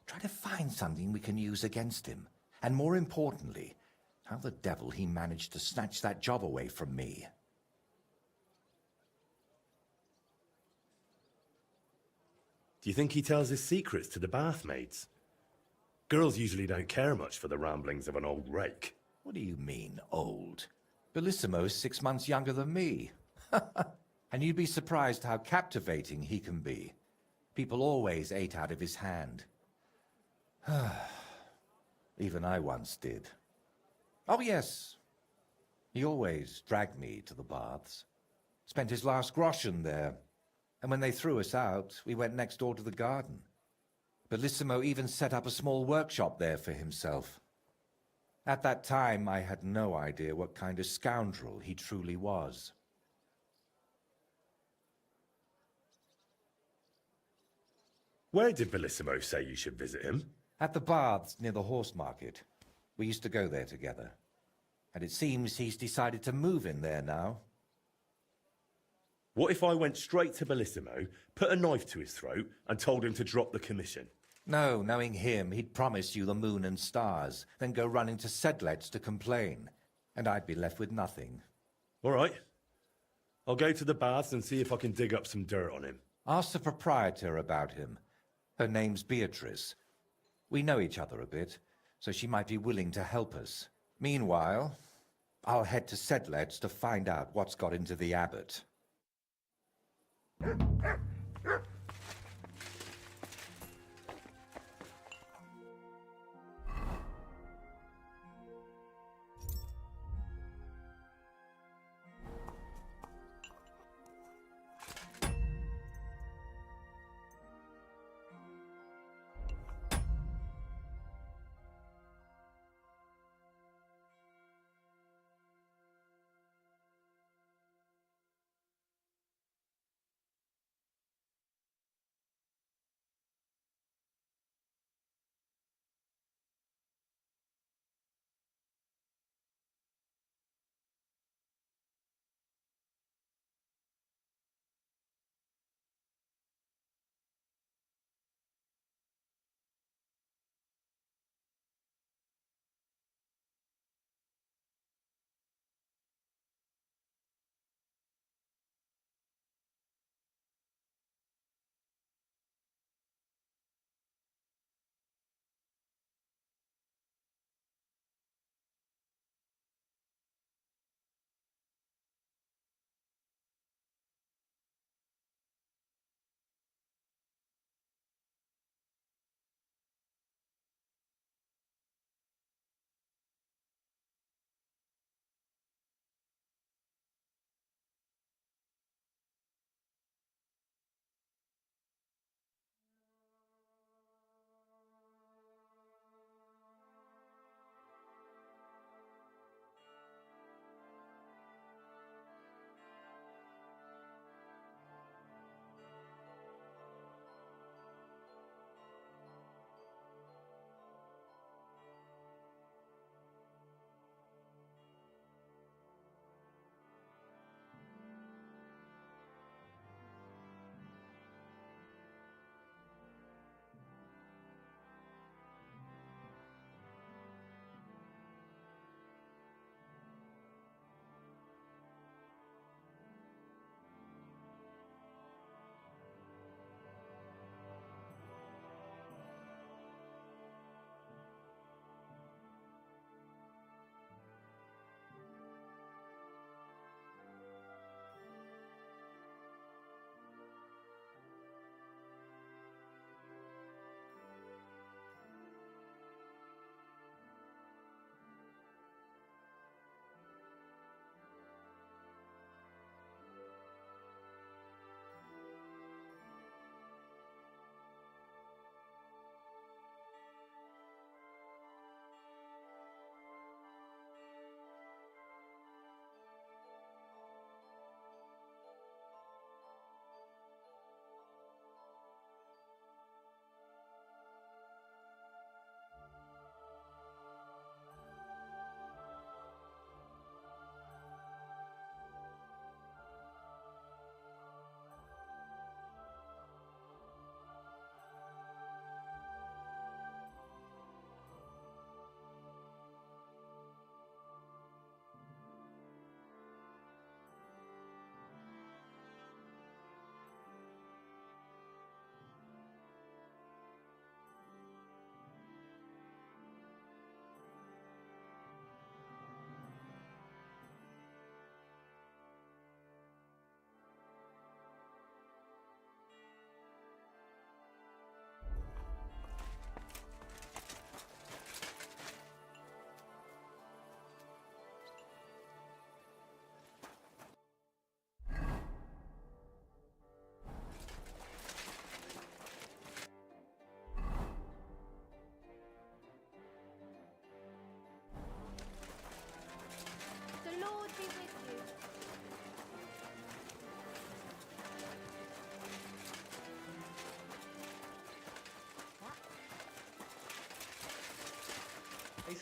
Try to find something we can use against him. And more importantly, how the devil he managed to snatch that job away from me. Do you think he tells his secrets to the bathmaids? Girls usually don't care much for the ramblings of an old rake. What do you mean, old? Bellissimo's 6 months younger than me. And you'd be surprised how captivating he can be. People always ate out of his hand. Even I once did. Oh, yes. He always dragged me to the baths. Spent his last groschen there. And when they threw us out, we went next door to the garden. Bellissimo even set up a small workshop there for himself. At that time, I had no idea what kind of scoundrel he truly was. Where did Bellissimo say you should visit him? At the baths near the horse market. We used to go there together. And it seems he's decided to move in there now. What if I went straight to Bellissimo, put a knife to his throat, and told him to drop the commission? No, knowing him, he'd promise you the moon and stars, then go running to Sedlets to complain. And I'd be left with nothing. All right. I'll go to the baths and see if I can dig up some dirt on him. Ask the proprietor about him. Her name's Beatrice. We know each other a bit, so she might be willing to help us. Meanwhile, I'll head to Sedlets to find out what's got into the abbot.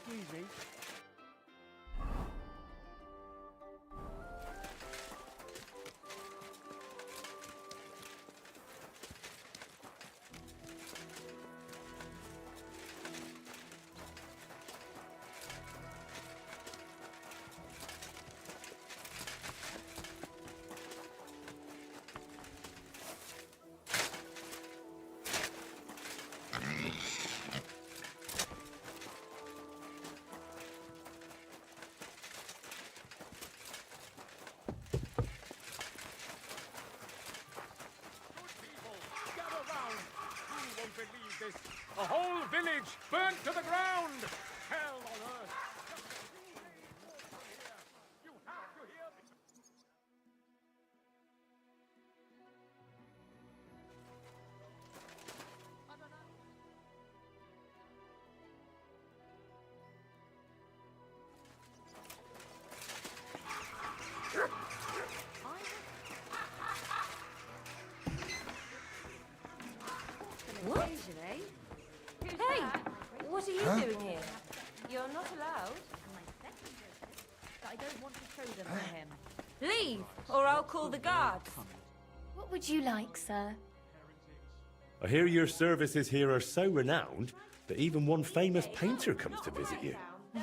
Excuse me. Believe this. A whole village burnt to the ground. Hell on earth. You have to hear me. What? Hey, what are you doing here? You're not allowed. But I don't want to show them to him. Leave, or I'll call the guards. What would you like, sir? I hear your services here are so renowned that even one famous painter comes to visit you.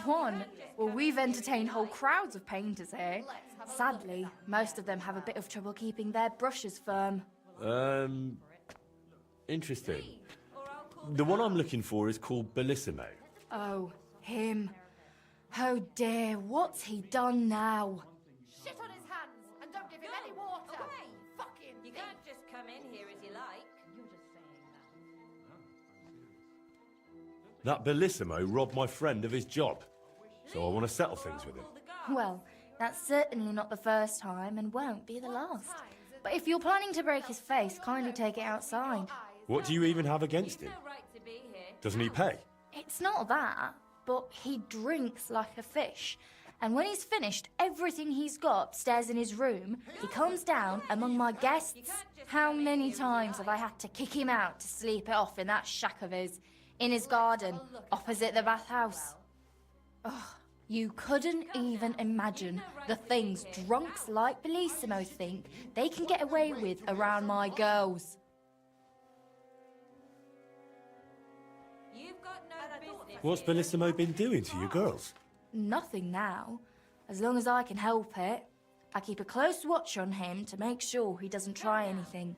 One? Well, we've entertained whole crowds of painters here. Sadly, most of them have a bit of trouble keeping their brushes firm. Interesting. The one I'm looking for is called Bellissimo. Oh, him. Oh dear, what's he done now? Shit on his hands and don't give him any water. Away. Fucking You can't just come in here as you like. You're just saying that. That Bellissimo robbed my friend of his job, so I want to settle things with him. Well, that's certainly not the first time and won't be the last. But if you're planning to break his face, kindly take it outside. What do you even have against him? Doesn't he pay? It's not that, but he drinks like a fish. And when he's finished everything he's got upstairs in his room, he comes down among my guests. How many times have I had to kick him out to sleep it off in that shack of his, in his garden, opposite the bathhouse? Ugh, you couldn't even imagine the things drunks like Bellissimo think they can get away with around my girls. What's Bellissimo been doing to you girls? Nothing now. As long as I can help it. I keep a close watch on him to make sure he doesn't try anything.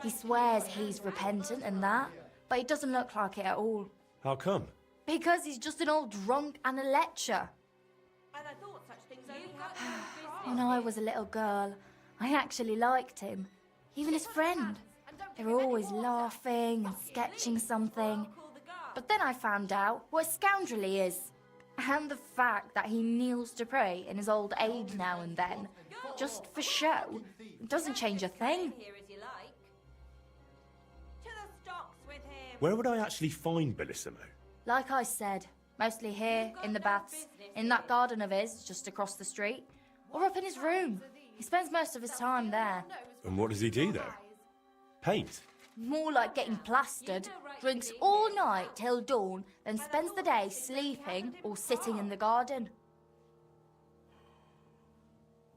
He swears he's repentant and that, but it doesn't look like it at all. How come? Because he's just an old drunk and a lecher. And I thought such things only happened When I was a little girl, I actually liked him. Even his friend. They were always laughing and sketching something. But then I found out what a scoundrel he is. And the fact that he kneels to pray in his old age now and then, just for show, doesn't change a thing. Where would I actually find Bellissimo? Like I said, mostly here, in the baths, in that garden of his, just across the street, or up in his room. He spends most of his time there. And what does he do there? Paint? More like getting plastered, drinks all night till dawn, then spends the day sleeping or sitting in the garden.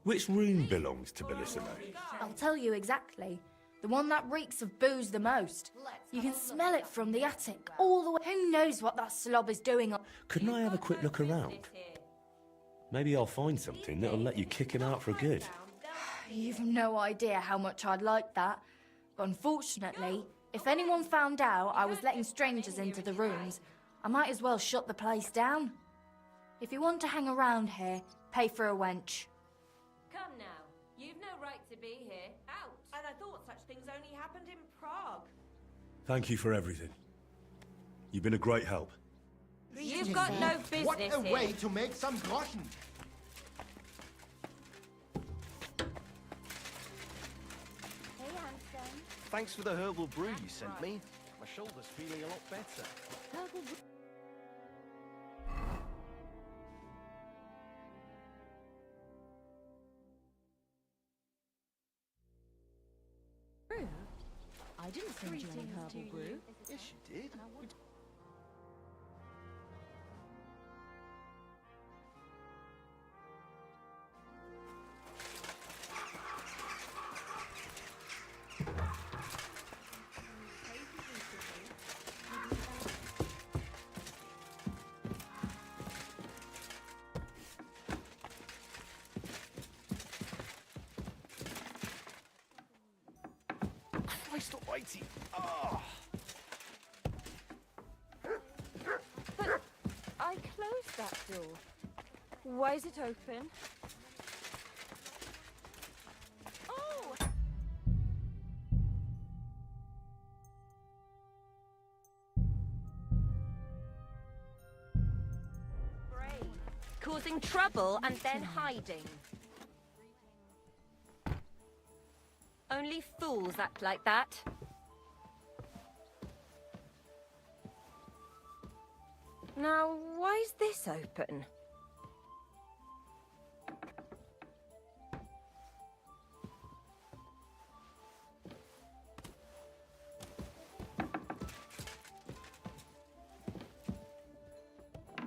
Which room belongs to Bellissimo? I'll tell you exactly. The one that reeks of booze the most. You can smell it from the attic all the way. Who knows what that slob is doing? Couldn't I have a quick look around? Maybe I'll find something that'll let you kick him out for good. You've no idea how much I'd like that. But unfortunately, if anyone found out I was letting strangers into the rooms, I might as well shut the place down. If you want to hang around here, pay for a wench. Come now. You've no right to be here. Out. And I thought such things only happened in Prague. Thank you for everything. You've been a great help. You've got no business What a way here. to make some groschen! Hey, handsome. Thanks for the herbal brew you sent me. My shoulder's feeling a lot better. Brew? I didn't send you any herbal brew. Yes, you did. Christ almighty! Oh. But I closed that door. Why is it open? Oh! Brave. Causing trouble and then hiding. Only fools act like that. Now, why is this open?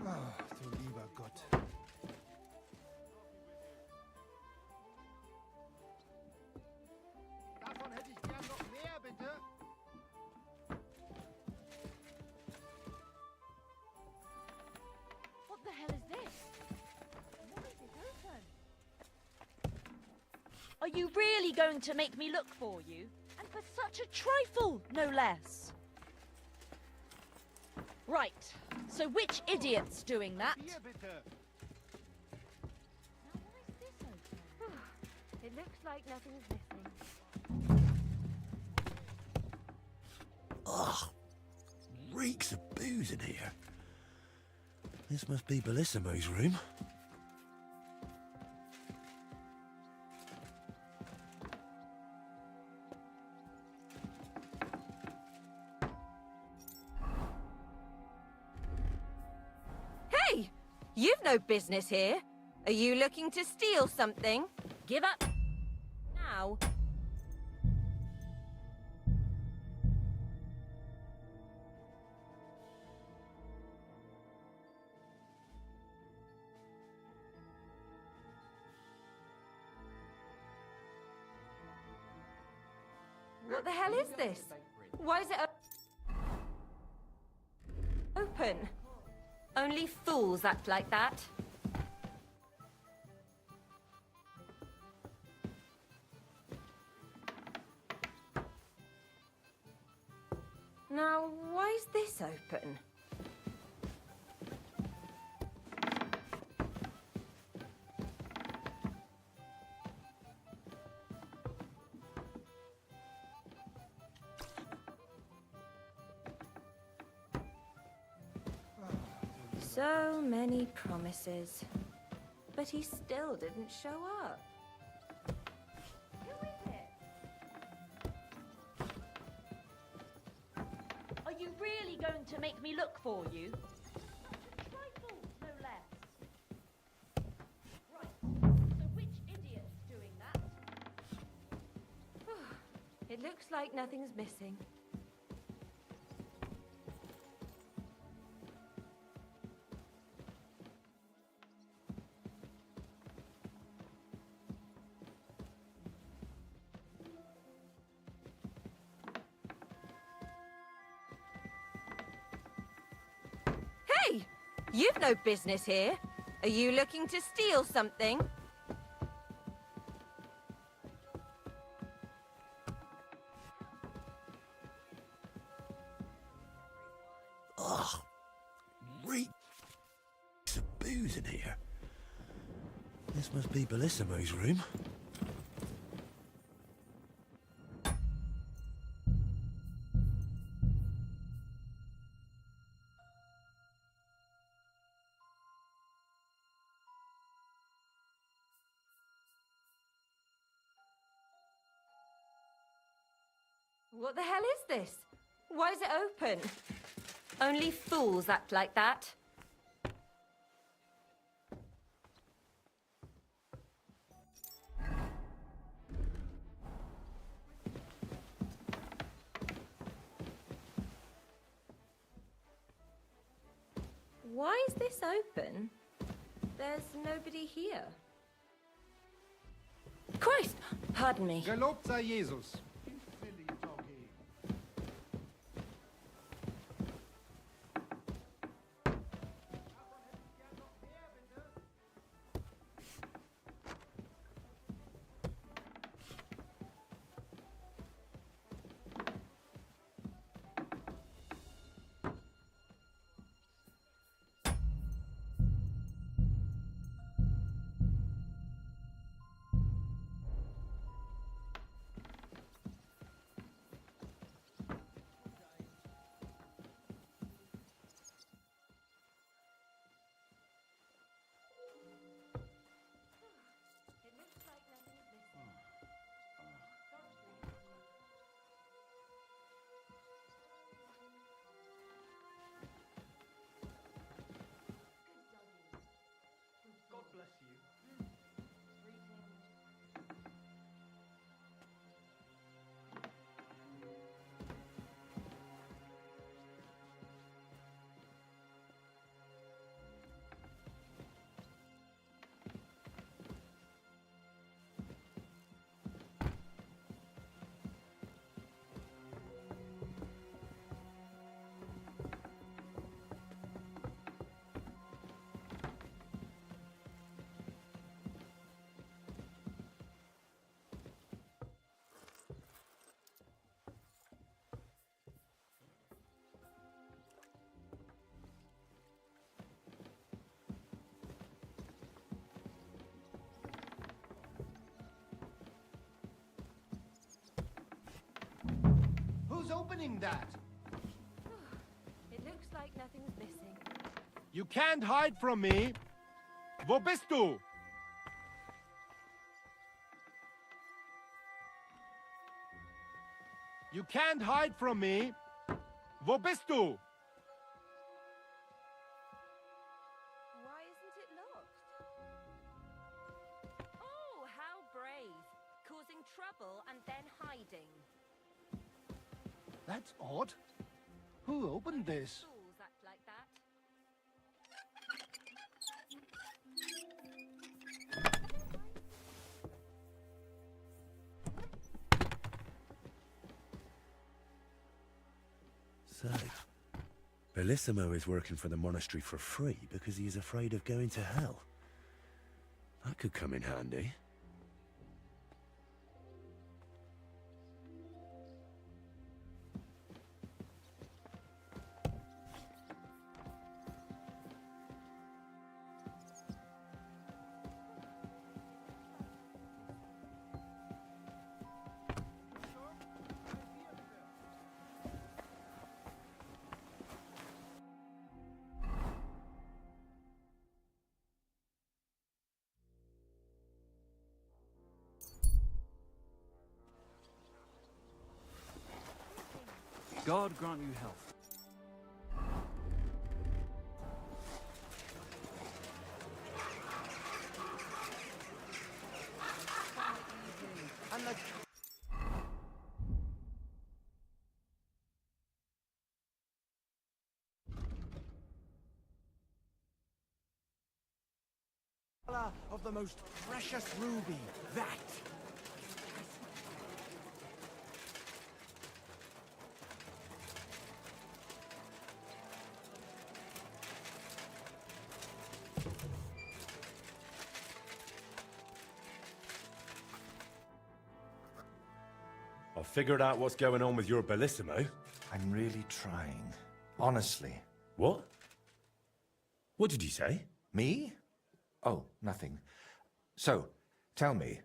Ah, du lieber Gott. Davon hätte ich gern noch mehr, bitte. What the hell is this? Why is it open? Are you really going to make me look for you? And for such a trifle, no less. Right, so which idiot's doing that? Now, why is this open? It looks like nothing's missing. Ugh. Reeks of booze in here. This must be Bellissimo's room. Hey! You've no business here. Are you looking to steal something? Give up now. What the hell is this? Why is it open? Only fools act like that. Now, why is this open? So many promises. But he still didn't show up. Who is it? Are you really going to make me look for you? Such a trifle, no less. Right, so which idiot's doing that? It looks like nothing's missing. Hey! You've no business here. Are you looking to steal something? Ugh. Reeks of booze in here. This must be Bellissimo's room. What the hell is this? Why is it open? Only fools act like that. Why is this open? There's nobody here. Christ! Pardon me. Gelobt sei Jesus. opening that? It looks like nothing's missing. You can't hide from me. Wo bist du? You can't hide from me. Wo bist du? Why isn't it locked? Oh, how brave. Causing trouble and then hiding. That's odd. Who opened this? Fools act like that. So, Bellissimo is working for the monastery for free because he is afraid of going to hell. That could come in handy. God grant you health. And the... of the most precious ruby, that. I've figured out what's going on with your Bellissimo. I'm really trying. Honestly. What? What did you say? Me? Oh, nothing. So, tell me,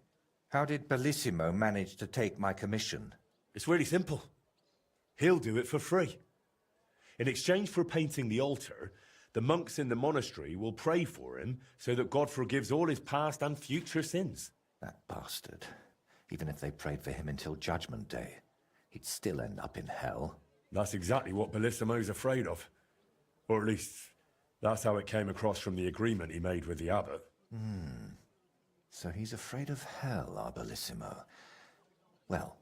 how did Bellissimo manage to take my commission? It's really simple. He'll do it for free. In exchange for painting the altar, the monks in the monastery will pray for him so that God forgives all his past and future sins. That bastard. Even if they prayed for him until Judgment Day, he'd still end up in hell. That's exactly what Bellissimo's afraid of. Or at least, that's how it came across from the agreement he made with the abbot. So he's afraid of hell, our Bellissimo. Well,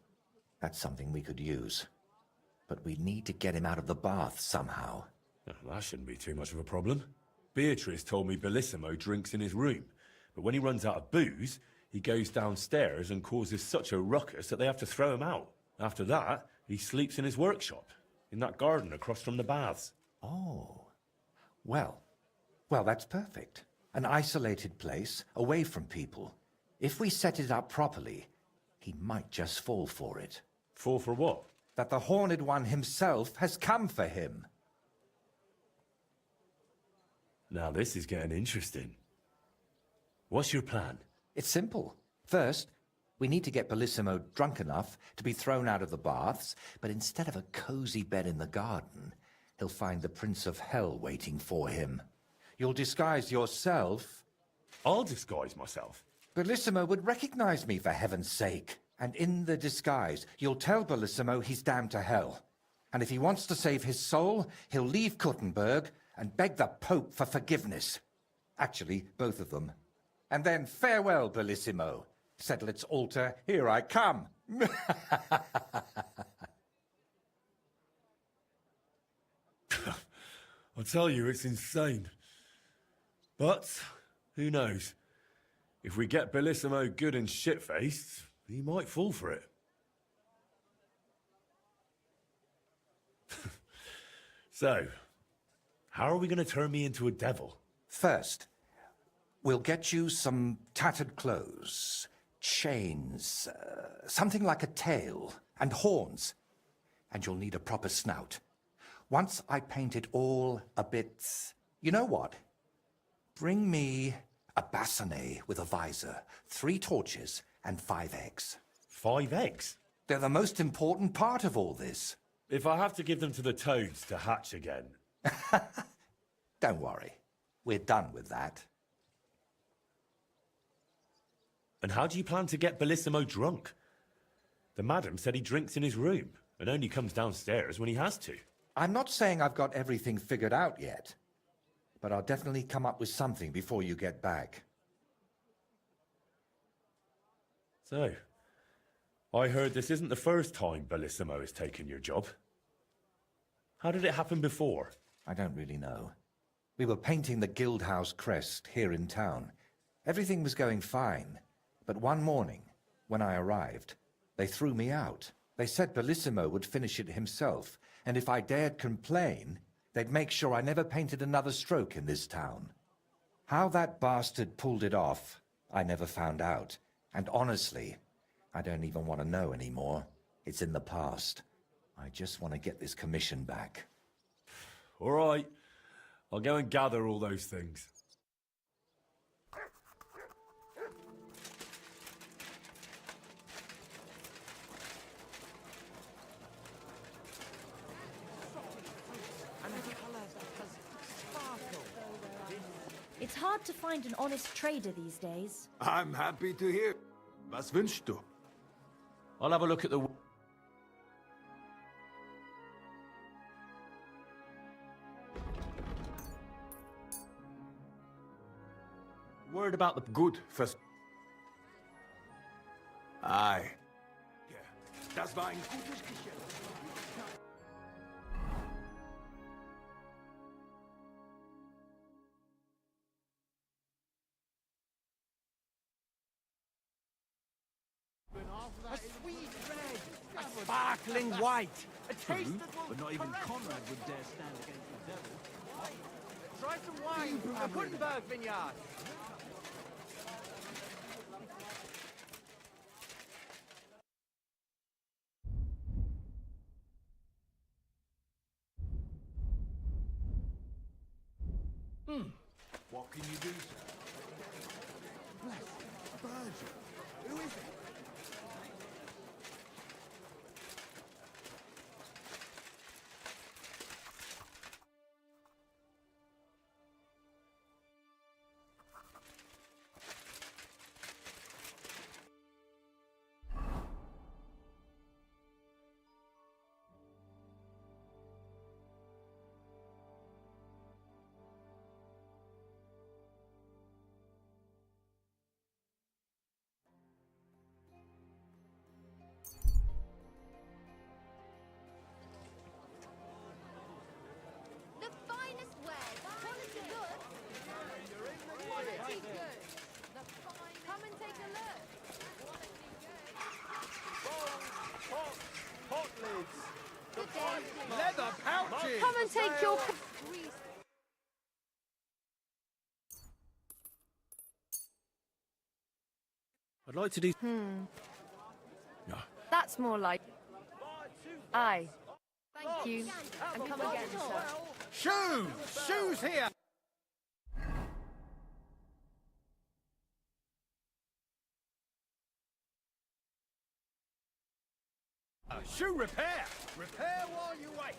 that's something we could use. But we need to get him out of the bath somehow. Well, that shouldn't be too much of a problem. Beatrice told me Bellissimo drinks in his room, but when he runs out of booze, he goes downstairs and causes such a ruckus that they have to throw him out. After that, he sleeps in his workshop, in that garden across from the baths. Oh. Well, that's perfect. An isolated place, away from people. If we set it up properly, he might just fall for it. Fall for what? That the Horned One himself has come for him. Now this is getting interesting. What's your plan? It's simple. First, we need to get Bellissimo drunk enough to be thrown out of the baths, but instead of a cozy bed in the garden, he'll find the Prince of Hell waiting for him. You'll disguise yourself. I'll disguise myself. Bellissimo would recognize me, for heaven's sake. And in the disguise, you'll tell Bellissimo he's damned to hell. And if he wants to save his soul, he'll leave Kuttenberg and beg the Pope for forgiveness. Actually, both of them. And then farewell, Bellissimo. Settle its altar, here I come. I tell you, it's insane. But, who knows? If we get Bellissimo good and shit-faced, he might fall for it. So, how are we going to turn me into a devil? First, we'll get you some tattered clothes, chains, something like a tail, and horns. And you'll need a proper snout. Once I paint it all a bit... You know what? Bring me a bassinet with a visor, 3 torches, and 5 eggs. 5 eggs? They're the most important part of all this. If I have to give them to the toads to hatch again... Don't worry. We're done with that. And how do you plan to get Bellissimo drunk? The madam said he drinks in his room and only comes downstairs when he has to. I'm not saying I've got everything figured out yet, but I'll definitely come up with something before you get back. So, I heard this isn't the first time Bellissimo has taken your job. How did it happen before? I don't really know. We were painting the Guildhouse crest here in town. Everything was going fine, but one morning, when I arrived, they threw me out. They said Bellissimo would finish it himself, and if I dared complain, they'd make sure I never painted another stroke in this town. How that bastard pulled it off, I never found out. And honestly, I don't even want to know anymore. It's in the past. I just want to get this commission back. All right. I'll go and gather all those things. It's hard to find an honest trader these days. I'm happy to hear. Was wünschst du? I'll have a look at the... Word about the... Gut, Aye. Ja, das war ein gutes Geschäft. A sweet red, a sparkling white, a taste that will But not even Conrad would dare stand against the devil. Try some wine from the Gutenberg vineyard. What can you do, sir? Bless you, Virgil. Who is it? The finest wares, quality good. Quality good. The finest. Come and take a look. Pot lids. Good day. Leather pouches. Come and take your. I'd like to do... That's more like. Aye. Thank you. And come again, sir. Shoes! Shoes here! Shoe repair! Repair while you wait!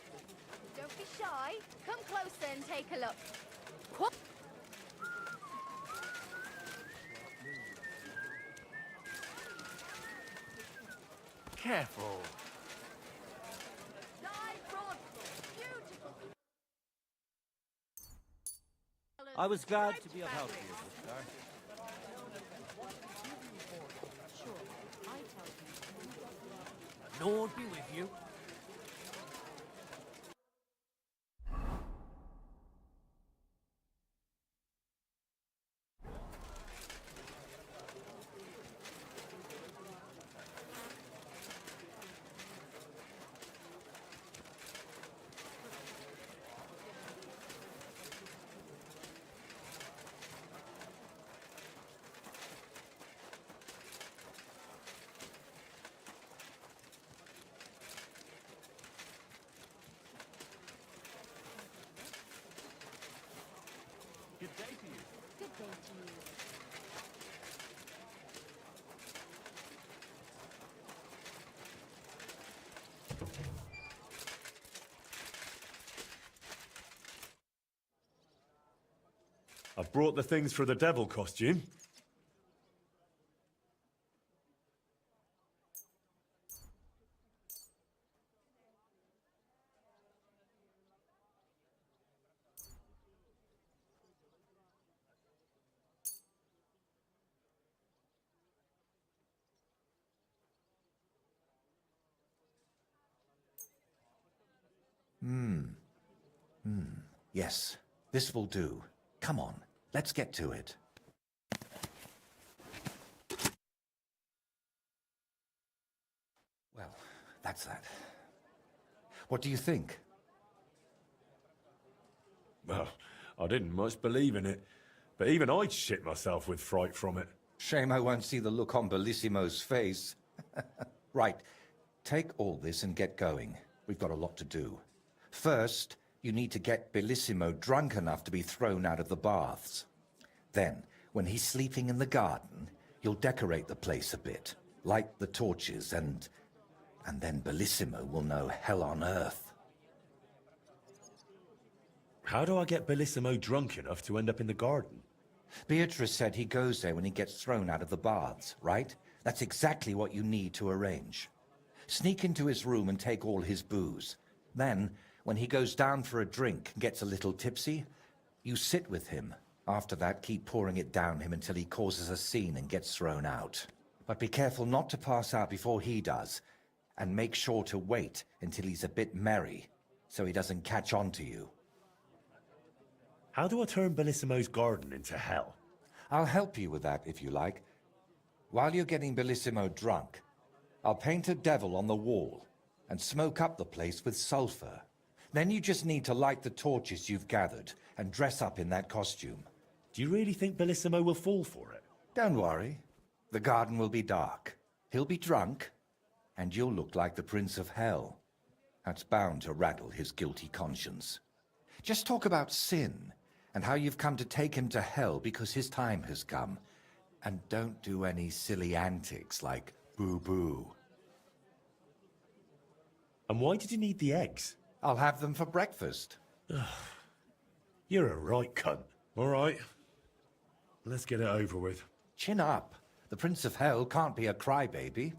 Don't be shy. Come closer and take a look. Careful. I was glad to be of help to you, sister. Lord be with you. I've brought the things for the devil costume. Yes, this will do. Come on, let's get to it. Well, that's that. What do you think? Well, I didn't much believe in it, but even I'd shit myself with fright from it. Shame I won't see the look on Bellissimo's face. Right, take all this and get going. We've got a lot to do. First, you need to get Bellissimo drunk enough to be thrown out of the baths. Then, when he's sleeping in the garden, you'll decorate the place a bit, light the torches, and then Bellissimo will know hell on earth. How do I get Bellissimo drunk enough to end up in the garden? Beatrice said he goes there when he gets thrown out of the baths, right? That's exactly what you need to arrange. Sneak into his room and take all his booze. Then, when he goes down for a drink and gets a little tipsy, you sit with him. After that, keep pouring it down him until he causes a scene and gets thrown out. But be careful not to pass out before he does, and make sure to wait until he's a bit merry, so he doesn't catch on to you. How do I turn Bellissimo's garden into hell? I'll help you with that, if you like. While you're getting Bellissimo drunk, I'll paint a devil on the wall and smoke up the place with sulfur. Then you just need to light the torches you've gathered and dress up in that costume. Do you really think Bellissimo will fall for it? Don't worry. The garden will be dark. He'll be drunk, and you'll look like the Prince of Hell. That's bound to rattle his guilty conscience. Just talk about sin and how you've come to take him to hell because his time has come. And don't do any silly antics like boo-boo. And why did you need the eggs? I'll have them for breakfast. You're a right cunt. All right. Let's get it over with. Chin up. The Prince of Hell can't be a crybaby.